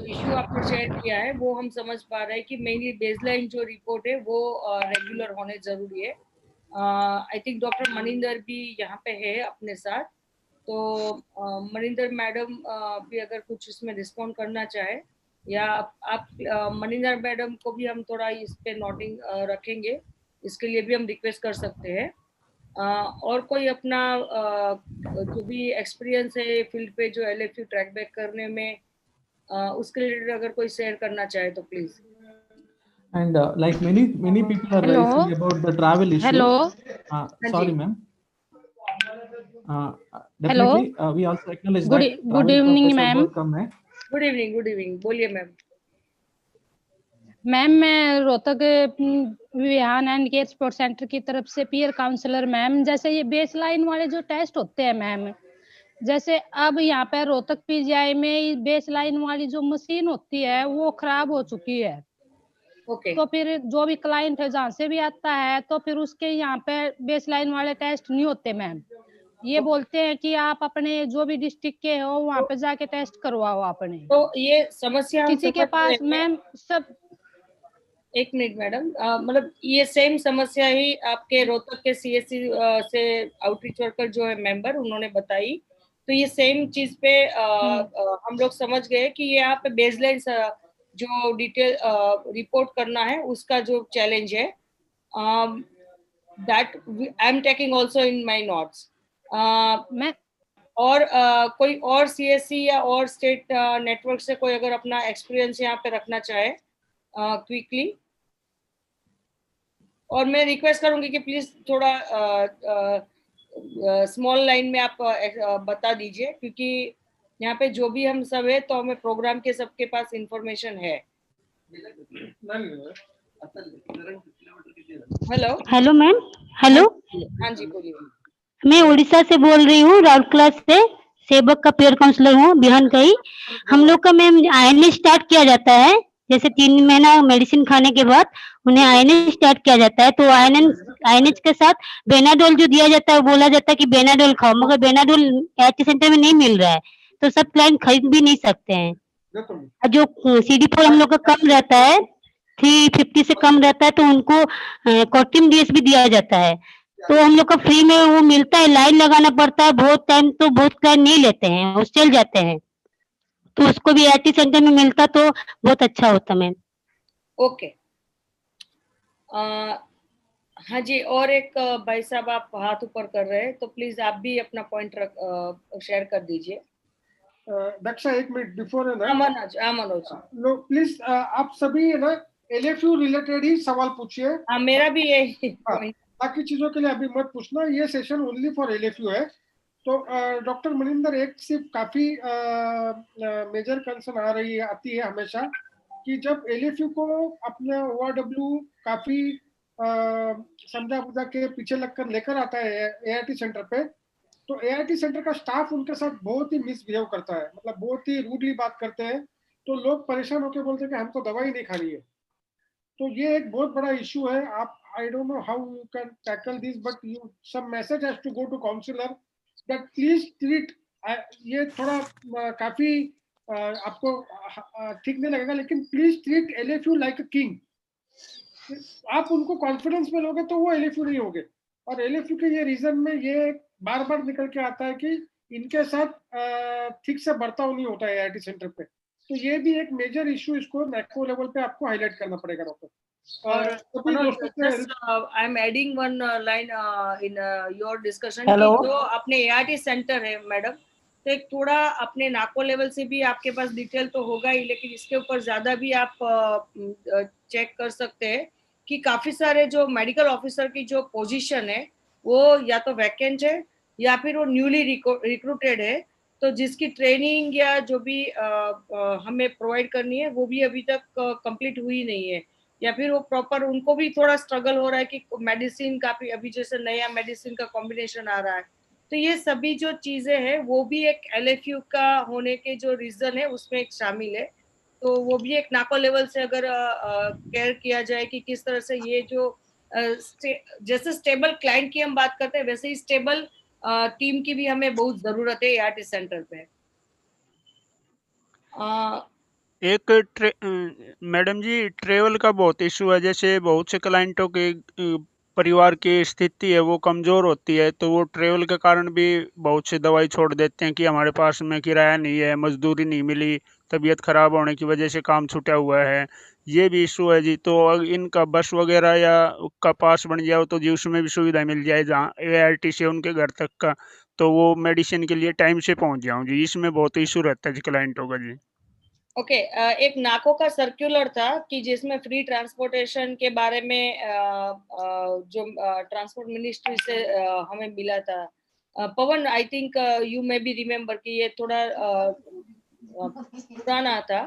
इश्यू आपने शेयर किया है वो हम समझ पा रहे हैं कि मेनली बेसलाइन जो रिपोर्ट है वो रेगुलर होने जरूरी है। आई थिंक डॉक्टर मनिंदर भी यहाँ पे है अपने साथ, तो मनिंदर मैडम भी अगर कुछ इसमें रिस्पॉन्ड करना चाहे, या आप मनिंदर मैडम को भी हम थोड़ा इस पे नोटिंग रखेंगे, इसके लिए भी हम रिक्वेस्ट कर सकते हैं। और कोई अपना जो भी एक्सपीरियंस है फील्ड पे जो LFU ट्रैक बैक करने में, उसके रिलेटेड अगर कोई शेयर करना चाहे तो please. And like many people are Hello. raising about the travel issue. Hello. Sorry, ma'am. Hello. Definitely, we also acknowledge Good that good travel का evening, pressure ma'am. बहुत कम है। गुड इवनिंग, बोलिए मैम। मैम मैं Rohtak Vihaan and care support centre की तरफ से peer counsellor ma'am. जैसे ये बेस लाइन वाले जो टेस्ट होते हैं मैम, जैसे अब यहाँ पे रोहतक PGI में बेस लाइन वाली जो मशीन होती है वो खराब हो चुकी है। ओके। तो फिर जो भी क्लाइंट है जहाँ से भी आता है तो फिर उसके यहाँ पे बेस लाइन वाले टेस्ट नहीं होते मैम। ये बोलते हैं कि आप अपने जो भी डिस्ट्रिक्ट के हो वहाँ पे जाके टेस्ट करवाओ अपने। तो ये समस्या हम किसी के समझ रहे पास हैं। मैम सब एक मिनट मैडम, मतलब ये सेम समस्या ही आपके रोहतक के CSC से आउटरीच वर्कर जो है मेंबर, उन्होंने बताई। तो ये सेम चीज पे हम लोग समझ गए कि ये आप बेसलाइन जो डिटेल रिपोर्ट करना है उसका जो चैलेंज है, that I am taking also in my notes. मैं और कोई और CSC या और स्टेट नेटवर्क से कोई अगर अपना एक्सपीरियंस यहाँ पे रखना चाहे क्विकली, और मैं रिक्वेस्ट करूंगी कि प्लीज थोड़ा स्मॉल लाइन में आप बता दीजिए, क्योंकि यहाँ पे जो भी हम सब है तो हमें प्रोग्राम के सबके पास इंफॉर्मेशन है। Hello ma'am. हेलो, हाँ जी बोलिए। मैं उड़ीसा से बोल रही हूँ, राउरकेला से। सेवक का पेयर काउंसलर हूँ, बिहान का ही। हम लोग का मैम INA स्टार्ट किया जाता है, जैसे 3 महीना मेडिसिन खाने के बाद उन्हें INA स्टार्ट किया जाता है। तो INA के साथ बेनाडोल जो दिया जाता है, बोला जाता है कि बेनाडोल खाओ, मगर बेनाडोल HT सेंटर में नहीं मिल रहा है, तो सब क्लाइंट खरीद भी नहीं सकते हैं। जो CD4 हम लोग का कम रहता है, 350 से कम रहता है, तो उनको कॉटिम DS भी दिया जाता है। तो हम लोग का फ्री में वो मिलता है, लाइन लगाना पड़ता है बहुत टाइम, तो बहुत क्लाइंट नहीं लेते हैं, वो चल जाते हैं। तो उसको भी HT सेंटर में मिलता तो बहुत अच्छा होता मैम। ओके। हाँ जी, और एक भाई साहब आप हाथ ऊपर कर रहे हैं, तो प्लीज आप भी अपना पॉइंट शेयर कर दीजिए। दक्षा, 1 मिनट बिफोर है ना, मनोज नो प्लीज, आप सभी है ना LFU रिलेटेड ही सवाल पूछिए। हाँ, मेरा भी यही। बाकी चीजों के लिए अभी मत पूछना, ये सेशन ओनली फॉर LFU है। तो डॉक्टर मनिंदर, एक सिर्फ काफी मेजर कंसर्न आती है हमेशा कि जब एलएफयू को अपने ओआरडब्ल्यू काफी समझा बुझा के पीछे लगकर लेकर आता है एआईटी सेंटर पे, तो एआईटी सेंटर का स्टाफ उनके साथ बहुत ही मिसबिहेव करता है, मतलब बहुत ही रूडली बात करते हैं, तो लोग परेशान होकर बोलते हैं कि हमको दवाई नहीं खानी है। तो ये एक बहुत बड़ा इशू है। आप, I don't know how you can tackle this, but you some message has to go to counsellor that please treat, ये थोड़ा काफी आपको ठीक नहीं लगेगा, लेकिन please treat LFU like a king. आप उनको कॉन्फिडेंस में लोगे तो वो एलएफयू नहीं होगे। और एलएफयू के ये रीजन में ये बार बार निकल के आता है कि इनके साथ ठीक से बर्ताव नहीं होता है एआईटी सेंटर पे। तो ये भी एक मेजर इशू, इसको मैक्रो लेवल पे आपको हाईलाइट करना पड़ेगा doctor. I am adding one line in your discussion Hello? कि जो अपने एआईटी सेंटर है मैडम, तो एक थोड़ा अपने नाको लेवल से भी आपके पास डिटेल तो होगा ही, लेकिन इसके ऊपर ज्यादा भी आप चेक कर सकते हैं कि काफी सारे जो मेडिकल ऑफिसर की जो पोजीशन है वो या तो वैकेंट है या फिर वो न्यूली रिक्रूटेड है, तो जिसकी ट्रेनिंग या जो भी हमें प्रोवाइड करनी है वो भी अभी तक कंप्लीट हुई नहीं है, या फिर वो प्रॉपर, उनको भी थोड़ा स्ट्रगल हो रहा है कि मेडिसिन काफी, अभी जैसे नया मेडिसिन का कॉम्बिनेशन आ रहा है, तो ये सभी जो चीजें हैं वो भी एक एलएफयू का होने के जो रीजन है उसमें एक शामिल है। तो वो भी एक नाको लेवल से अगर केयर किया जाए कि किस तरह से ये जो जैसे स्टेबल क्लाइंट की हम बात करते हैं वैसे ही स्टेबल टीम की भी हमें बहुत जरूरत है एआरटी सेंटर पे। मैडम जी, ट्रेवल का बहुत इशू है। जैसे बहुत से क्लाइंटों के परिवार की स्थिति है वो कमज़ोर होती है, तो वो ट्रेवल के कारण भी बहुत से दवाई छोड़ देते हैं कि हमारे पास में किराया नहीं है, मजदूरी नहीं मिली, तबीयत ख़राब होने की वजह से काम छूटा हुआ है, ये भी इशू है जी। तो इनका बस वगैरह या का पास बन जाओ तो जी उसमें भी सुविधा मिल जाए जहाँ एआरटी से उनके घर तक का, तो वो मेडिसिन के लिए टाइम से पहुँच जाऊँ जी। इसमें बहुत इशू रहता है जी क्लाइंटों का जी। ओके, एक नाको का सर्कुलर था कि जिसमें फ्री ट्रांसपोर्टेशन के बारे में जो ट्रांसपोर्ट मिनिस्ट्री से हमें मिला था। Pavan, I think you may be remember कि ये थोड़ा पुराना था,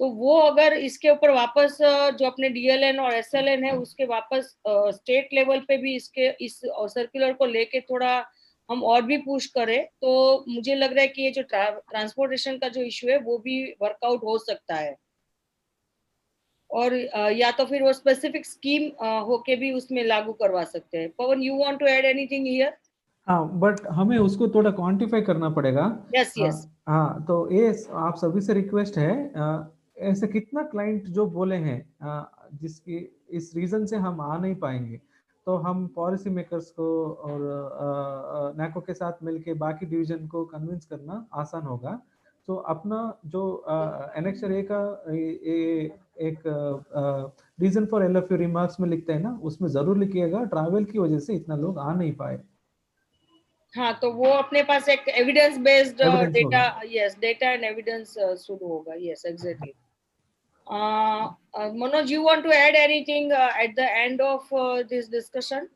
तो वो अगर इसके ऊपर वापस जो अपने डीएलएन और एसएलएन है उसके वापस स्टेट लेवल पे भी इसके इस सर्कुलर को लेके थोड़ा हम और भी पुश करें, तो मुझे लग रहा है कि ये जो ट्रांसपोर्टेशन का जो इशू है वो भी वर्कआउट हो सकता है, और या तो फिर वो स्पेसिफिक स्कीम होके भी उसमें लागू करवा सकते हैं। Pavan, you want to add anything here? हाँ, बट हमें उसको थोड़ा क्वांटिफाई करना पड़ेगा। Yes yes. हाँ, तो ये आप सभी से रिक्वेस्ट है, ऐसे कितना क्लाइंट जो बोले हैं जिसकी इस रीजन से हम आ नहीं पाएंगे, तो हम पॉलिसी मेकर्स को और नैको के साथ मिलके बाकी डिवीजन को कन्विंस करना आसान होगा। तो अपना जो एनेक्सर ए का एक रीजन फॉर एलएफयू रिमार्क्स में लिखते हैं ना, उसमें जरूर लिखिएगा ट्रैवल की वजह से इतना लोग आ नहीं पाए। हाँ, तो वो अपने पास एक evidence based data, yes, data and evidence शुरू होगा। Yes, exactly. Manoj, you want to add anything at the end of this discussion?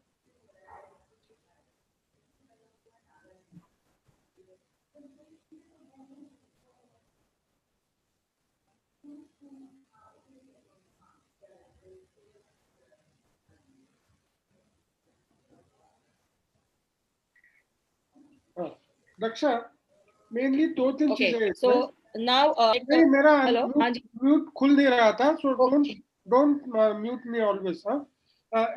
Raksha, mainly 2-3 चीजें। सो नाउ मेरा हेलो, म्यूट खुल नहीं रहा था, so don't mute me always.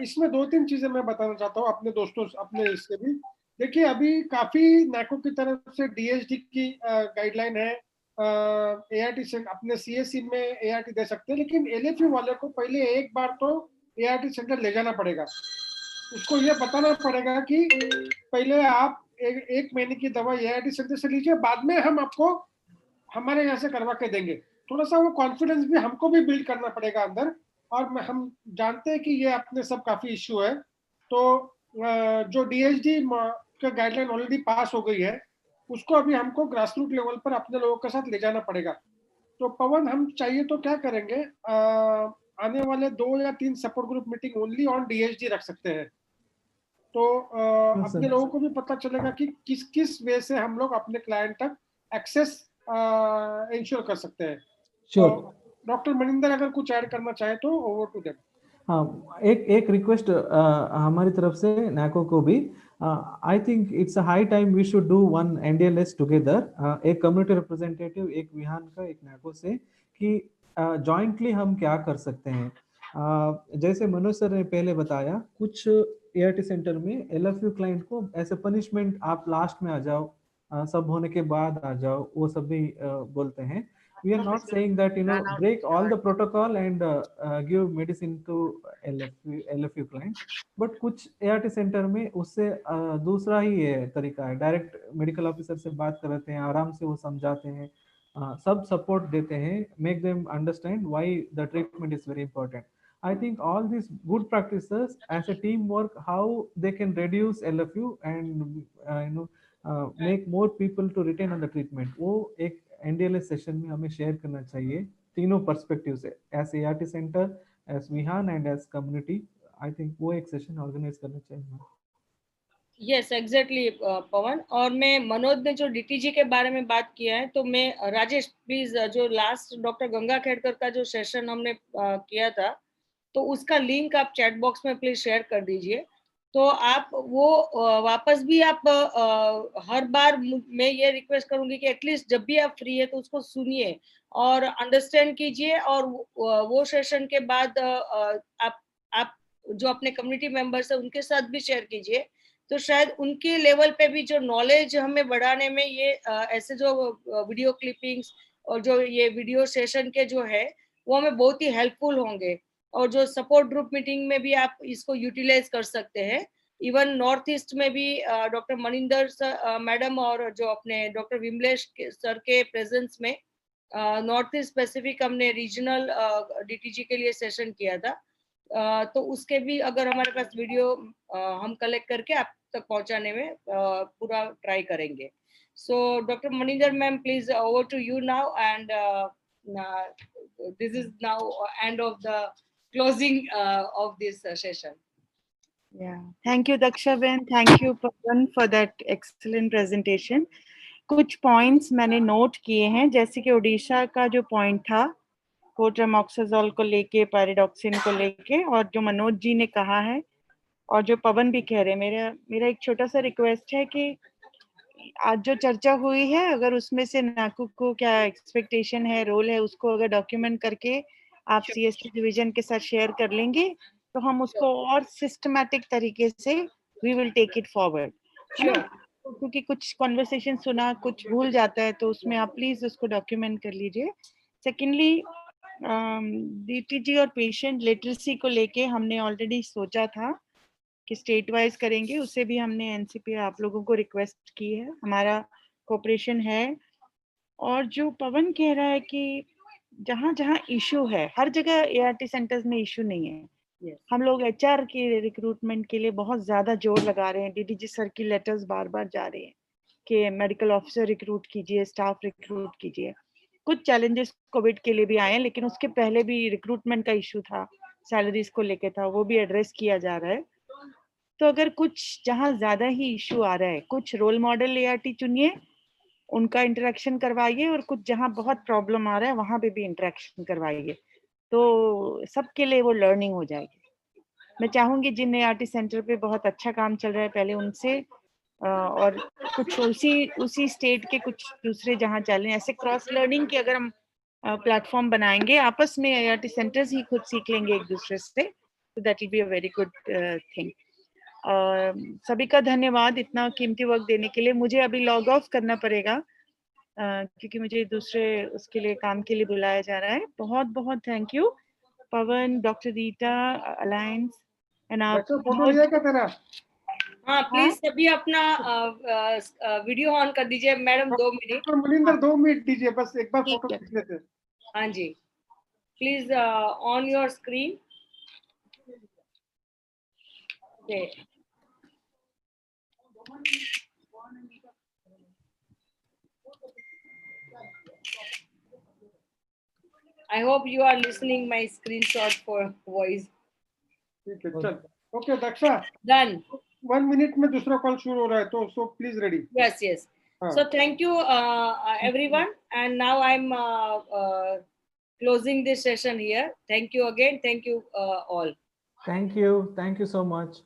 इसमें 2-3 चीजें मैं बताना चाहता हूँ अपने दोस्तों, अपने इससे भी। देखिए, अभी काफी नैको की तरफ से डीएचडी की गाइडलाइन है, एआरटी से अपने सीएससी में एआरटी दे सकते हैं, लेकिन एलएफयू वाले को पहले एक बार तो एआरटी सेंटर ले जाना पड़ेगा। उसको ये बताना पड़ेगा कि पहले आप एक महीने की दवा एआरटी सेंटर से लीजिए, बाद में हम आपको हमारे यहाँ से करवा के देंगे। थोड़ा सा वो कॉन्फिडेंस भी हमको भी बिल्ड करना पड़ेगा अंदर, और हम जानते हैं कि ये अपने सब काफी इश्यू है। तो जो डीएचडी का गाइडलाइन ऑलरेडी पास हो गई है, उसको अभी हमको ग्रास रूट लेवल पर अपने लोगों के साथ ले जाना पड़ेगा। तो पवन, हम चाहिए तो क्या करेंगे, आने वाले 2 या 3 support group meeting only on डीएचडी रख सकते हैं। तो अपने sir. लोगों को भी पता चलेगा कि किस किस वे से हम लोग अपने क्लाइंट तक एक्सेस इंश्योर कर सकते हैं। Sure. डॉक्टर मनिंदर अगर कुछ ऐड करना चाहे तो ओवर टू देम। हाँ, एक रिक्वेस्ट हमारी तरफ से नैको को भी, I think it's a high time we should do one NDLS together, एक कम्युनिटी रिप्रेजेंटेटिव, एक विहान का, एक नैको से, कि जॉइंटली हम क्या कर सकते हैं। जैसे मनोज सर ने पहले बताया, कुछ एआरटी सेंटर में एलएफयू क्लाइंट को ऐसे पनिशमेंट, आप लास्ट में आ जाओ, सब होने के बाद आ जाओ, वो सब भी बोलते हैं। We are not saying that break all the protocol and give medicine to LFU client, but कुछ ART center में उससे दूसरा ही है तरीका है, डायरेक्ट मेडिकल ऑफिसर से बात करते हैं, आराम से वो समझाते हैं, सब सपोर्ट देते हैं, make them understand why the treatment is very important. I think all these good practices as a teamwork, how they can reduce LFU and make more people to retain on the treatment, वो एक एनडीएलएस session में हमें share करना चाहिए तीनों perspective से, as ART centre, as Vihaan and as community. I think वो एक सेशन ऑर्गेनाइज करना चाहिए। Yes exactly Pawan. और मैं मनोज ने जो डीटीजी के बारे में बात किया है, तो मैं राजेश प्लीज, जो लास्ट डॉक्टर गंगा खेड़कर का जो सेशन हमने किया था, तो उसका लिंक आप चैट बॉक्स में प्लीज शेयर कर दीजिए। तो आप वो वापस भी आप हर बार मैं ये रिक्वेस्ट करूंगी कि एटलीस्ट जब भी आप फ्री है तो उसको सुनिए और अंडरस्टैंड कीजिए, और वो सेशन के बाद आप जो अपने कम्युनिटी मेंबर्स है उनके साथ भी शेयर कीजिए, तो शायद उनके लेवल पे भी जो नॉलेज हमें बढ़ाने में ये ऐसे जो वीडियो क्लिपिंग्स और जो ये वीडियो सेशन के जो है वो हमें बहुत ही हेल्पफुल होंगे। और जो सपोर्ट ग्रुप मीटिंग में भी आप इसको यूटिलाइज कर सकते हैं। इवन नॉर्थ ईस्ट में भी डॉक्टर मनिंदर मैडम और जो अपने डॉक्टर विमलेश सर के प्रेजेंस में नॉर्थ ईस्ट स्पेसिफिक हमने रीजनल डीटीजी के लिए सेशन किया था। तो उसके भी अगर हमारे पास वीडियो हम कलेक्ट करके आप तक पहुंचाने में पूरा ट्राई करेंगे। So doctor Maninder ma'am, please over to you now, and this is now end of the closing of this session. Yeah, thank you Daksha Ben, thank you Pawan for that excellent presentation. कुछ points मैंने note किए हैं, जैसे कि ओडिशा का जो point था कोट्रामोक्साजोल को लेके, पैराडॉक्सिन को लेके, और जो मनोज जी ने कहा है और जो पवन भी कह रहे हैं, मेरा एक छोटा सा रिक्वेस्ट है कि आज जो चर्चा हुई है, अगर उसमें से नाकू को क्या एक्सपेक्टेशन है, रोल है, उसको अगर डॉक्यूमेंट करके आप सीएसटी डिवीजन के साथ शेयर कर लेंगे तो हम उसको और सिस्टमैटिक तरीके से we will take it forward. क्योंकि कुछ कॉन्वर्सेशन सुना, कुछ भूल जाता है, तो उसमें आप प्लीज उसको डॉक्यूमेंट कर लीजिए। सेकेंडली, डीटीजी और पेशेंट लिटरेसी को लेके हमने ऑलरेडी सोचा था कि स्टेट वाइज करेंगे, उससे भी हमने एनसीपी आप लोगों को रिक्वेस्ट की है, हमारा कोऑपरेशन है। और जो पवन कह रहा है कि जहाँ जहाँ इशू है, हर जगह एआरटी सेंटर्स में इशू नहीं है। हम लोग एचआर के रिक्रूटमेंट के लिए बहुत ज्यादा जोर लगा रहे हैं, डीडीजी सर की लेटर्स बार बार जा रहे हैं कि मेडिकल ऑफिसर रिक्रूट कीजिए, स्टाफ रिक्रूट कीजिए। कुछ चैलेंजेस कोविड के लिए भी आए हैं, लेकिन उसके पहले भी रिक्रूटमेंट का इशू था, सैलरीज को लेके था, वो भी एड्रेस किया जा रहा है। तो अगर कुछ जहाँ ज्यादा ही इशू आ रहा है, कुछ रोल मॉडल एआरटी चुनिए, उनका इंटरेक्शन करवाइए, और कुछ जहाँ बहुत प्रॉब्लम आ रहा है वहां पे भी इंटरेक्शन करवाइए, तो सबके लिए वो लर्निंग हो जाएगी। मैं चाहूंगी जिन एआरटी सेंटर पे बहुत अच्छा काम चल रहा है पहले उनसे, और कुछ उसी स्टेट के कुछ दूसरे जहाँ चल रहे हैं, ऐसे क्रॉस लर्निंग के अगर हम प्लेटफॉर्म बनाएंगे, आपस में एआरटी सेंटर्स ही खुद सीख लेंगे एक दूसरे से, तो that will be a very good thing. सभी का धन्यवाद इतना कीमती वक्त देने के लिए। मुझे अभी लॉग ऑफ करना पड़ेगा क्योंकि मुझे दूसरे उसके लिए काम के लिए बुलाया जा रहा है। बहुत बहुत thank you Pawan, doctor Rita, alliance and आप। फोटो लिया क्या तेरा? हाँ प्लीज सभी अपना वीडियो ऑन कर दीजिए madam, 2 minute. Doctor Maninder 2 minute दीजिए, बस एक बार फोटो खींच लेते हैं। हाँ जी, please on your screen. I hope you are listening my screenshot for voice. ठीक है, चल। Okay Daksha, Done. 1 मिनट में दूसरा कॉल शुरू हो रहा है, तो so please ready. Yes, yes. So thank you, everyone. And now I'm closing this session here. Thank you again. Thank you all. Thank you so much.